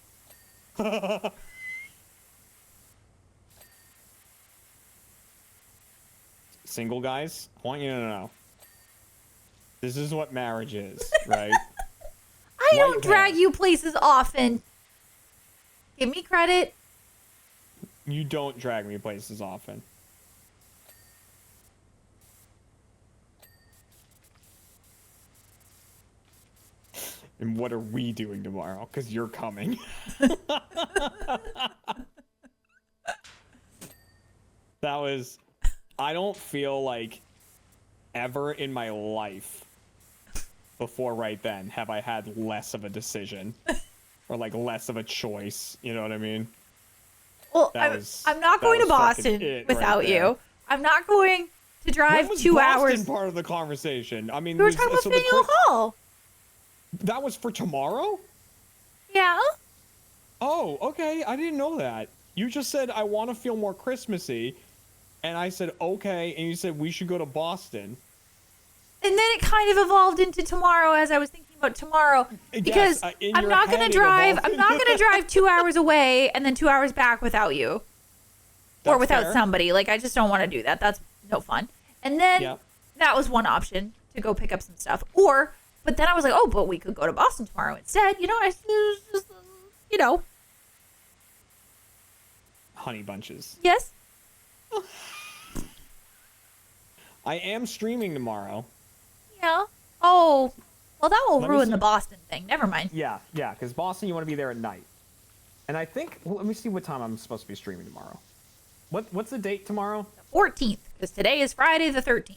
single guys, I want you to know. This is what marriage is, right?
I don't drag you places often. Give me credit.
You don't drag me places often. And what are we doing tomorrow? Because you're coming. That was... I don't feel like ever in my life before right then have I had less of a decision. Or like less of a choice. You know what I mean?
Well, I'm not going to Boston without you. I'm not going to drive 2 hours.
Boston part of the conversation? I mean,
we were talking about Faneuil Hall.
That was for tomorrow?
Yeah.
Oh, okay. I didn't know that. You just said, I want to feel more Christmassy. And I said, okay. And you said, we should go to Boston.
And then it kind of evolved into tomorrow as I was thinking about tomorrow. Because
yes,
I'm not going to drive. I'm not going to drive 2 hours away and then 2 hours back without you.
That's
or without
fair.
somebody. Like, I just don't want to do that. That's no fun. And then that was one option to go pick up some stuff. But then I was like, oh, but we could go to Boston tomorrow instead. You know,
Honey bunches.
Yes.
I am streaming tomorrow.
Yeah. Oh, well, that will
Let me
ruin
see.
the Boston thing. Never mind.
Yeah, because Boston, you want to be there at night. And I think, well, let me see what time I'm supposed to be streaming tomorrow. What's the date tomorrow?
The 14th, because today is Friday the 13th.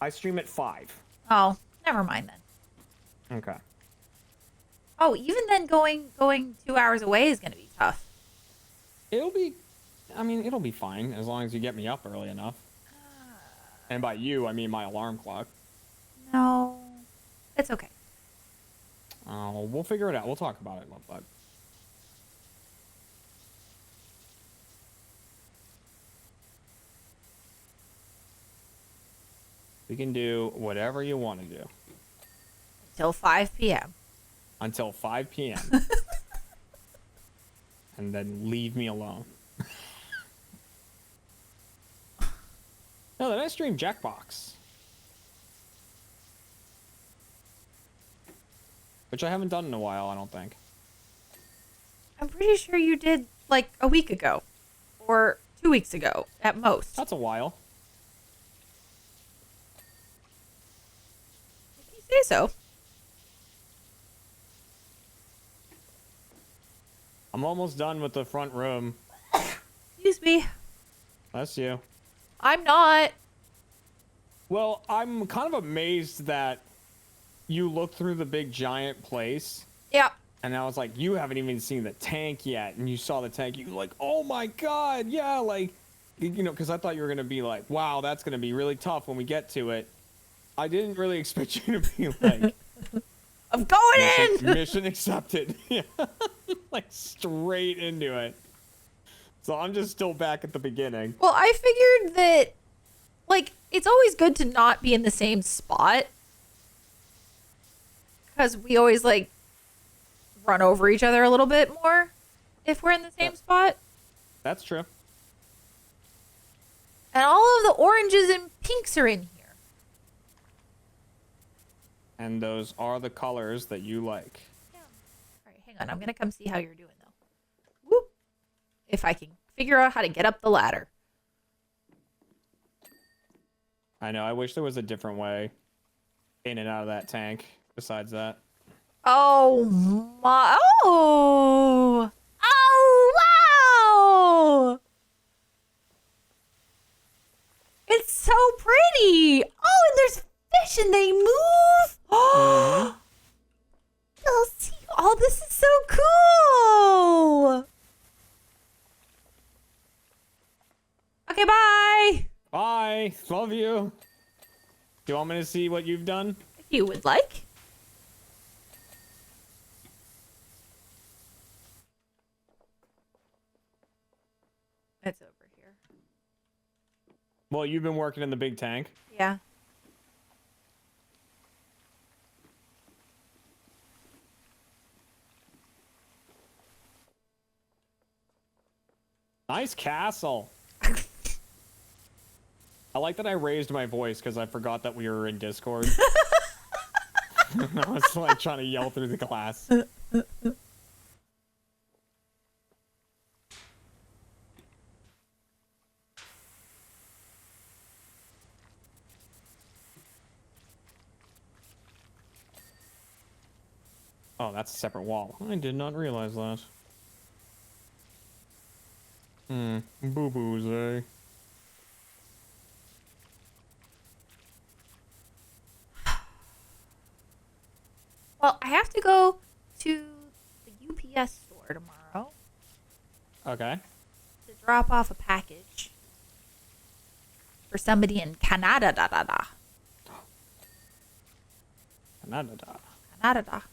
I stream at 5.
Oh, never mind then.
Okay.
Oh, even then going 2 hours away is going to be tough.
It'll be fine as long as you get me up early enough. And by you, I mean my alarm clock.
No, it's okay.
Oh, we'll figure it out. We'll talk about it, love bug. We can do whatever you want to do.
Till 5 p.m.
Until 5 p.m. And then leave me alone. No, then I stream Jackbox. Which I haven't done in a while, I don't think.
I'm pretty sure you did like a week ago. Or 2 weeks ago, at most.
That's a while.
If you say so.
I'm almost done with the front room.
Excuse me.
That's you.
I'm not.
Well, I'm kind of amazed that you looked through the big giant place.
Yep.
And I was like, you haven't even seen the tank yet. And you saw the tank. You were like, oh my God. Yeah, like, you know, because I thought you were going to be like, wow, that's going to be really tough when we get to it. I didn't really expect you to be like,
I'm going in.
Mission accepted. Yeah. Like straight into it. So I'm just still back at the beginning.
Well, I figured that, like, it's always good to not be in the same spot. Because we always, like, run over each other a little bit more if we're in the same spot.
That's true.
And all of the oranges and pinks are in here.
And those are the colors that you like.
Yeah. All right, hang on. I'm going to come see how you're doing, though. Whoop. If I can figure out how to get up the ladder.
I know. I wish there was a different way in and out of that tank besides that.
Oh my! Oh! Oh wow! It's so pretty. Oh, and there's fish and they move. Oh, you'll see. Oh, this is so cool. Okay, bye.
Bye. Love you. Do you want me to see what you've done?
If you would like. It's over here.
Well, you've been working in the big tank.
Yeah.
Nice castle. I like that I raised my voice because I forgot that we were in Discord. I was like trying to yell through the glass. Oh, that's a separate wall. I did not realize that. Boo-boos, eh?
Well, I have to go to the UPS store tomorrow
Okay.
to drop off a package for somebody in Canada. Canada.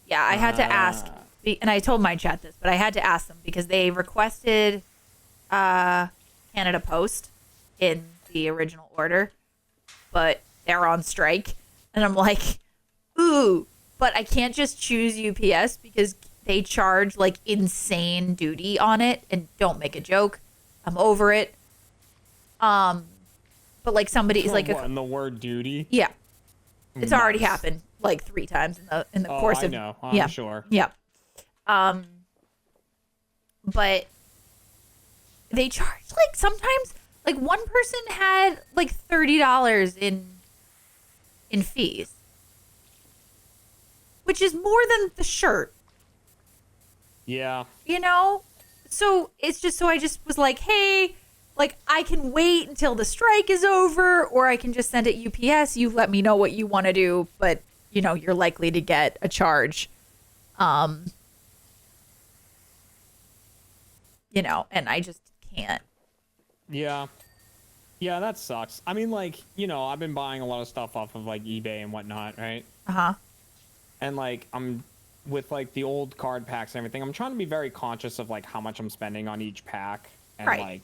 Yeah, I had to ask, and I told my chat this, but I had to ask them because they requested Canada Post in the original order, but they're on strike, and I'm like, ooh, but I can't just choose UPS because they charge like insane duty on it, and don't make a joke. I'm over it. But like somebody's like,
What, in the word duty?
yeah, it's already
Nice.
happened like 3 times in the course
I
of
know. I'm sure.
yeah. But they charge like sometimes like one person had like $30 in fees, which is more than the shirt,
Yeah.
you know? So it's just, so I just was like, hey, like I can wait until the strike is over, or I can just send it UPS. You let me know what you want to do, but you know, you're likely to get a charge. You know, and I just can't.
Yeah. Yeah, that sucks. I mean, like, you know, I've been buying a lot of stuff off of, like, eBay and whatnot, right?
Uh-huh.
And, like, I'm with, like, the old card packs and everything, I'm trying to be very conscious of, like, how much I'm spending on each pack. And,
Right.
like,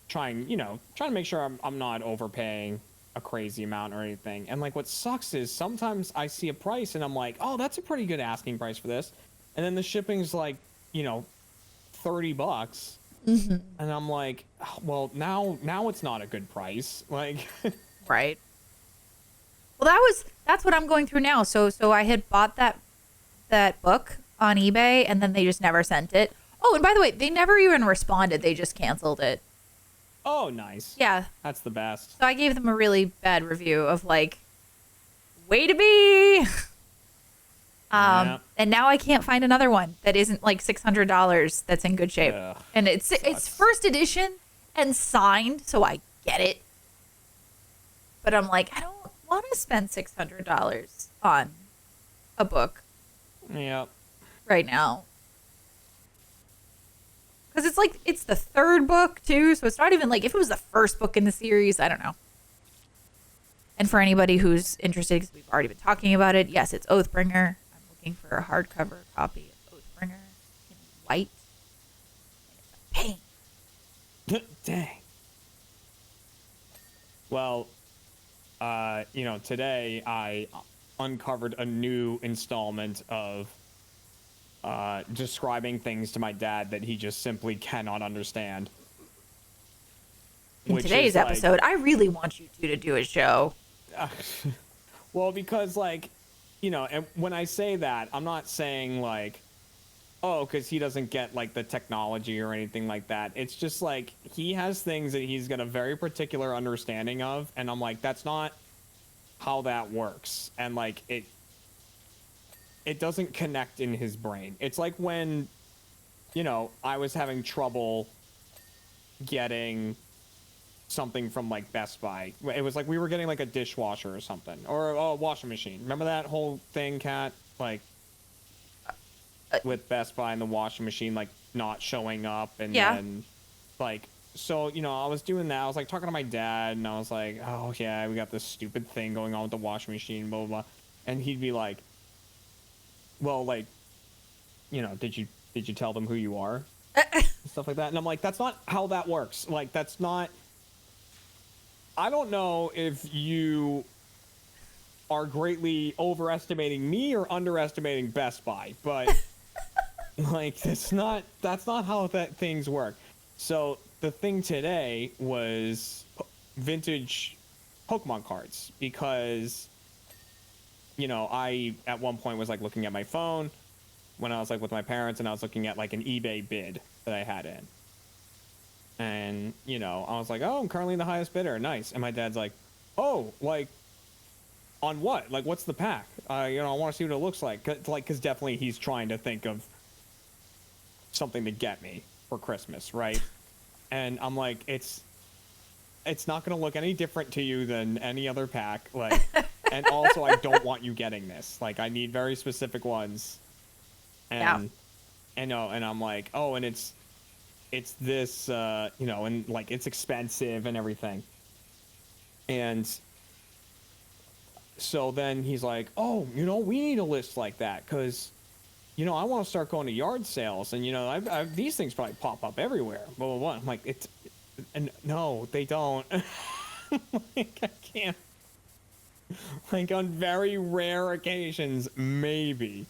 trying to make sure I'm not overpaying a crazy amount or anything. And, like, what sucks is sometimes I see a price and I'm like, oh, that's a pretty good asking price for this. And then the shipping's, like, $30. And I'm like, oh, well, now it's not a good price. Like,
Right. Well, that's what I'm going through now. So I had bought that book on eBay, and then they just never sent it. Oh, and by the way, they never even responded. They just canceled it.
oh, nice.
Yeah.
That's the best.
So I gave them a really bad review of like, way to be.
Yeah.
And now I can't find another one that isn't like $600 that's in good shape.
Ugh,
And it's
sucks.
first edition and signed, so I get it. But I'm like, I don't want to spend $600 on a book
Yeah.
right now. Because it's like, it's the 3rd book too, so it's not even like, if it was the 1st book in the series, I don't know. And for anybody who's interested, because we've already been talking about it, yes, it's Oathbringer. I'm looking for a hardcover copy of Oathbringer in white. And it's a pain.
Dang. Well, today I uncovered a new installment of describing things to my dad that he just simply cannot understand.
In
Which
today's
is, like-
episode, I really want you two to do a show.
Well, because, like, and when I say that, I'm not saying, like, oh, because he doesn't get like the technology or anything like that. It's just like he has things that he's got a very particular understanding of, and I'm like, that's not how that works. And like it doesn't connect in his brain. It's like when, you know, I was having trouble getting something from like Best Buy. It was like we were getting like a dishwasher or something, or a washing machine. Remember that whole thing, Kat? Like with Best Buy and the washing machine like not showing up, and
Yeah.
then like, so, you know, I was doing that. I was like talking to my dad, and I was like, oh yeah, we got this stupid thing going on with the washing machine, blah blah blah. And he'd be like, well, like, you know, did you tell them who you are? Stuff like that. And I'm like, that's not how that works. Like, that's not. I don't know if you are greatly overestimating me or underestimating Best Buy, but like, that's not how that things work. So the thing today was vintage Pokemon cards, because, you know, I at one point was like looking at my phone when I was like with my parents, and I was looking at like an eBay bid that I had in. And, you know, I was like, oh, I'm currently the highest bidder. Nice. And my dad's like, oh, like, on what? Like, what's the pack? You know, I want to see what it looks like. Because definitely he's trying to think of something to get me for Christmas, right? And I'm like, it's not going to look any different to you than any other pack. Like, and also, I don't want you getting this. Like, I need very specific ones. And,
Yeah.
and I'm like, oh, and it's this, you know, and like it's expensive and everything. And so then he's like, oh, you know, we need a list like that, because, you know, I want to start going to yard sales, and, you know, I've these things probably pop up everywhere, blah blah blah. I'm like, it's, and no, they don't. Like, I can't. Like, on very rare occasions, maybe,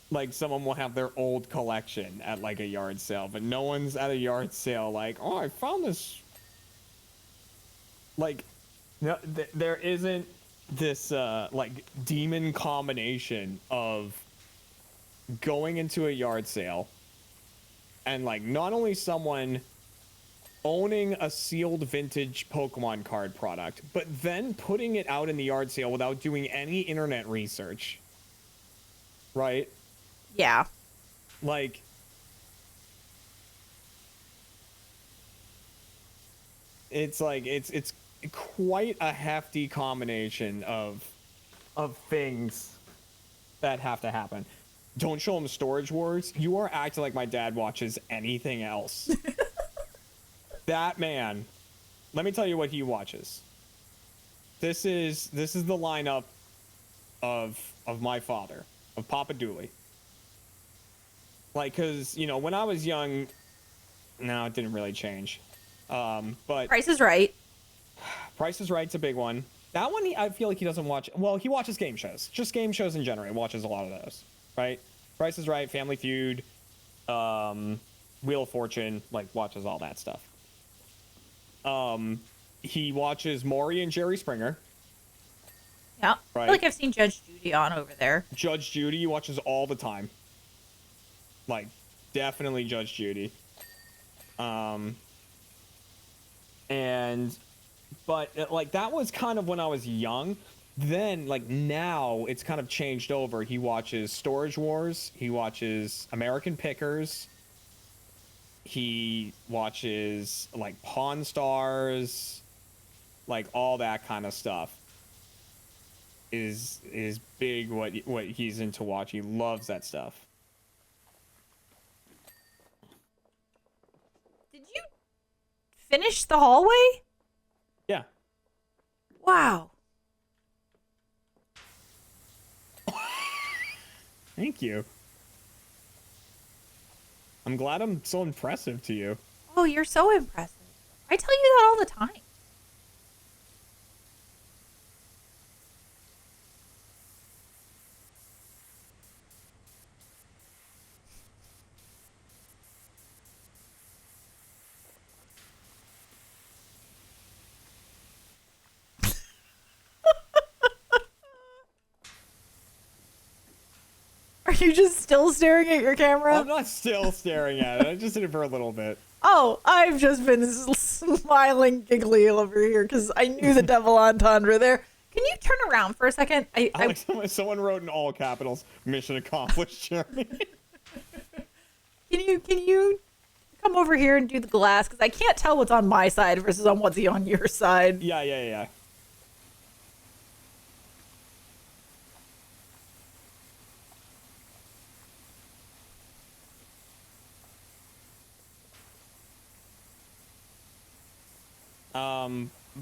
like, someone will have their old collection at like a yard sale, but no one's at a yard sale like, oh, I found this. Like, no, there isn't this like demon combination of going into a yard sale and like not only someone owning a sealed vintage Pokemon card product, but then putting it out in the yard sale without doing any internet research. Right?
Yeah.
Like, it's like it's quite a hefty combination of things that have to happen. Don't show him Storage Wars. You are acting like my dad watches anything else. That man, let me tell you what he watches. This is the lineup of my father, of Papa Dooley. Like, because, you know, when I was young, no, it didn't really change. But
Price is Right.
Price is Right's a big one. That one, I feel like he doesn't watch. Well, he watches game shows. Just game shows in general. He watches a lot of those, right? Price is Right, Family Feud, Wheel of Fortune, like, watches all that stuff. He watches Maury and Jerry Springer.
Yeah. I
Right.
feel like I've seen Judge Judy on over there.
Judge Judy, he watches all the time. Like, definitely Judge Judy. But like, that was kind of when I was young. Then, like, now it's kind of changed over. He watches Storage Wars. He watches American Pickers. He watches like Pawn Stars, like all that kind of stuff. Is big what he's into watch. He loves that stuff.
Did you finish the hallway?
Yeah.
Wow.
Thank you. I'm glad I'm so impressive to you.
Oh, you're so impressive. I tell you that all the time. Are you just still staring at your camera?
I'm not still staring at it. I just did it for a little bit.
Oh, I've just been smiling giggly over here because I knew the double entendre there. Can you turn around for a second?
Like someone wrote in all capitals, "Mission accomplished." Jeremy.
Can you come over here and do the glass? Because I can't tell what's on my side versus on what's on your side.
Yeah.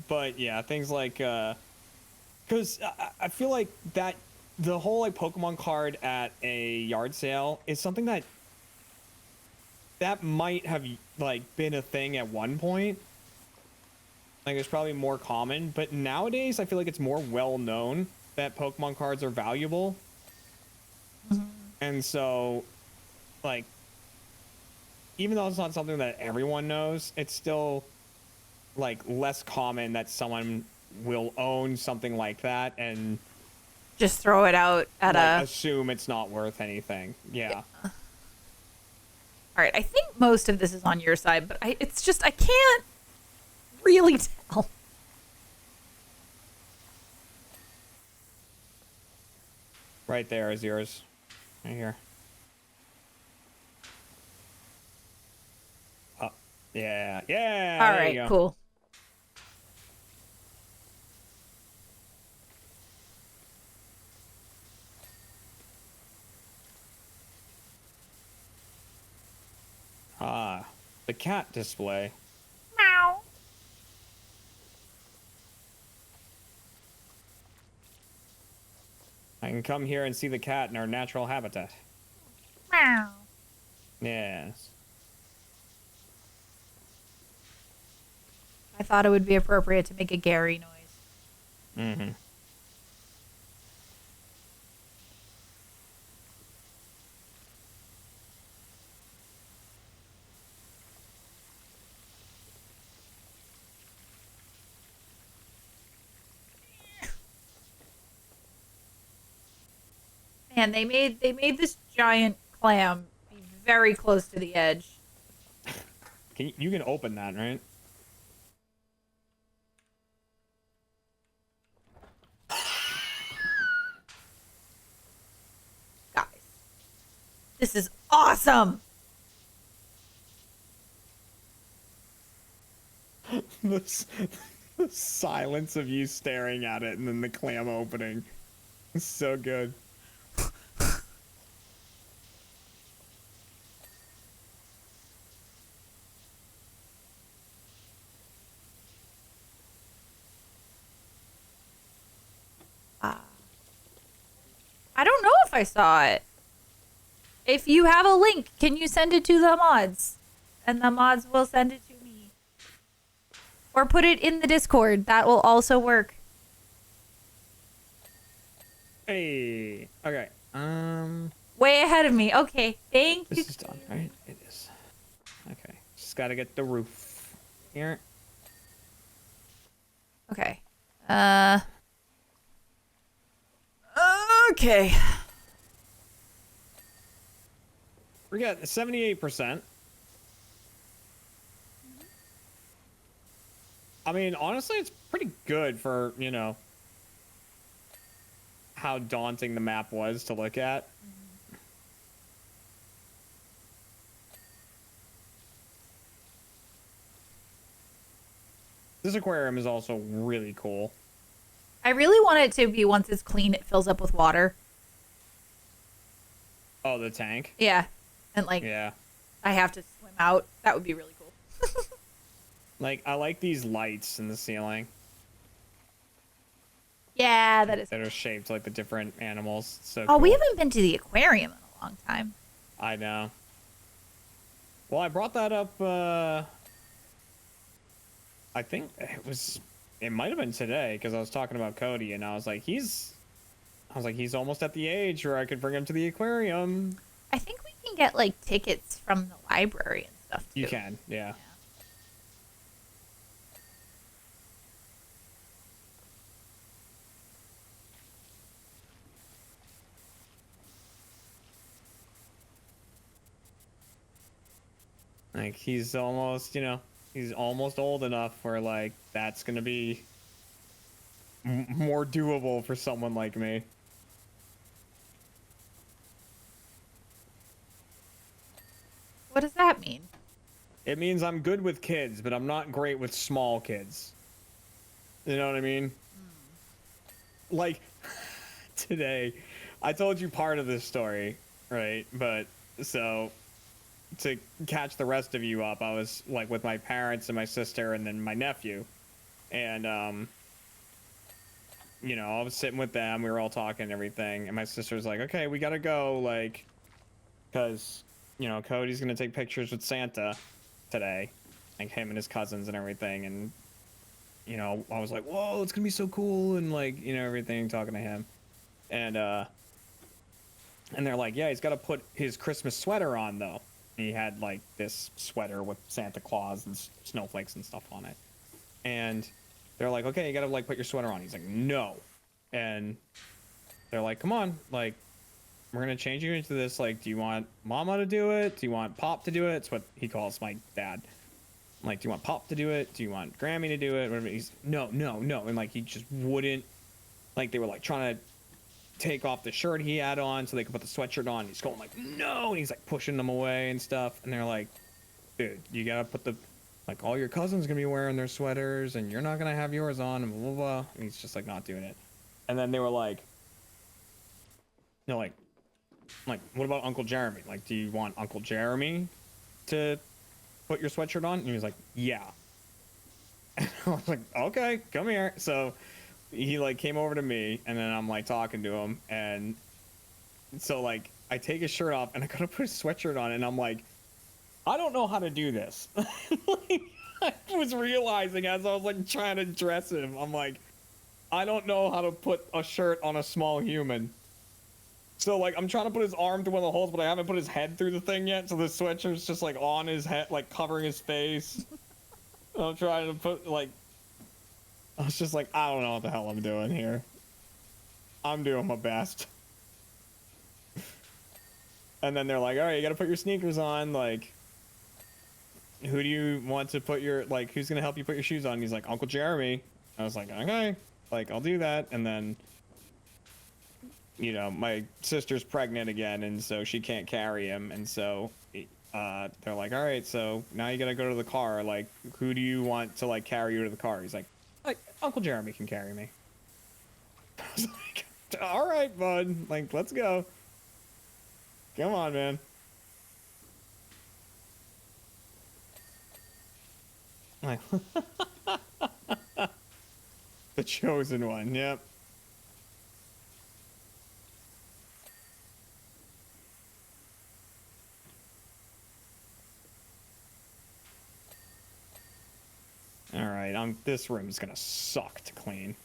But yeah, things like, because I feel like that the whole like Pokemon card at a yard sale is something that might have like been a thing at one point. Like it's probably more common, but nowadays I feel like it's more well known that Pokemon cards are valuable.
Mm-hmm.
And so, like, even though it's not something that everyone knows, it's still like less common that someone will own something like that and
Just throw it out at
like, assume it's not worth anything. Yeah.
All right, I think most of this is on your side, but it's just I can't really tell.
Right there is yours. Right here. Oh, yeah.
All
there you
right,
go.
cool.
Ah, the cat display.
Meow.
I can come here and see the cat in our natural habitat.
Meow.
Yes.
I thought it would be appropriate to make a Gary noise.
Mm-hmm.
Man, they made this giant clam be very close to the edge.
You can open that, right?
Guys, this is awesome.
the silence of you staring at it and then the clam opening. It's so good.
I don't know if I saw it. If you have a link, can you send it to the mods? And the mods will send it to me. Or put it in the Discord. That will also work.
Hey. Okay.
Way ahead of me. Okay. Thank you.
This is done, right? It is. Okay. Just gotta get the roof here.
Okay. Okay.
We got 78%. I mean, honestly, it's pretty good for, you know, how daunting the map was to look at. This aquarium is also really cool.
I really want it to be once it's clean, it fills up with water.
Oh, the tank?
Yeah. And like,
Yeah.
I have to swim out. That would be really cool.
Like, I like these lights in the ceiling
Yeah, that is.
that are shaped like the different animals. It's so
Oh,
cool.
we haven't been to the aquarium in a long time.
I know. Well, I brought that up, I think it might have been today, because I was talking about Cody, and I was like, he's almost at the age where I could bring him to the aquarium.
I think we can get like tickets from the library and stuff too.
You can, yeah. Like he's almost, he's almost old enough where like that's gonna be more doable for someone like me.
What does that mean?
It means I'm good with kids, but I'm not great with small kids. You know what I mean? Like today, I told you part of this story, right? But so to catch the rest of you up, I was like with my parents and my sister and then my nephew. And I was sitting with them, we were all talking and everything, and my sister's like, okay, we gotta go, like, because Cody's gonna take pictures with Santa today, like him and his cousins and everything. And I was like, whoa, it's gonna be so cool, and like everything, talking to him. And they're like, yeah, he's got to put his Christmas sweater on though. And he had like this sweater with Santa Claus and snowflakes and stuff on it. And they're like, okay, you got to like put your sweater on. He's like, no. And they're like, come on, like, we're gonna change you into this. Like, do you want Mama to do it? Do you want Pop to do it? It's what he calls my dad. Like, do you want Pop to do it? Do you want Grammy to do it? Whatever. He's no. And like, he just wouldn't. Like, they were like trying to take off the shirt he had on so they could put the sweatshirt on. He's going like, no, and he's like pushing them away and stuff. And they're like, dude, you gotta put like, all your cousins gonna be wearing their sweaters and you're not gonna have yours on, and blah blah blah. And he's just like not doing it. And then they were like, like what about Uncle Jeremy? Like, do you want Uncle Jeremy to put your sweatshirt on? And he was like, yeah. And I was like, okay, come here. So he like came over to me, and then I'm like talking to him, and so like I take his shirt off and I gotta put his sweatshirt on, and I'm like, I don't know how to do this. Like, I was realizing as I was like trying to dress him, I'm like, I don't know how to put a shirt on a small human. So like I'm trying to put his arm through one of the holes, but I haven't put his head through the thing yet, so the sweatshirt's just like on his head, like covering his face. I'm trying to put like, I was just like, I don't know what the hell I'm doing here. I'm doing my best. And then they're like, all right, you gotta put your sneakers on. Like, who do you want to put your, like, who's gonna help you put your shoes on? And he's like, Uncle Jeremy. I was like, okay, like, I'll do that. And then, my sister's pregnant again, and so she can't carry him. And so they're like, all right, so now you gotta go to the car. Like, who do you want to, like, carry you to the car? He's like, Uncle Jeremy can carry me. I was like, all right, bud. Like, let's go. Come on, man. Like, the chosen one. Yep. All right, this room's gonna suck to clean.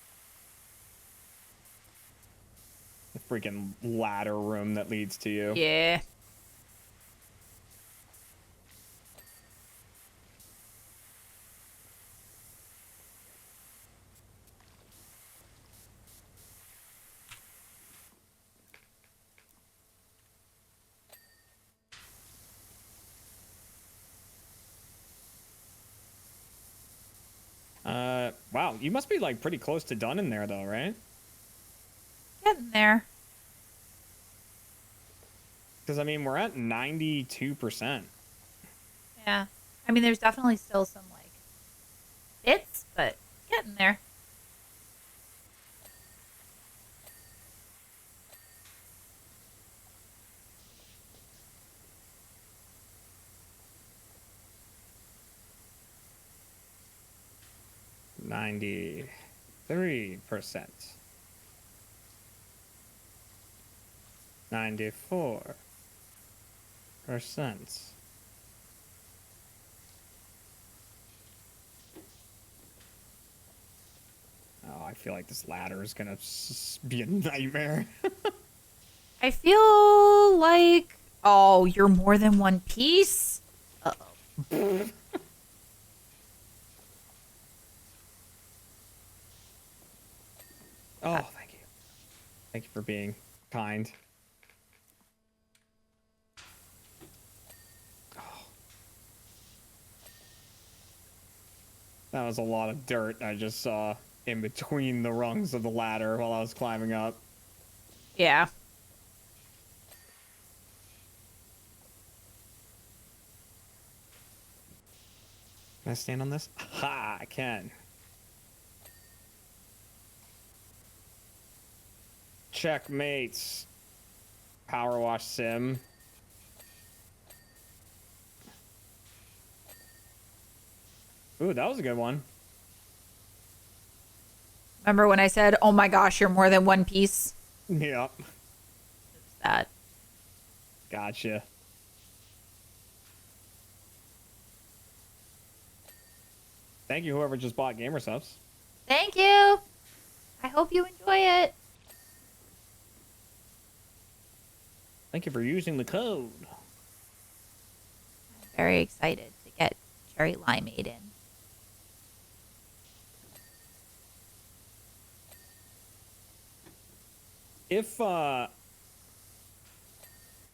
The freaking ladder room that leads to you.
Yeah.
Wow, you must be like pretty close to done in there though, right?
Getting there.
Because I mean, we're at 92%.
Yeah. I mean, there's definitely still some, like, bits, but getting there.
%93. 94%. Oh, I feel like this ladder is gonna be a nightmare.
I feel like, oh, you're more than one piece? Uh-oh.
Oh, thank you. Thank you for being kind. That was a lot of dirt I just saw in between the rungs of the ladder while I was climbing up.
Yeah.
Can I stand on this? Ha! I can. Checkmates. Powerwash sim. Ooh, that was a good one.
Remember when I said, "Oh my gosh, you're more than one piece"?
Yep.
It's that.
Gotcha. Thank you, whoever just bought gamer subs.
Thank you. I hope you enjoy it.
Thank you for using the code.
I'm very excited to get cherry limeade in.
If I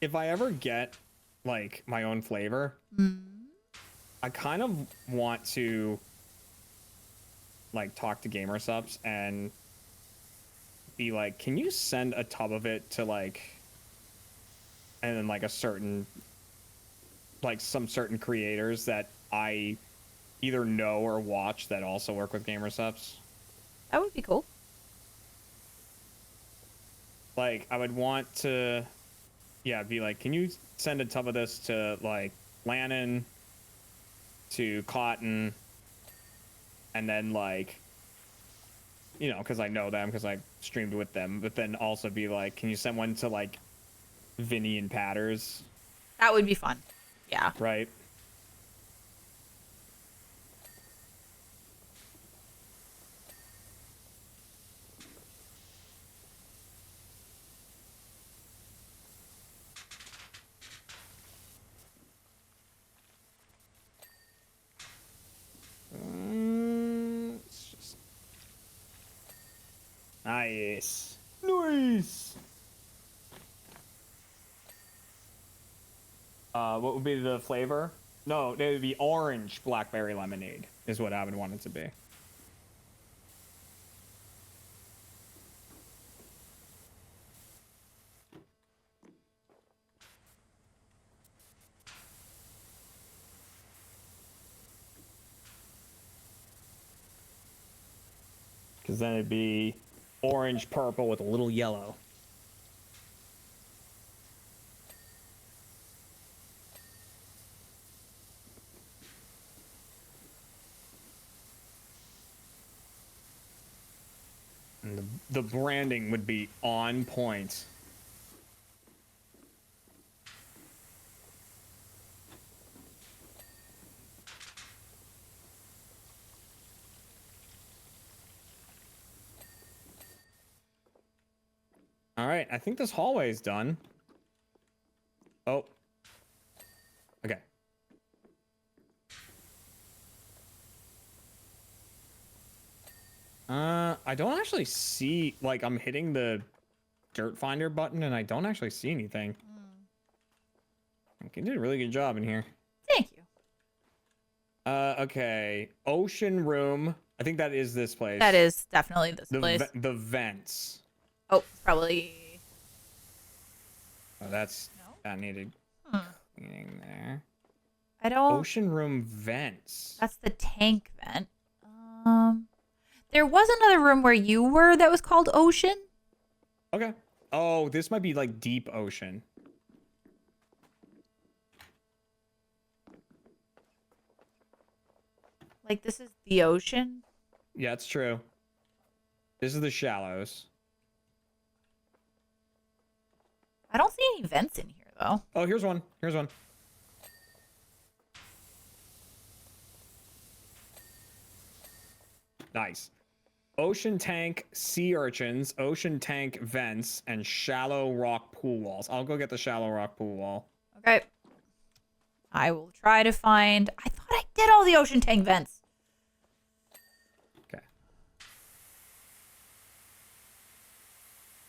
ever get like my own flavor, I kind of want to like talk to gamer subs and be like, can you send a tub of it to like, and then like a certain, like some certain creators that I either know or watch that also work with gamer subs.
That would be cool.
Like I would want to, yeah, be like, can you send a tub of this to like Lannon, to Cotton, and then like, you know, because I know them because I streamed with them, but then also be like, can you send one to like Vinny and Patters?
That would be fun. Yeah.
Right. It's just... Nice. Nice. What would be the flavor? No, it would be orange blackberry lemonade is what I would want it to be. Because then it'd be orange purple with a little yellow. And the branding would be on point. All right, I think this hallway is done. Oh. Okay. I don't actually see, like, I'm hitting the dirt finder button and I don't actually see anything. Okay, you did a really good job in here.
Thank you.
Okay. Ocean room. I think that is this place.
That is definitely this place.
The vents.
Oh, probably.
Oh, that's
No?
that needed cleaning there.
I don't.
Ocean room vents.
That's the tank vent. There was another room where you were that was called Ocean.
Okay. Oh, this might be like deep ocean.
Like this is the ocean.
Yeah, it's true. This is the shallows.
I don't see any vents in here though.
Oh, here's one. Here's one. Nice. Ocean tank, sea urchins, ocean tank vents, and shallow rock pool walls. I'll go get the shallow rock pool wall.
Okay. I will try to find. I thought I did all the ocean tank vents.
Okay.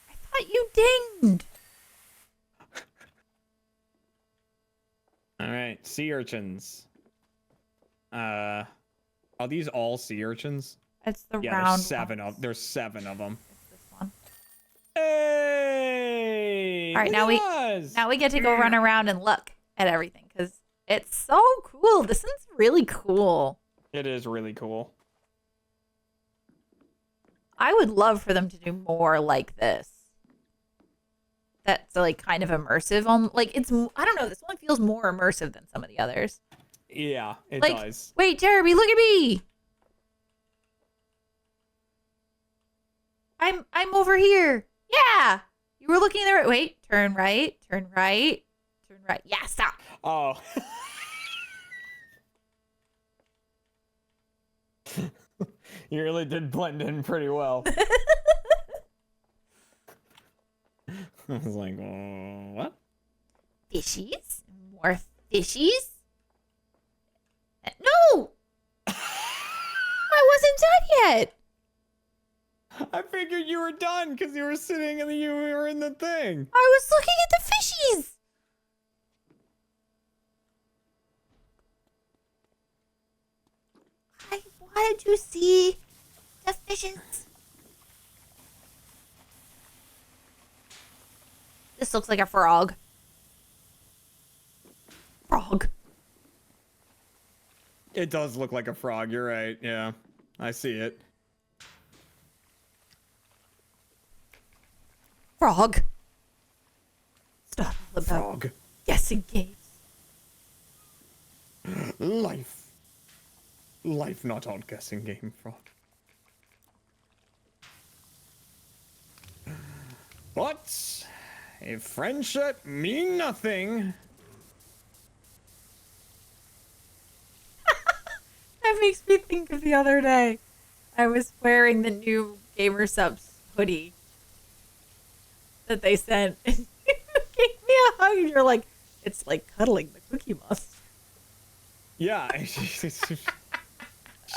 I thought you dinged.
All right, sea urchins. Are these all sea urchins?
It's the
Yeah,
round
there's seven of them.
It's this one.
Hey!
All right,
Look
now we get to go run around and look at everything because it's so cool. This one's really cool.
It is really cool.
I would love for them to do more like this. That's like kind of immersive. Like it's, I don't know. This one feels more immersive than some of the others.
Yeah, it
Like,
does.
wait, Jeremy, look at me. I'm over here. Yeah, you were looking the right. Wait, turn right, turn right, turn right. Yeah, stop.
Oh. You really did blend in pretty well. I was like, oh, what?
Fishies? More fishies? No! I wasn't done yet.
I figured you were done because you were sitting and you were in the thing.
I was looking at the fishies. I wanted to see the fishes. This looks like a frog. Frog.
It does look like a frog. You're right. Yeah, I see it.
Frog. It's not all about
Frog.
guessing games.
Life. Life not all guessing game, frog. But if friendship mean nothing.
That makes me think of the other day. I was wearing the new Gamer Subs hoodie that they sent. And you gave me a hug and you're like, it's like cuddling the Cookie Monster.
Yeah, she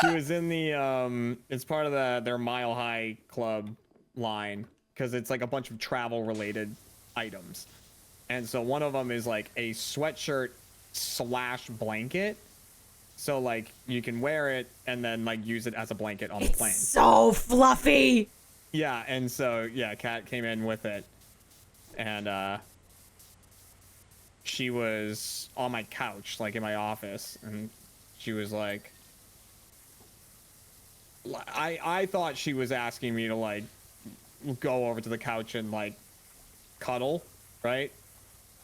was in the it's part of their Mile High Club line because it's like a bunch of travel related items, and so one of them is like a sweatshirt / blanket, so like you can wear it and then like use it as a blanket on the plane.
So fluffy.
Yeah, and so yeah, Kat came in with it, and she was on my couch, like in my office, and she was like, I thought she was asking me to like go over to the couch and like cuddle, right?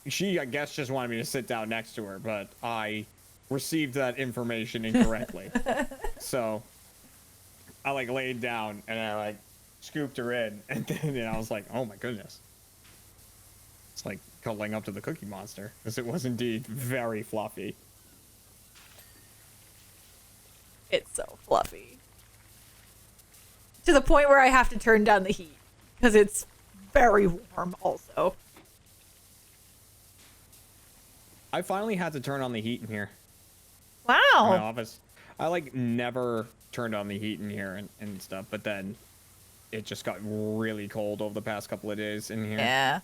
She, I guess, just wanted me to sit down next to her, but I received that information incorrectly. So I like laid down and I like scooped her in, and then I was like, oh my goodness. It's like cuddling up to the Cookie Monster, because it was indeed very fluffy.
It's so fluffy. To the point where I have to turn down the heat because it's very warm also.
I finally had to turn on the heat in here. In my
Wow.
office. I like never turned on the heat in here and stuff, but then it just got really cold over the past couple of days in here.
Yeah.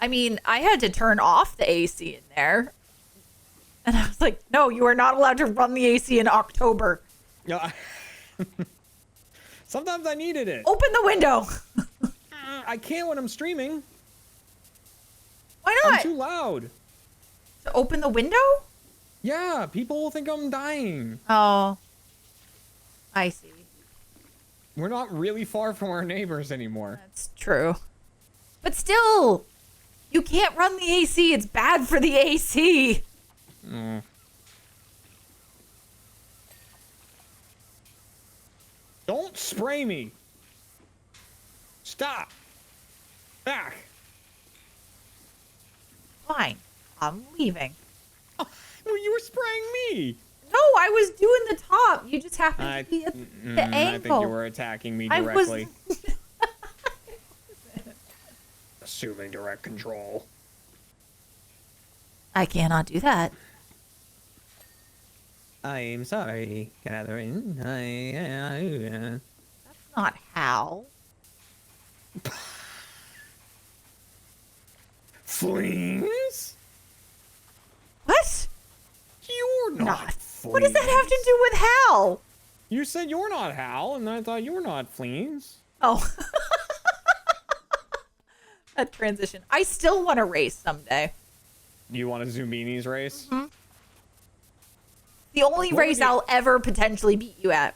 I mean, I had to turn off the AC in there. And I was like, no, you are not allowed to run the AC in October.
Yeah. Sometimes I needed it.
Open the window.
I can't when I'm streaming.
Why
I'm
not?
too loud.
To open the window?
Yeah, people will think I'm dying.
Oh. I see.
We're not really far from our neighbors anymore.
That's true. But still, you can't run the AC. It's bad for the AC.
Don't spray me. Stop. Back.
Fine. I'm leaving.
Oh, well, you were spraying me.
No, I was doing the top. You just happened
I
to be at the
think
angle.
you were attacking me
I was-
directly. Assuming direct control.
I cannot do that.
I'm sorry, Catherine.
That's not how.
Flings?
What?
You're not
Not.
flings.
What does that have to do with Hal?
You said you're not Hal, and I thought you were not Fleens.
Oh. That transition. I still want to race someday.
You want a Zumbinis race?
Mm-hmm. The only
What
race
would you-
I'll ever potentially beat you at.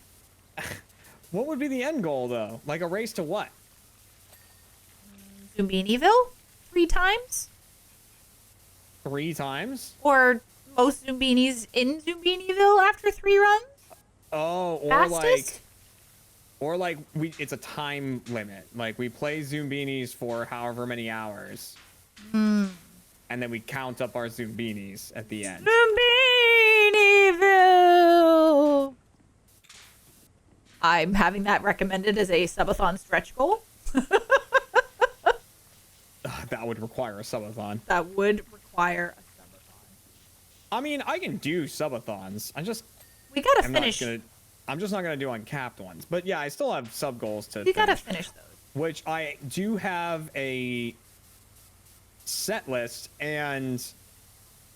What would be the end goal, though? Like a race to what?
Zumbiniville? 3 times?
3 times?
Or most Zumbinis in Zumbiniville after 3 runs?
Oh, or
Fastest?
it's a time limit. Like we play Zumbinis for however many hours.
Hmm.
And then we count up our Zumbinis at the end.
Zumbiniville! I'm having that recommended as a subathon stretch goal.
That would require a subathon.
That would require a subathon.
I mean, I can do subathons.
We gotta
I'm
finish.
I'm just not gonna do uncapped ones. But yeah, I still have sub goals to
We gotta
finish,
finish those.
which I do have a set list and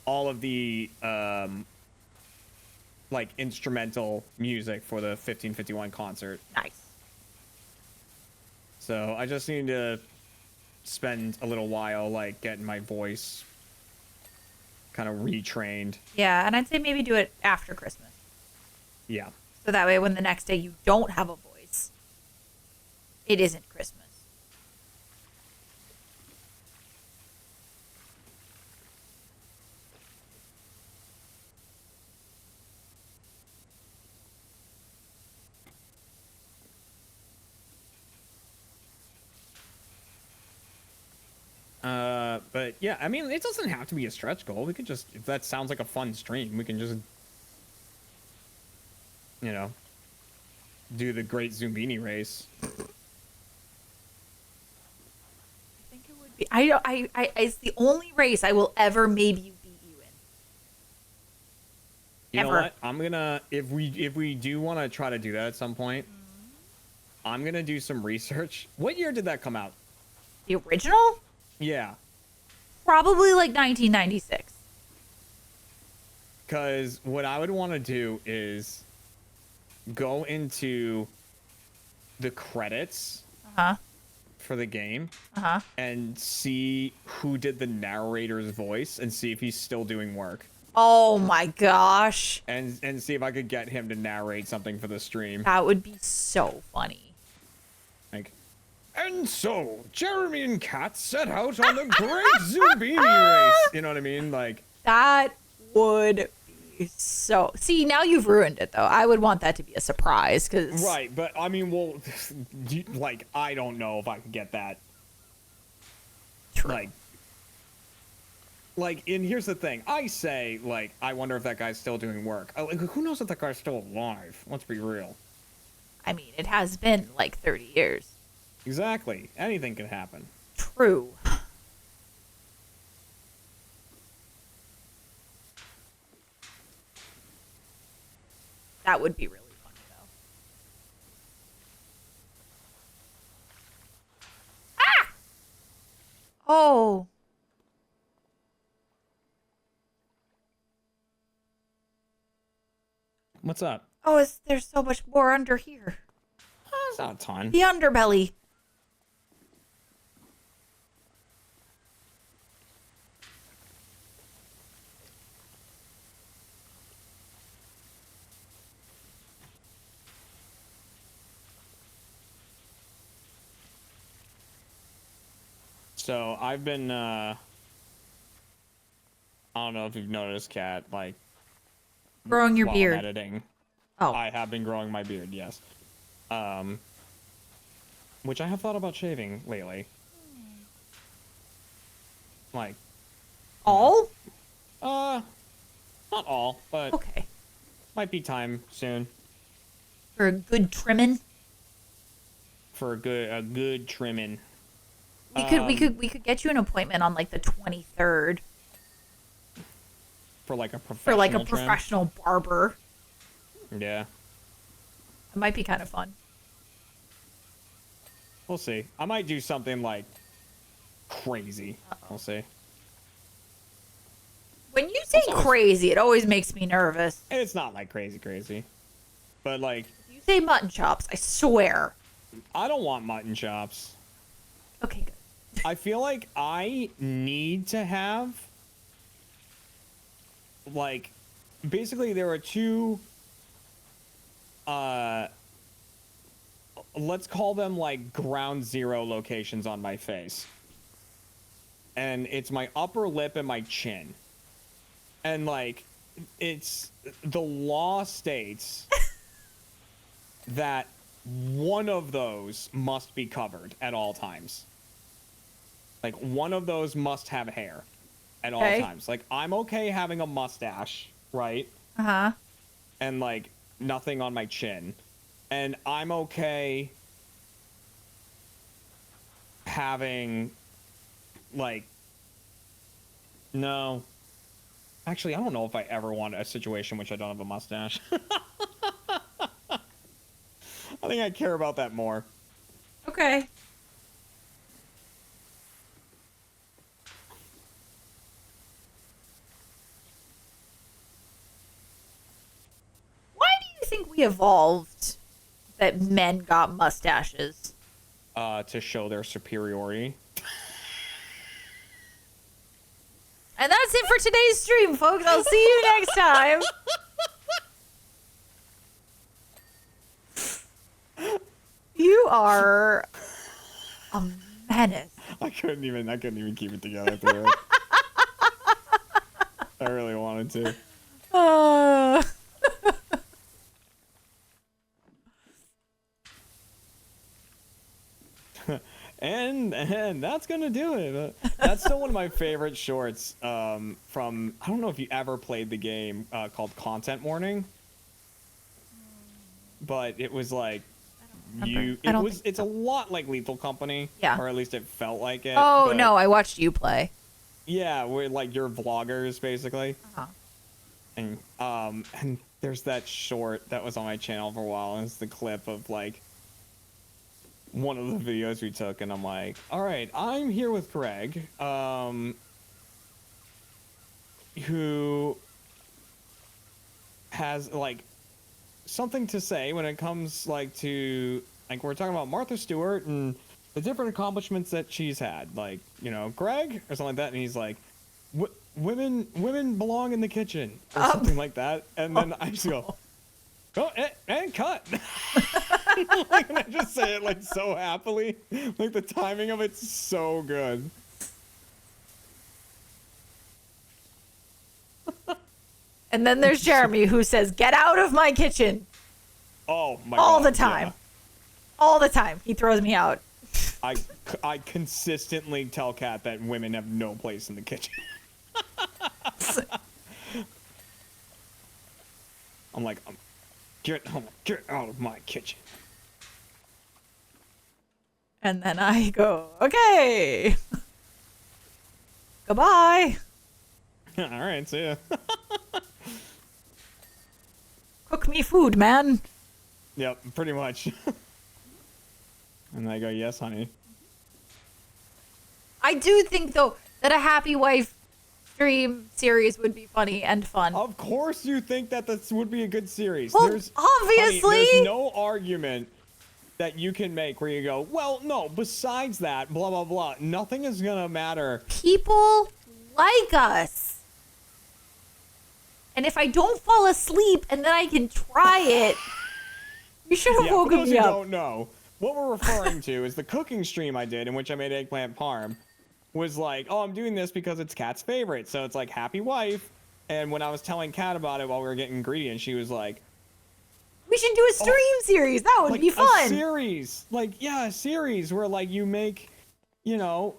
all of the like instrumental music for the 1551 concert.
Nice.
So I just need to spend a little while like getting my voice kind of retrained.
Yeah, and I'd say maybe do it after Christmas.
Yeah.
So that way when the next day you don't have a voice, it isn't Christmas.
But yeah, I mean, it doesn't have to be a stretch goal. We could just, if that sounds like a fun stream, we can just, you know, do the Great Zumbini race.
I think it would be. It's the only race I will ever maybe beat you in.
You know
Ever.
what? I'm gonna, if we do want to try to do that at some point, I'm gonna do some research. What year did that come out?
The original?
Yeah,
Probably like 1996.
because what I would want to do is go into the credits
Uh-huh.
for the game
Uh-huh.
and see who did the narrator's voice and see if he's still doing work.
Oh my gosh.
And see if I could get him to narrate something for the stream.
That would be so funny.
Like, and so Jeremy and Kat set out on the Great Zumbini race. You know what I mean? Like,
That would be so... See, now you've ruined it, though. I would want that to be a surprise, because...
right, but I mean, well, like, I don't know if I could get that.
True.
Like, and here's the thing. I say, like, I wonder if that guy's still doing work. Like, who knows if that guy's still alive? Let's be real.
I mean, it has been like 30 years.
Exactly. Anything can happen.
True. That would be really funny, though. Ah! Oh.
What's up?
Oh, there's so much more under here.
That's not a ton.
The underbelly.
So I've been I don't know if you've noticed, Kat, like
Growing your
while I'm
beard.
editing.
Oh.
I have been growing my beard, yes. Which I have thought about shaving lately. Like,
All?
not all, but
Okay.
might be time soon
For a good trimming.
for a good trimming.
We could get you an appointment on like the 23rd
For like a
for
professional
like a
trim.
professional barber.
Yeah,
It might be kind of fun.
we'll see. I might do something like crazy. We'll see.
When you say
always-
crazy, it always makes me nervous.
And it's not like crazy, but like
If you say mutton chops. I swear.
I don't want mutton chops.
Okay, good.
I feel like I need to have, like, basically there are two, let's call them like ground zero locations on my face. And it's my upper lip and my chin. And like, it's, the law states that one of those must be covered at all times. Like, one of those must have hair at all times. Like, I'm okay having a mustache, right?
Uh-huh.
And like, nothing on my chin. And I'm okay having, like, no. Actually, I don't know if I ever want a situation in which I don't have a mustache. I think I care about that more.
Okay. Why do you think we evolved that men got mustaches?
To show their superiority.
And that's it for today's stream, folks. I'll see you next time. You are a menace.
I couldn't even keep it together through it. I really wanted to. And that's gonna do it. That's still one of my favorite shorts. From, I don't know if you ever played the game called Content Warning, but it was like it's a lot like Lethal Company,
yeah,
or at least it felt like it.
Oh
but,
no, I watched you play.
Yeah, we're like your vloggers basically.
Uh-huh.
And there's that short that was on my channel for a while, and it's the clip of like one of the videos we took, and I'm like, all right, I'm here with Greg, who has like something to say when it comes like to, like, we're talking about Martha Stewart and the different accomplishments that she's had, like, you know, Greg or something like that, and he's like, women belong in the kitchen or something like that, and then I just go, oh, and cut. Like, and I just say it like so happily. Like, the timing of it's so good.
And then there's Jeremy, who says, "Get out of my kitchen."
Oh my
all
God,
the time.
yeah.
All the time. He throws me out.
I consistently tell Kat that women have no place in the kitchen. I'm like, get out of my kitchen.
And then I go, okay. Goodbye.
All right, see ya.
Cook me food, man.
Yep, pretty much. And I go, yes, honey.
I do think, though, that a Happy Wife stream series would be funny and fun.
Of course you think that this would be a good series.
Well,
Honey,
obviously.
there's no argument that you can make where you go, well, no, besides that, blah, blah, blah. Nothing is going to matter.
People like us. And if I don't fall asleep and then I can try it, you should have woken
for those
me
who
up.
don't know, what we're referring to is the cooking stream I did in which I made eggplant parm. Was like, oh, I'm doing this because it's Kat's favorite. So it's like Happy Wife. And when I was telling Kat about it while we were getting ingredients, she was like,
we should do a stream series. That would
like
be fun.
A series. Like, yeah, a series where like you make, you know,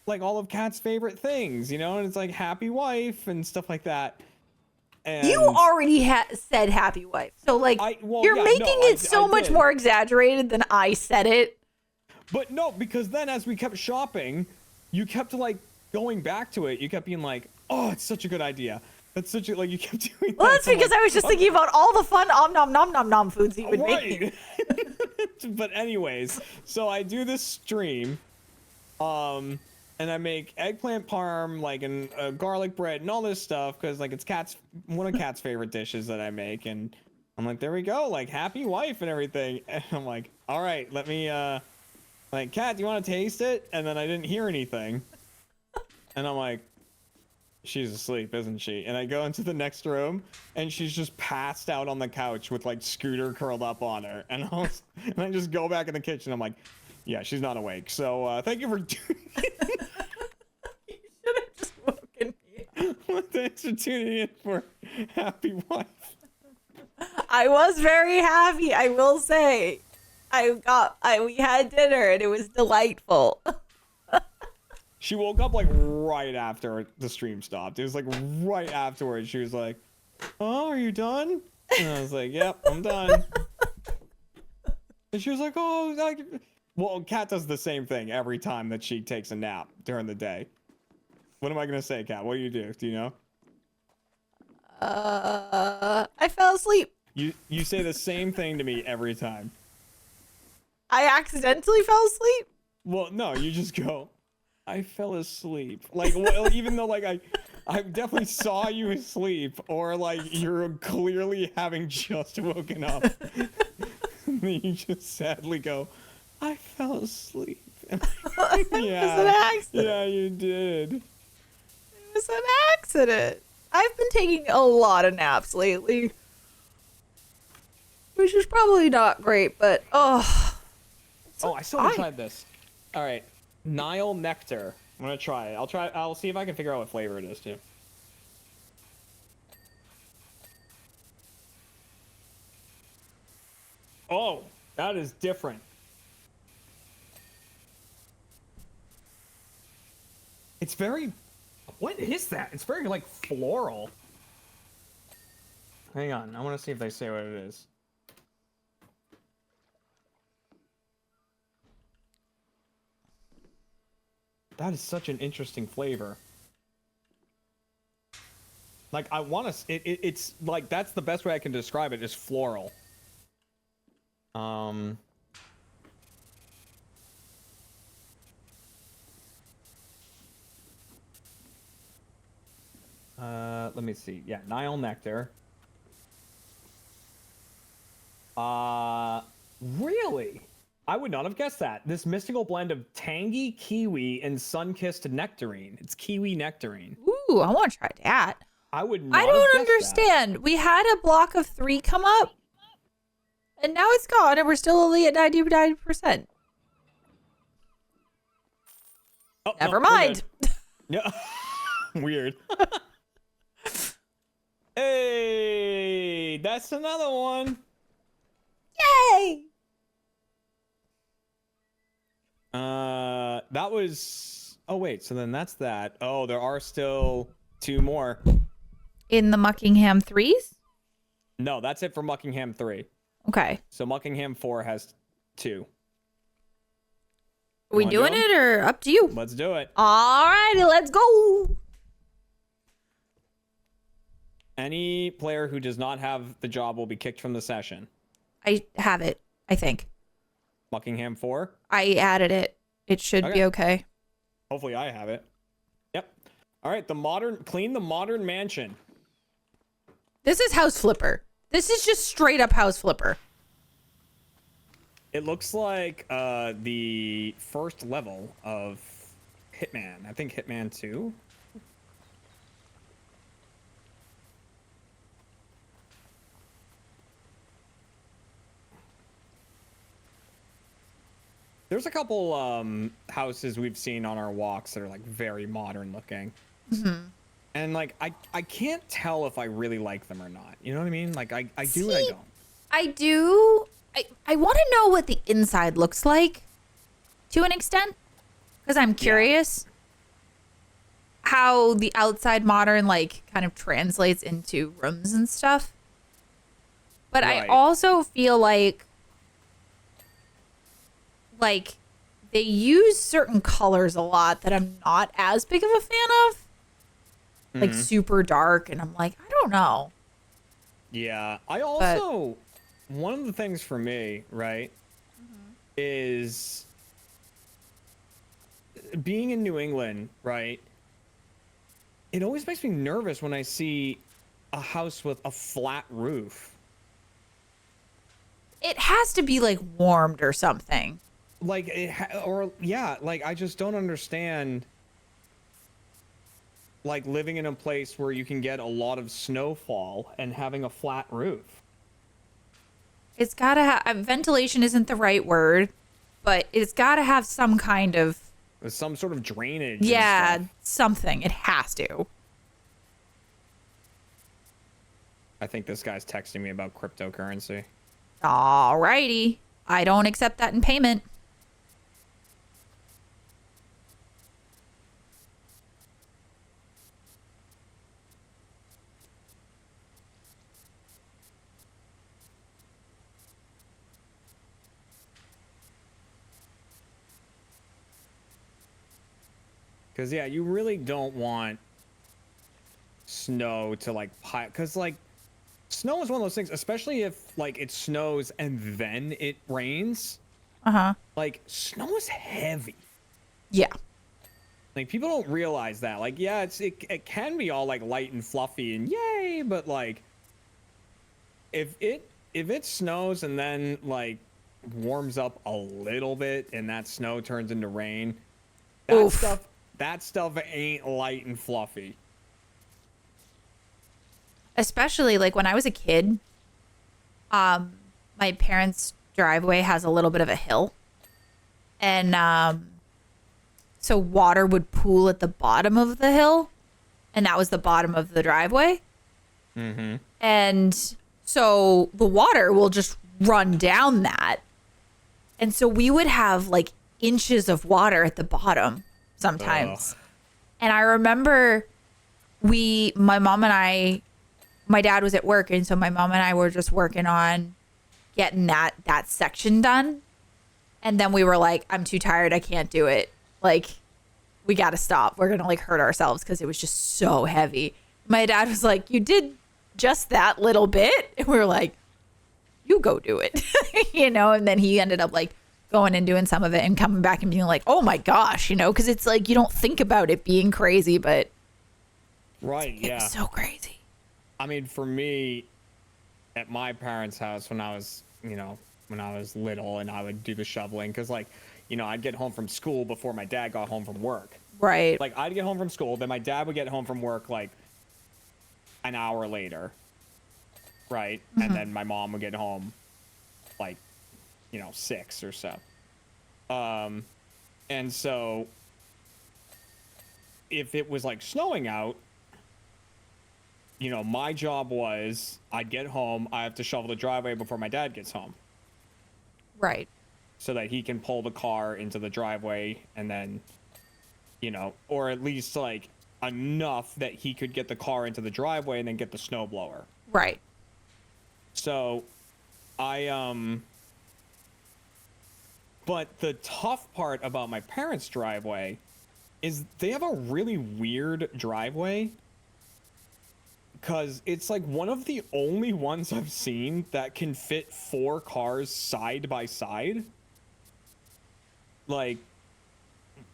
like all of Kat's favorite things, you know, and it's like Happy Wife and stuff like that. And
you already said Happy Wife. So like, you're making it so much more exaggerated than I said it.
But no, because then as we kept shopping, you kept like going back to it. You kept being like, "Oh, it's such a good idea." That's such a, like, you kept doing that.
Well, that's because I was just thinking about all the fun nom nom nom nom foods you would make.
But anyways, so I do this stream, and I make eggplant parm, like, and garlic bread and all this stuff because like it's one of Kat's favorite dishes that I make, and I'm like, there we go, like happy wife and everything. And I'm like, all right, let me like, Kat, do you want to taste it? And then I didn't hear anything. And I'm like, she's asleep, isn't she? And I go into the next room and she's just passed out on the couch with like Scooter curled up on her. And I just go back in the kitchen. I'm like, yeah, she's not awake. So thank you for doing it.
You should have just woken me up.
Well, thanks for tuning in for Happy Wife.
I was very happy, I will say. We had dinner and it was delightful.
She woke up like right after the stream stopped. It was like right afterwards. She was like, "Oh, are you done?" And I was like, "Yep, I'm done." And she was like, "Oh, like..." Well, Kat does the same thing every time that she takes a nap during the day. What am I gonna say, Kat? What do you do? Do you know?
I fell asleep.
You say the same thing to me every time.
I accidentally fell asleep.
Well, no, you just go, "I fell asleep." Like, well, even though like I definitely saw you asleep, or like you're clearly having just woken up. And then you just sadly go, "I fell asleep."
It was an accident.
Yeah, you did.
It was an accident. I've been taking a lot of naps lately, which is probably not great, but oh,
I still haven't tried this. All right, Nile Nectar. I'm gonna try it. I'll see if I can figure out what flavor it is too. Oh, that is different. It's very... What is that? It's very, like, floral. Hang on. I want to see if they say what it is. That is such an interesting flavor. Like, I want to... It's, like, that's the best way I can describe it, is floral. Let me see. Yeah, Nile Nectar. Really? I would not have guessed that. This mystical blend of tangy kiwi and sun-kissed nectarine. It's kiwi nectarine.
ooh, I want to try that.
I would not
I
have
don't
guessed
understand. We had a block of 3 come up, and now it's gone, and we're still only at 99%.
Oh,
Never
no, we're
mind.
good. Yeah. Weird. Hey, that's another one.
Yay!
That was... Oh, wait, so then that's that. Oh, there are still 2 more.
In the Muckingham 3s?
No, that's it for Muckingham 3.
Okay.
So Muckingham 4 has 2.
Are we doing it or up to you?
Let's do it.
Alrighty, let's go.
Any player who does not have the job will be kicked from the session.
I have it, I think.
Muckingham 4?
I added it. It should be okay.
Hopefully I have it. Yep. All right, clean the modern mansion.
This is House Flipper. This is just straight up House Flipper.
It looks like the first level of Hitman. I think Hitman 2. There's a couple houses we've seen on our walks that are like very modern looking. Mm-hmm. And like I can't tell if I really like them or not. You know what I mean? Like I do and I don't.
I do. I want to know what the inside looks like to an extent, because I'm curious how the outside modern like kind of translates into rooms and stuff. But I also feel like they use certain colors a lot that I'm not as big of a fan of. Like super dark, and I'm like, I don't know.
Yeah, I also one of the things for me, right, is being in New England, right? It always makes me nervous when I see a house with a flat roof.
It has to be like warmed or something.
Like or yeah, like I just don't understand like living in a place where you can get a lot of snowfall and having a flat roof.
It's got to have ventilation isn't the right word, but it's got to have some kind of
With some sort of drainage and
yeah,
stuff.
something. It has to.
I think this guy's texting me about cryptocurrency.
Alrighty. I don't accept that in payment.
Because yeah, you really don't want snow to like pile. Because like snow is one of those things, especially if like it snows and then it rains.
Uh-huh.
Like snow is heavy.
Yeah.
Like people don't realize that. Like yeah, it can be all like light and fluffy and yay, but like if it snows and then like warms up a little bit and that snow turns into rain,
Oof.
that stuff ain't light and fluffy.
Especially like when I was a kid, my parents' driveway has a little bit of a hill. And so water would pool at the bottom of the hill, and that was the bottom of the driveway.
Mm-hmm.
And so the water will just run down that. And so we would have like inches of water at the bottom sometimes.
Ugh.
And I remember my mom and I, my dad was at work. And so my mom and I were just working on getting that section done. And then we were like, I'm too tired. I can't do it. Like, we got to stop. We're going to like hurt ourselves because it was just so heavy. My dad was like, you did just that little bit. And we were like, you go do it, you know? And then he ended up like going and doing some of it and coming back and being like, oh my gosh, you know? Because it's like, you don't think about it being crazy, but
Right,
it was so crazy.
I mean, for me, at my parents' house when I was, when I was little and I would do the shoveling, because like, I'd get home from school before my dad got home from work.
Right.
Like I'd get home from school, then my dad would get home from work like an hour later. Right. Mm-hmm. And then my mom would get home like, 6 or so. And so if it was like snowing out, my job was I'd get home, I have to shovel the driveway before my dad gets home.
Right.
So that he can pull the car into the driveway and then, or at least like enough that he could get the car into the driveway and then get the snowblower.
Right.
So but the tough part about my parents' driveway is they have a really weird driveway. Because it's like one of the only ones I've seen that can fit 4 cars side by side. Like,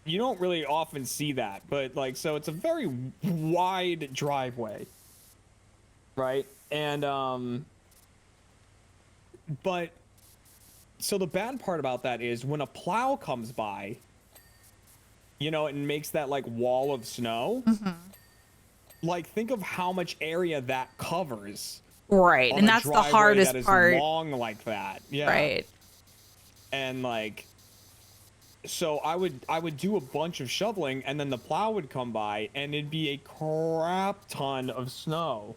you don't really often see that, but like, so it's a very wide driveway. Right? And, but, so the bad part about that is when a plow comes by, and makes that like wall of snow. Mm-hmm. Like, think of how much area that covers.
Right, and that's the hardest part.
Long like that, yeah.
Right.
And like, so I would do a bunch of shoveling, and then the plow would come by, and it'd be a crap ton of snow.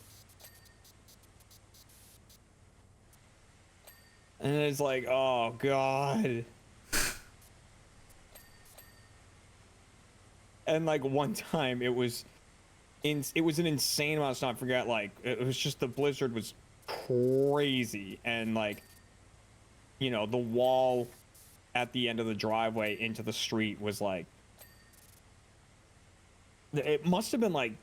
And it's like, oh god. And like one time it was an insane amount of snow. I forget, like, it was just the blizzard was crazy, and like, the wall at the end of the driveway into the street was like, it must have been like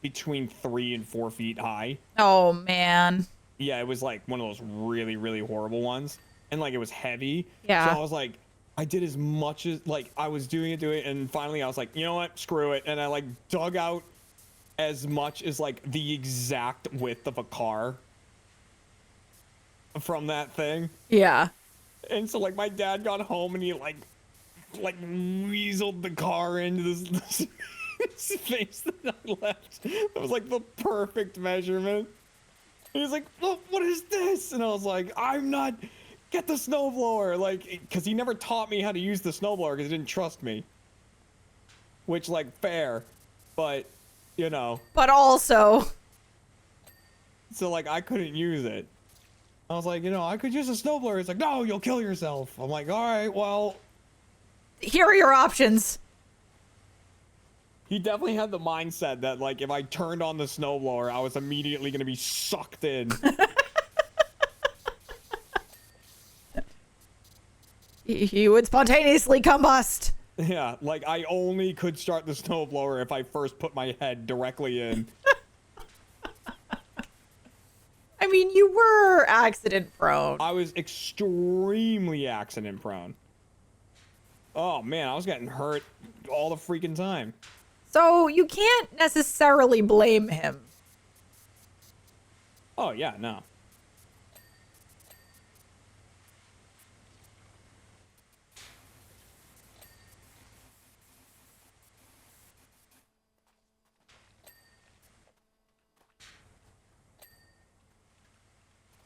between 3 and 4 feet high.
Oh man.
Yeah, it was like one of those really, really horrible ones, and like it was heavy.
Yeah.
So I was like, I did as much as like I was doing it, and finally I was like, you know what, screw it, and I like dug out as much as like the exact width of a car, from that thing.
Yeah.
And so like my dad got home and he like weaseled the car into this space that I left. That was like the perfect measurement. And he's like, "Look, what is this?" And I was like, "I'm not. Get the snowblower." Like, because he never taught me how to use the snowblower because he didn't trust me. Which, like, fair, but you know.
But also.
So like, I couldn't use it. I was like, I could use a snowblower. He's like, "No, you'll kill yourself." I'm like, "All right, well."
Here are your options.
He definitely had the mindset that, like, if I turned on the snowblower, I was immediately going to be sucked in.
He would spontaneously combust.
Yeah, like, I only could start the snowblower if I first put my head directly in.
I mean, you were accident prone.
I was extremely accident prone. Oh, man, I was getting hurt all the freaking time.
So you can't necessarily blame him.
Oh, yeah, no.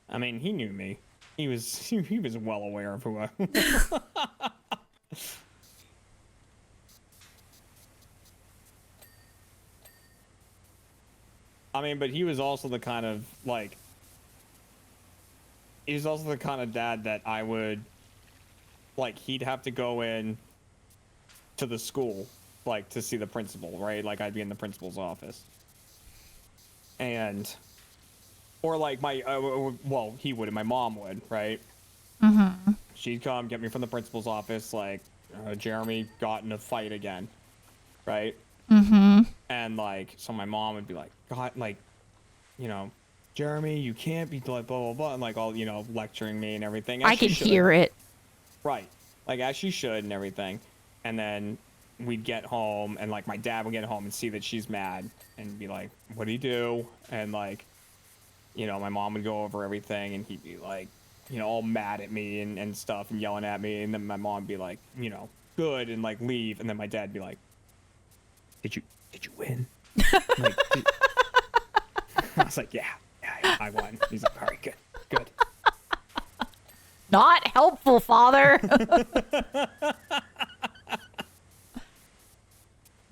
I mean, he knew me. He was well aware of who I was. I mean, but he was also the kind of, like, he's also the kind of dad that I would, like, he'd have to go in to the school, like, to see the principal, right? Like, I'd be in the principal's office. And, or, like, well, he would and my mom would, right?
Mm-hmm.
She'd come get me from the principal's office, like, Jeremy got in a fight again, right?
Mm-hmm.
And, like, so my mom would be like, God, like, Jeremy, you can't be like blah, blah, blah, and, like, all, lecturing me and everything.
I could hear it.
Right. Like, as she should and everything. And then we'd get home, and, like, my dad would get home and see that she's mad and be like, "What'd he do?" And, like, my mom would go over everything, and he'd be like, all mad at me and stuff and yelling at me. And then my mom would be like, good, and, like, leave. And then my dad'd be like, Did you win? Like, I was like, yeah, I won. He's like, all right, good.
Not helpful, father.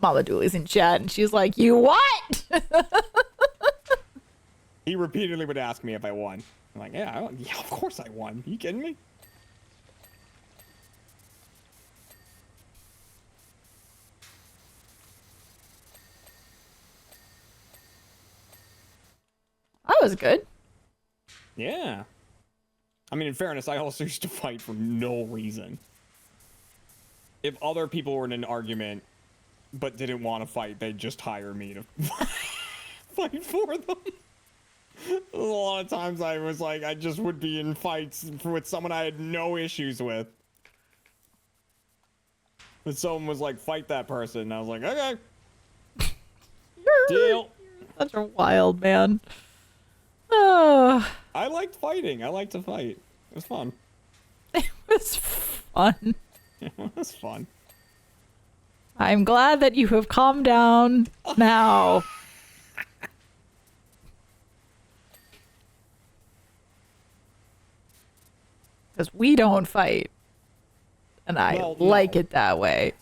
Mama Dooley's in chat, and she's like, "You what?"
He repeatedly would ask me if I won. I'm like, yeah, of course I won. Are you kidding me?
That was good.
Yeah. I mean, in fairness, I also used to fight for no reason. If other people were in an argument but didn't want to fight, they'd just hire me to fight for them. A lot of times I was like, I just would be in fights with someone I had no issues with. But someone was like, fight that person. And I was like, okay. Deal.
You're such a wild man. Oh.
I liked fighting. I liked to fight. It was fun.
It was fun.
It was fun.
I'm glad that you have calmed down now. Because we don't fight. And I like it that way.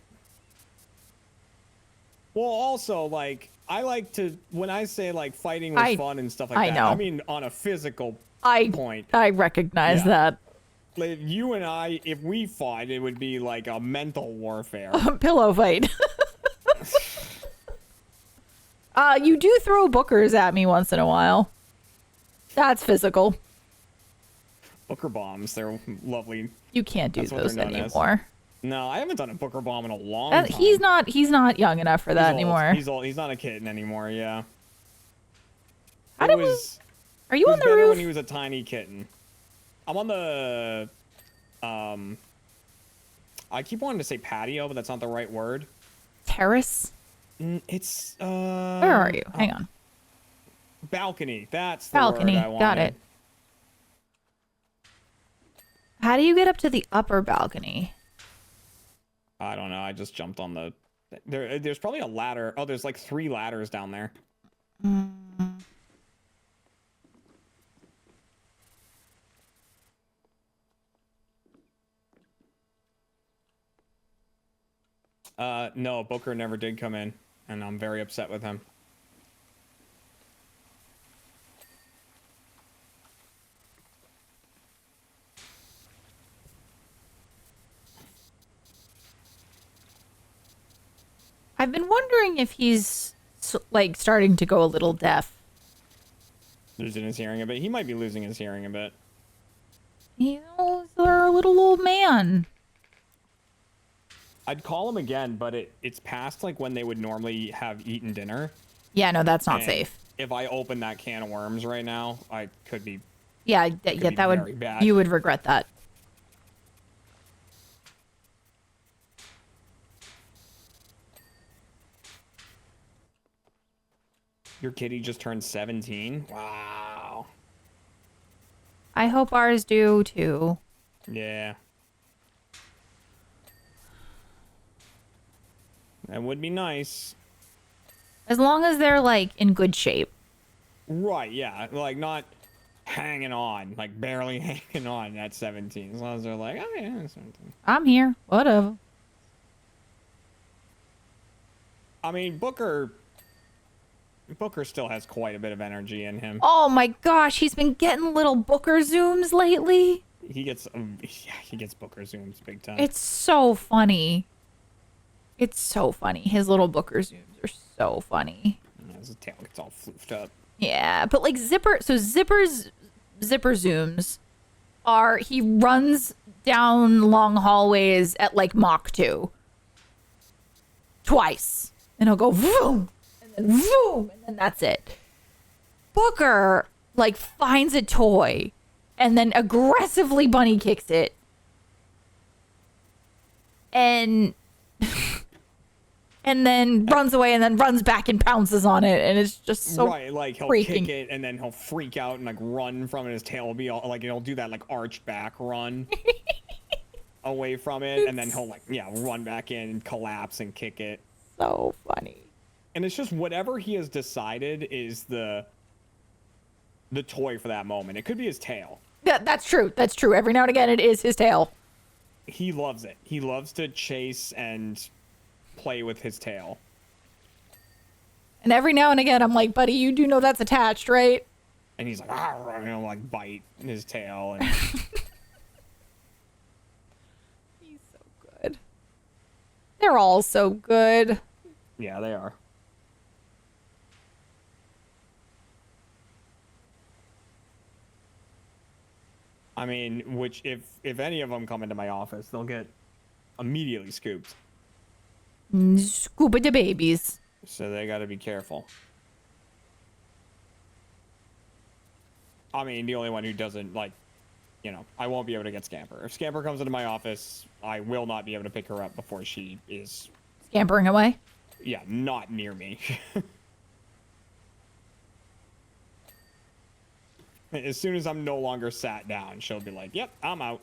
Well, also, like, I like to, when I say, like, fighting was fun and stuff like that,
know.
I mean on a physical point.
I recognize that.
Like, you and I, if we fought, it would be like a mental warfare.
Pillow fight. You do throw bookers at me once in a while. That's physical.
Booker bombs, they're lovely.
You can't do those anymore.
No, I haven't done a booker bomb in a long time.
He's not young enough for that anymore.
He's old. He's not a kitten anymore, yeah.
Are you on the
better
roof?
when he was a tiny kitten. I'm on the I keep wanting to say patio, but that's not the right word.
Terrace?
It's
Where are you? Hang on.
balcony. That's the
Balcony.
word I wanted.
Got it. How do you get up to the upper balcony?
I don't know. I just jumped on the... There's probably a ladder. Oh, there's like 3 ladders down there. No, Booker never did come in, and I'm very upset with him.
I've been wondering if he's like starting to go a little deaf.
Losing his hearing a bit. He might be losing his hearing a bit.
He's a little old man.
I'd call him again, but it's past like when they would normally have eaten dinner.
Yeah, no, that's not
And
safe.
If I open that can of worms right now, I could be...
Yeah,
be
that would
very bad.
you would regret that.
Your kitty just turned 17? Wow.
I hope ours do too.
Yeah. That would be nice.
As long as they're like in good shape.
Right, yeah. Like not hanging on, like barely hanging on at 17. As long as they're like, oh yeah, 17.
I'm here. Whatever.
I mean, Booker still has quite a bit of energy in him.
Oh my gosh, he's been getting little Booker zooms lately.
He gets Booker zooms big time.
It's so funny. It's so funny. His little Booker zooms are so funny.
His tail gets all floofed up.
Yeah, but like zipper zooms are he runs down long hallways at like Mach 2 twice, and he'll go vroom, and then vroom, and then that's it. Booker like finds a toy and then aggressively bunny kicks it, and and then runs away and then runs back and pounces on it, and it's just so
right, like he'll
freaking...
kick it and then he'll freak out and like run from it. His tail will be all like he'll do that like arch back run away from it, and then he'll like run back in and collapse and kick it.
So funny.
And it's just whatever he has decided is the toy for that moment. It could be his tail.
That's true. That's true. Every now and again, it is his tail.
He loves it. He loves to chase and play with his tail.
And every now and again, I'm like, buddy, you do know that's attached, right?
And he's like, and he'll like bite his tail. And
He's so good. They're all so good.
yeah, they are. I mean, which if any of them come into my office, they'll get immediately scooped.
Scuba the babies.
So they got to be careful. I mean, the only one who doesn't like, I won't be able to get Scamper. If Scamper comes into my office, I will not be able to pick her up before she is
Scampering away.
Yeah, not near me. As soon as I'm no longer sat down, she'll be like, yep, I'm out.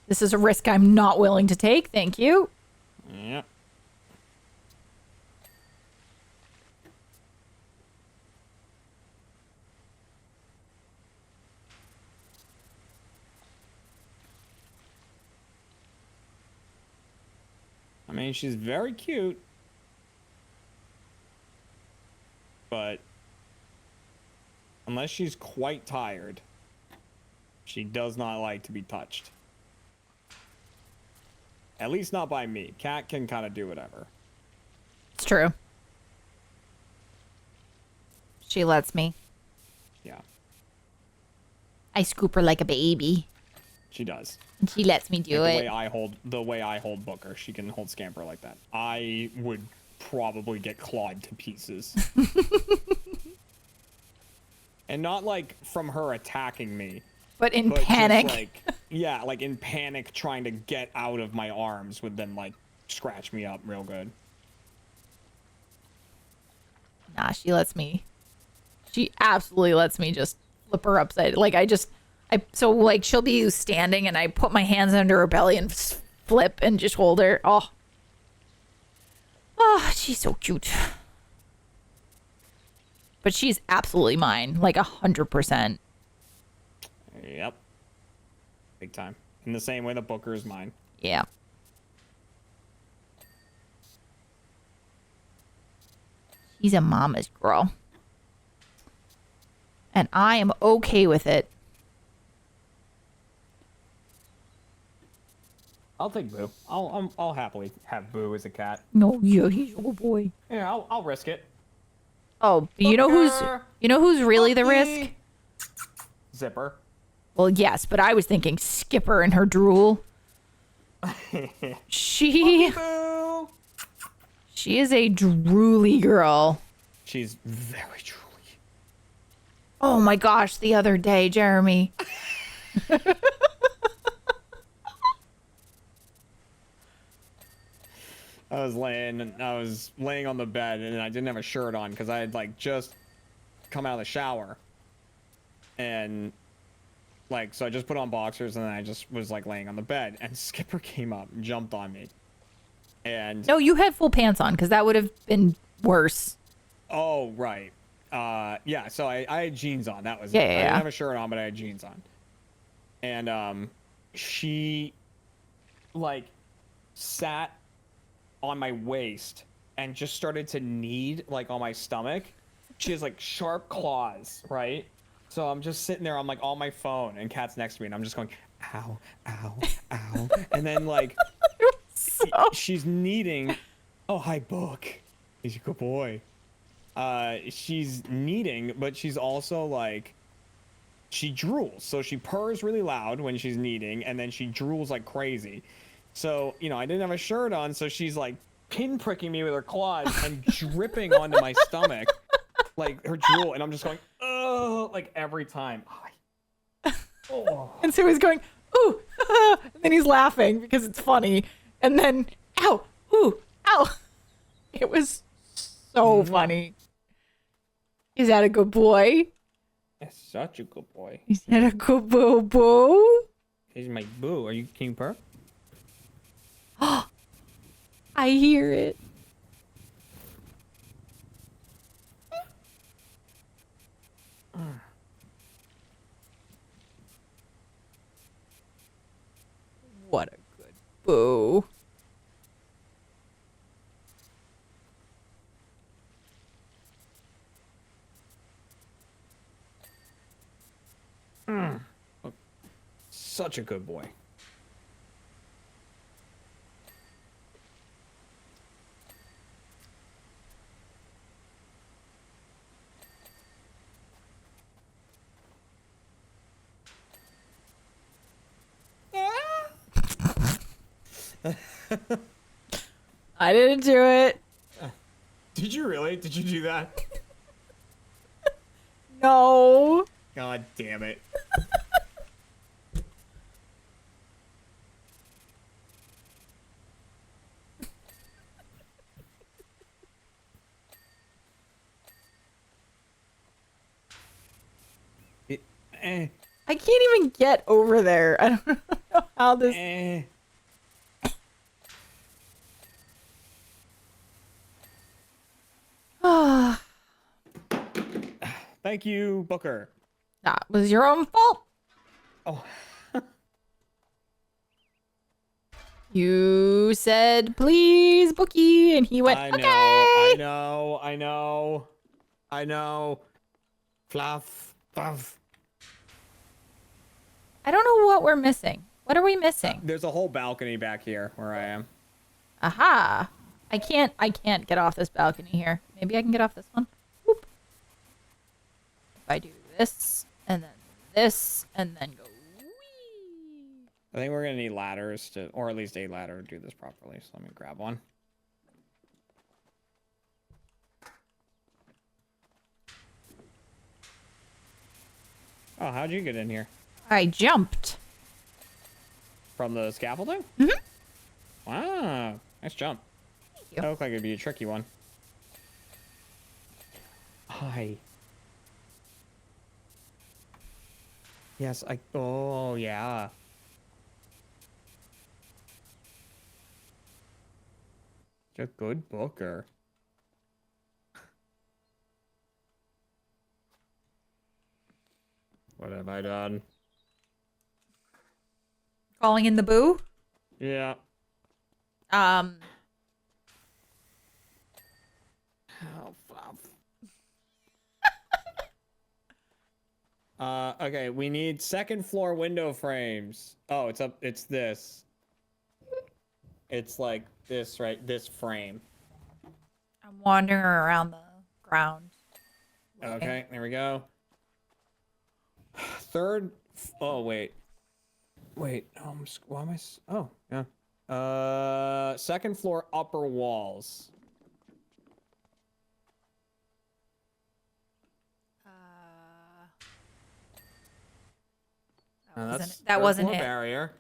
This is a risk I'm not willing to take. Thank you.
Yep. I mean, she's very cute. But unless she's quite tired, she does not like to be touched. At least not by me. Cat can kind of do whatever.
It's true. She lets me.
Yeah,
I scoop her like a baby.
she does.
And she lets me do
Like
it.
the way I hold Booker, she can hold Scamper like that. I would probably get clawed to pieces. And not like from her attacking me,
But in
but
panic.
just like like in panic trying to get out of my arms would then like scratch me up real good.
Nah, she lets me. She absolutely lets me just flip her upside. Like, So like she'll be standing and I put my hands under her belly and flip and just hold her. Oh, she's so cute. But she's absolutely mine, like 100%.
Yep. Big time. In the same way the Booker is mine.
Yeah. She's a mama's girl. And I am okay with it.
I'll take Boo. I'll happily have Boo as a cat.
No, yeah, he's a good boy.
Yeah, I'll risk it.
Oh, you know who's really the risk?
Zipper.
Well, yes, but I was thinking Skipper and her drool. She is a drooly girl.
She's very drooly.
Oh my gosh, the other day, Jeremy.
I was laying on the bed and I didn't have a shirt on because I had like just come out of the shower. And like, so I just put on boxers and then I just was like laying on the bed and Skipper came up and jumped on me. And
no, you had full pants on because that would have been worse.
Oh, right. Yeah, so I had jeans on. That was
yeah,
it.
yeah.
I didn't have a shirt on, but I had jeans on. And she like sat on my waist and just started to knead like on my stomach. She has like sharp claws, right? So I'm just sitting there, I'm like on my phone and Kat's next to me and I'm just going, ow, ow, ow. And then like she's kneading. Oh, hi, Book. He's a good boy. She's kneading, but she's also like, she drools. So she purrs really loud when she's kneading and then she drools like crazy. So, you know, I didn't have a shirt on, so she's like pinpricking me with her claws and dripping onto my stomach, like her drool, and I'm just going, oh, like every time. Oh.
And so he's going, ooh, and then he's laughing because it's funny, and then, ow, ooh, ow. It was so funny. Is that a good boy?
That's such a good boy.
Is that a good boo?
He's my boo. Are you King Purr?
I hear it. What a good boo.
Such a good boy.
I didn't do it.
Did you really? Did you do that?
No.
God damn it.
I can't even get over there. I don't know how this...
Thank you, Booker.
That was your own fault.
Oh.
You said, please, Bookie, and he went,
I
okay.
know. Fluff.
I don't know what we're missing. What are we missing?
There's a whole balcony back here where I am.
Aha. I can't get off this balcony here. Maybe I can get off this one. Whoop. If I do this, and then go whee.
I think we're gonna need ladders to, or at least a ladder to do this properly. So let me grab one. Oh, how'd you get in here?
I jumped.
From the scaffolding?
Mm-hmm.
Wow, nice jump.
Thank you.
That looked like it'd be a tricky one. Hi. Yes, oh, yeah. A good booker. What have I done?
Calling in the boo.
Yeah.
Um.
Oh, fuck. Okay, we need second floor window frames. Oh, it's up. It's this. It's like this, right? This frame.
I'm wandering around the ground. looking.
Okay, there we go. Third. Oh, wait. Wait. Why am I? Oh, yeah. Second floor upper walls. That's
That
third
wasn't
floor
it.
barrier.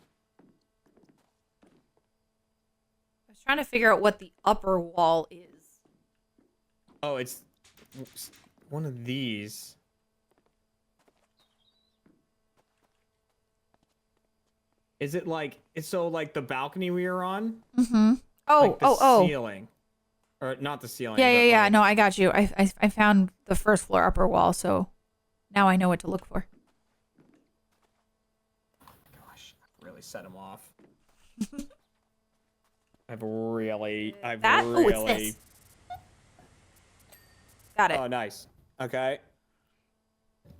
I was trying to figure out what the upper wall is.
Oh, it's one of these. Is it like it's so like the balcony we were on?
Mm-hmm. Oh,
Like the
oh.
ceiling, or not the ceiling?
Yeah,
but
yeah, yeah.
like-
No, I got you. I found the first floor upper wall, so now I know what to look for.
Gosh, I've really set him off. I've really.
Oh, it's this. Got it.
Oh, nice. Okay.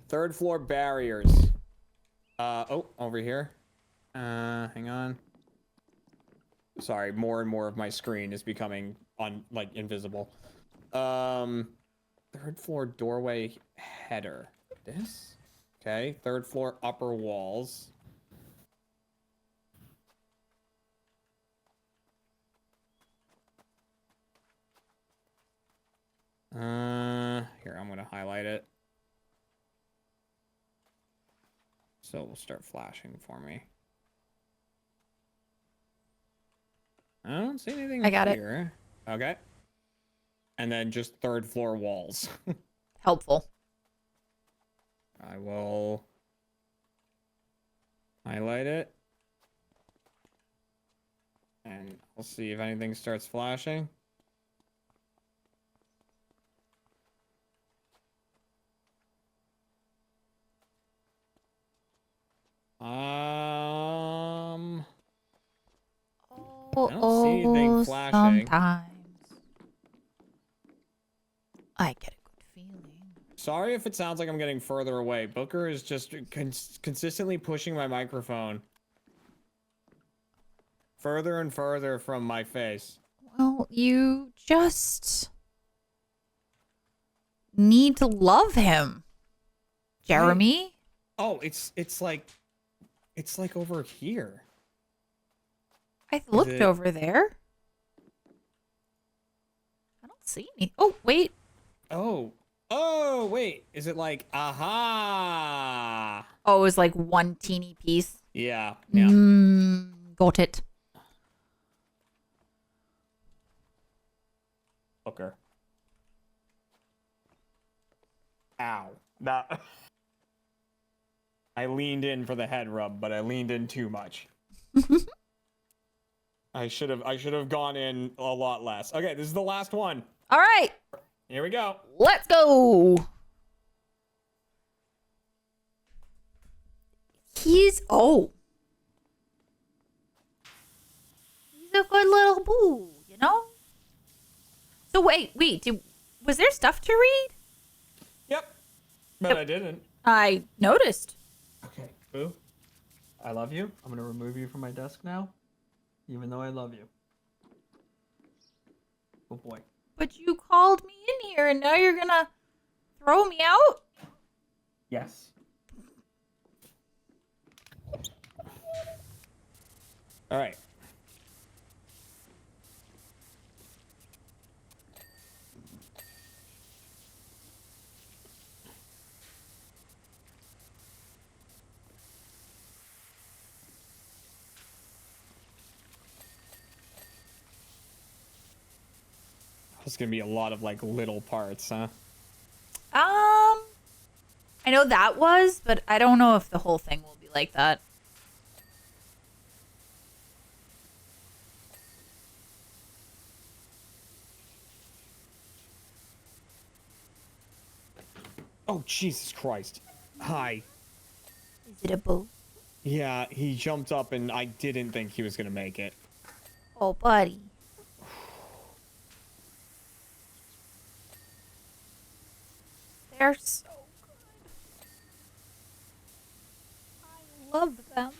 Third floor barriers. Oh, over here. Hang on. Sorry, more and more of my screen is becoming invisible. Third floor doorway header. This? Okay. Third floor upper walls. Here, I'm gonna highlight it. So we'll start flashing for me. I don't see anything
I got it.
here. Okay. And then just third floor walls.
Helpful.
I will highlight it. And we'll see if anything starts flashing. I don't see anything flashing.
Sometimes I get a good feeling.
Sorry if it sounds like I'm getting further away. Booker is just consistently pushing my microphone further and further from my face.
Well, you just need to love him, Jeremy.
Oh, it's like over here.
I looked
it-
over there. I don't see any. Oh, wait.
Oh, wait. Is it like aha?
Oh, it was like one teeny piece.
Yeah.
Got it.
Booker. Ow. That. I leaned in for the head rub, but I leaned in too much. I should have gone in a lot less. Okay, this is the last one.
All right.
Here we go.
Let's go. He's a good little boo, you know? So wait, was there stuff to read?
Yep. But I didn't.
I noticed.
Okay, Boo. I love you. I'm gonna remove you from my desk now, even though I love you. Oh boy.
But you called me in here and now you're gonna throw me out?
Yes. All right. It's gonna be a lot of like little parts, huh?
I I know that was, but I don't know if the whole thing will be like that.
Oh, Jesus Christ. Hi.
Is it a bull?
Yeah, he jumped up and I didn't think he was gonna make it.
Oh, buddy. They're so good. I love them.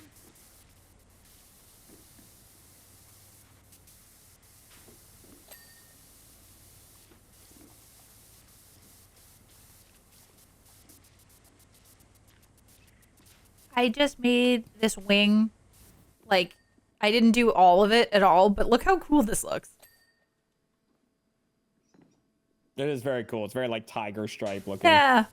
I just made this wing, like, I didn't do all of it at all, but look how cool this looks.
It is very cool. It's very, like, tiger stripe looking.
Yeah.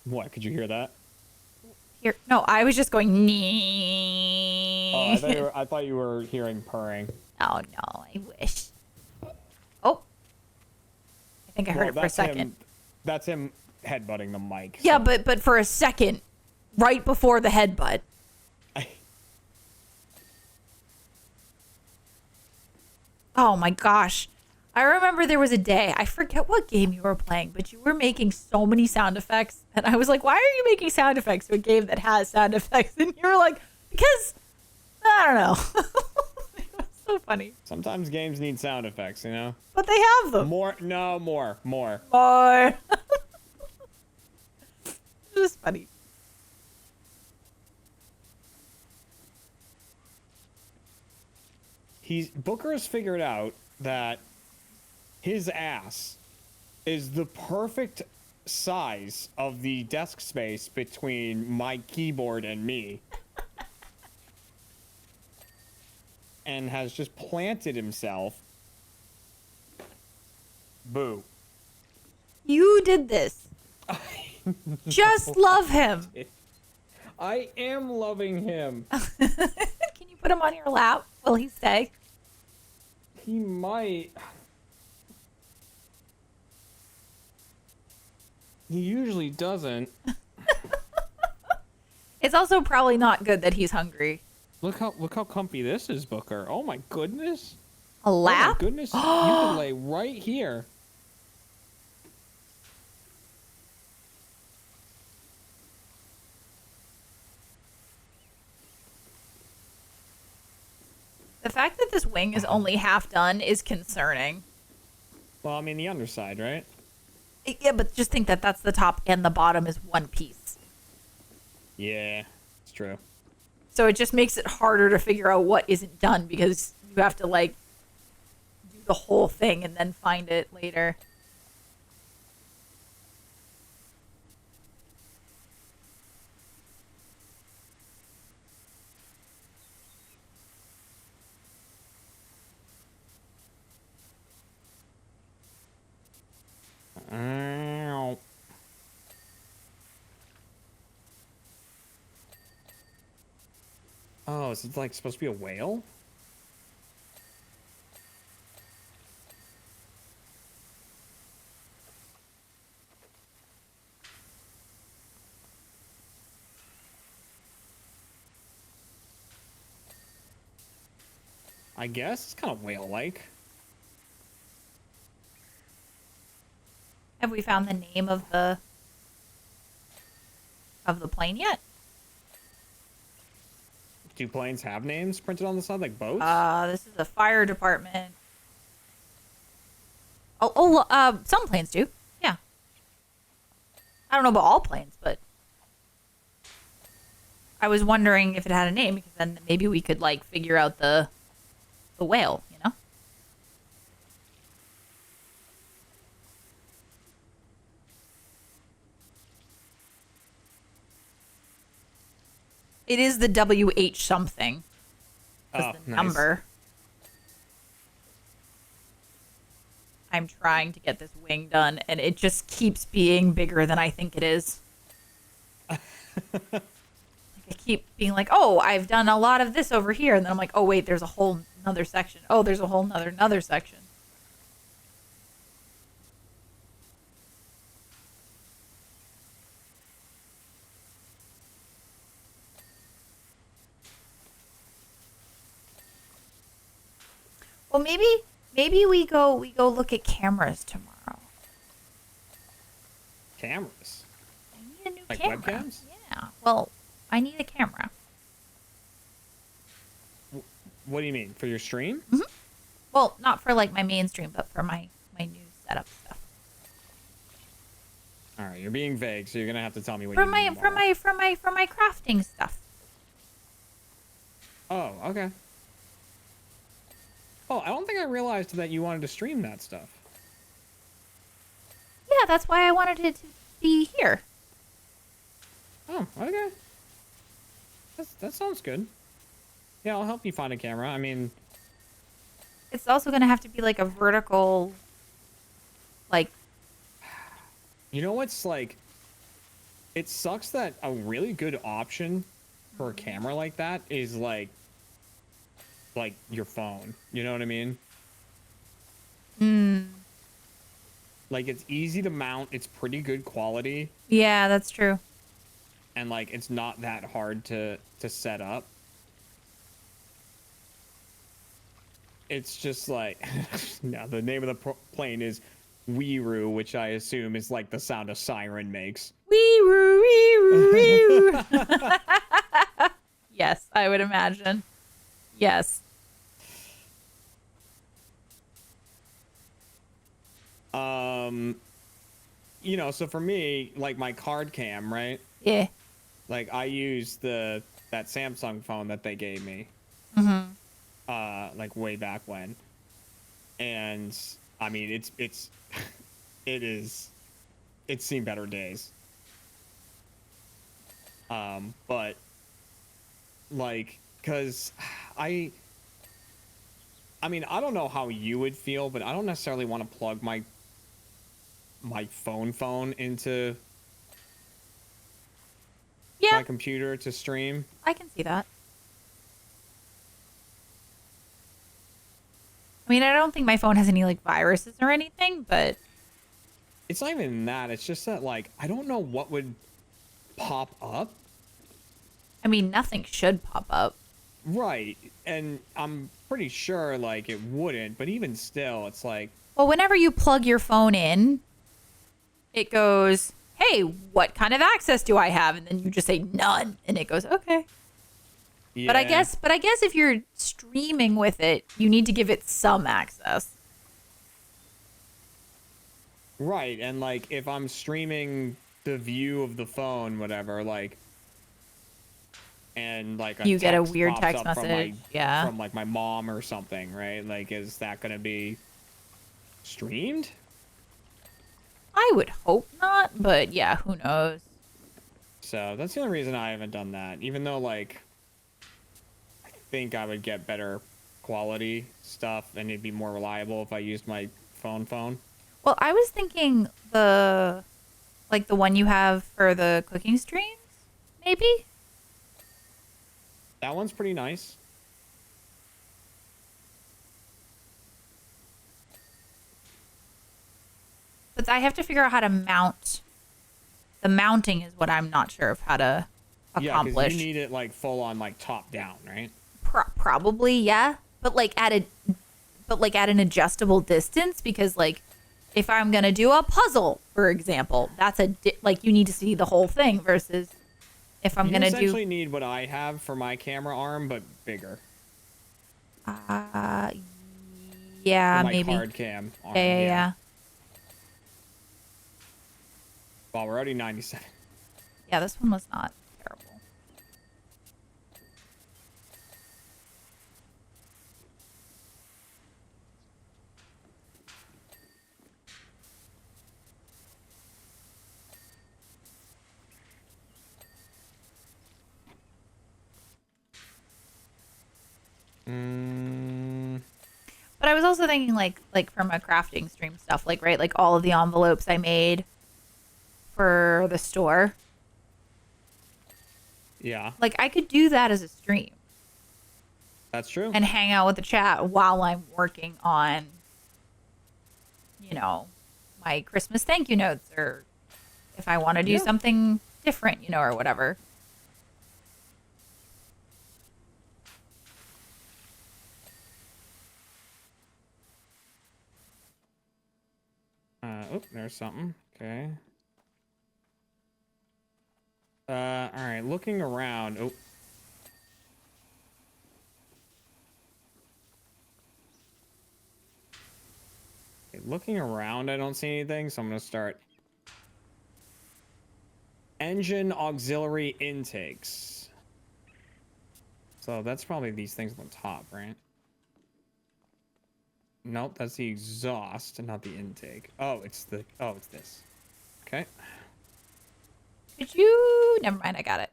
What? Could you hear that?
Here, no, I was just going.
Oh, I thought you were hearing purring.
Oh no, I wish. Oh, I think I heard it for a second.
That's him headbutting the mic.
Yeah, but for a second, right before the headbutt. Oh my gosh. I remember there was a day, I forget what game you were playing, but you were making so many sound effects. And I was like, why are you making sound effects to a game that has sound effects? And you were like, because, I don't know. It was so funny.
Sometimes games need sound effects, you know?
But they have them.
More.
More. Just funny.
Booker has figured out that his ass is the perfect size of the desk space between my keyboard and me. And has just planted himself. Boo.
You did this. Just love him.
I am loving him.
Can you put him on your lap? Will he stay?
He might. He usually doesn't.
It's also probably not good that he's hungry.
Look how comfy this is, Booker. Oh my goodness.
A lap?
Oh my goodness. You can lay right here.
The fact that this wing is only half done is concerning.
Well, I mean the underside, right?
Yeah, but just think that that's the top and the bottom is one piece.
Yeah, it's true.
So it just makes it harder to figure out what isn't done because you have to like do the whole thing and then find it later.
Ow. Oh, is it like supposed to be a whale? I guess it's kind of whale-like.
Have we found the name of the plane yet?
Do planes have names printed on the side like boats?
This is a fire department. Some planes do. Yeah. I don't know about all planes, but I was wondering if it had a name because then maybe we could like figure out the whale, you know? It is the WH something.
Oh,
The
nice.
number. I'm trying to get this wing done, and it just keeps being bigger than I think it is. Like, I keep being like, oh, I've done a lot of this over here, and then I'm like, oh wait, there's a whole another section. Oh, there's a whole another section. Well, maybe we go look at cameras tomorrow.
Cameras?
I need a new
Like
camera.
webcams?
Yeah. Well, I need a camera.
What do you mean? For your stream?
Mm-hmm. Well, not for like my mainstream, but for my new setup stuff.
All right, you're being vague, so you're gonna have to tell me what
For
you
my
mean.
for my crafting stuff.
Oh, okay. Oh, I don't think I realized that you wanted to stream that stuff.
Yeah, that's why I wanted it to be here.
Oh, okay. That sounds good. Yeah, I'll help you find a camera. I mean,
It's also gonna have to be like a vertical, like.
you know what's like? It sucks that a really good option for a camera like that is like your phone. You know what I mean? Like it's easy to mount. It's pretty good quality,
Yeah, that's true.
and like it's not that hard to set up. It's just like now the name of the plane is Weeroo, which I assume is like the sound a siren makes.
Wee-roo, wee-roo, wee-roo. Yes, I would imagine. Yes.
You know, so for me, like my card cam, right?
Yeah.
Like I use that Samsung phone that they gave me. Like way back when. And I mean, it's seen better days. But like, cause I mean, I don't know how you would feel, but I don't necessarily want to plug my phone into my computer to stream.
I can see that. I mean, I don't think my phone has any like viruses or anything, but
It's not even that. It's just that like I don't know what would pop up.
I mean, nothing should pop up.
Right. And I'm pretty sure like it wouldn't, but even still, it's like,
Well, whenever you plug your phone in, it goes, "Hey, what kind of access do I have?" And then you just say none, and it goes, "Okay."
yeah.
But I guess if you're streaming with it, you need to give it some access.
Right, and like if I'm streaming the view of the phone, whatever, like, and like
You get a
text
weird
pops
text
up
message, yeah.
from like my mom or something, right? Like, is that gonna be streamed?
I would hope not, but yeah, who knows?
So that's the only reason I haven't done that. Even though like I think I would get better quality stuff and it'd be more reliable if I used my phone.
Well, I was thinking the one you have for the cooking streams, maybe?
That one's pretty nice.
But I have to figure out how to mount. The mounting is what I'm not sure of how to
Yeah,
accomplish.
because you need it like full on, like top down, right?
Probably, yeah. But like at an adjustable distance, because like if I'm gonna do a puzzle, for example, that's like you need to see the whole thing versus if I'm gonna
essentially need what I have for my camera arm, but bigger.
Yeah,
For my
maybe.
card cam arm.
Yeah.
Well, we're already 97.
Yeah, this one was not terrible. But I was also thinking like from a crafting stream stuff, like right, like all of the envelopes I made for the store.
Yeah,
Like, I could do that as a stream
that's true.
and hang out with the chat while I'm working on, my Christmas thank you notes, or if I want to do
Yeah.
something different, or whatever.
Oh, there's something. Okay. All right. Looking around. Oh. Okay, looking around, I don't see anything, so I'm gonna start. Engine auxiliary intakes. So that's probably these things on the top, right? Nope, that's the exhaust and not the intake. Oh, it's this. Okay.
Could you? Never mind, I got it.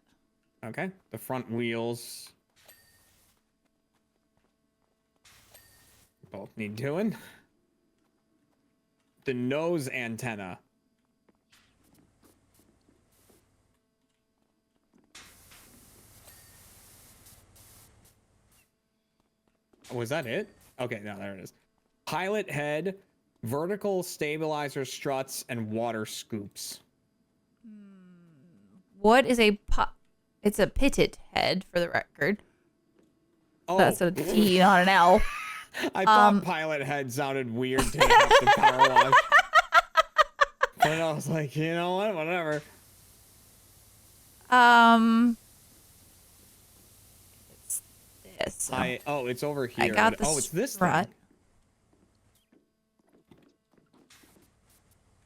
Okay. The front wheels both need doing. The nose antenna. Was that it? Okay, no, there it is. Pilot head, vertical stabilizer struts, and water scoops.
What is it's a pitted head, for the record.
Oh,
That's a T, not an L.
I thought pilot head sounded weird taking up the power wash. But I was like, you know what? Whatever.
It's this.
It's over here.
I got the
it's this
strut.
thing.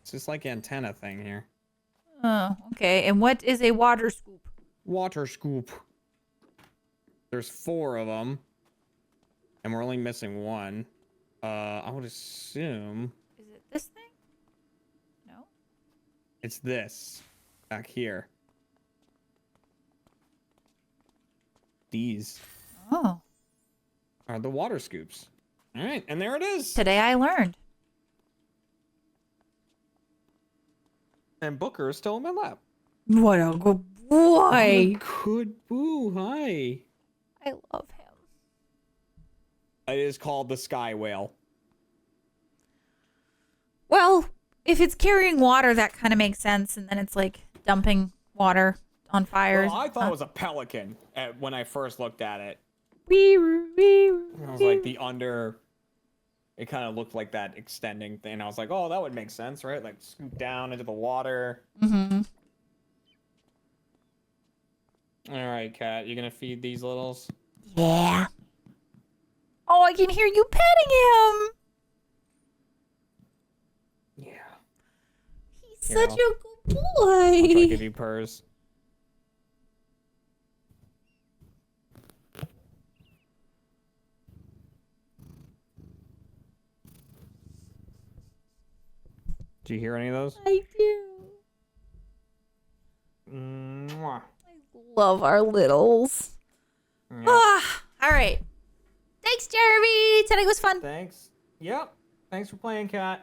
It's just like antenna thing here.
Oh, okay. And what is a water scoop?
Water scoop. There's 4 of them. And we're only missing one. I would assume
Is it this thing? No.
it's this back here. These
Oh.
are the water scoops. All right, and there it is.
Today I learned.
And Booker is still in my lap.
What a good boy.
Good boo. Hi.
I love him.
It is called the Sky Whale.
Well, if it's carrying water, that kind of makes sense. And then it's like dumping water on fires.
Well, I thought it was a pelican when I first looked at it.
Wee,
I was like, the under, it kind of looked like that extending thing. I was like, oh, that would make sense, right? Like scoot down into the water.
Mm-hmm.
All right, Kat, you gonna feed these littles?
Yeah. Oh, I can hear you petting him.
Yeah.
He's
Here,
such
I'll-
a good
I'll try to give
boy.
you purrs. Do you hear any of those?
I do.
Mwah.
I love our littles.
Yeah.
Ah, all right. Thanks, Jeremy. Today was fun.
Thanks. Yep. Thanks for playing, Kat.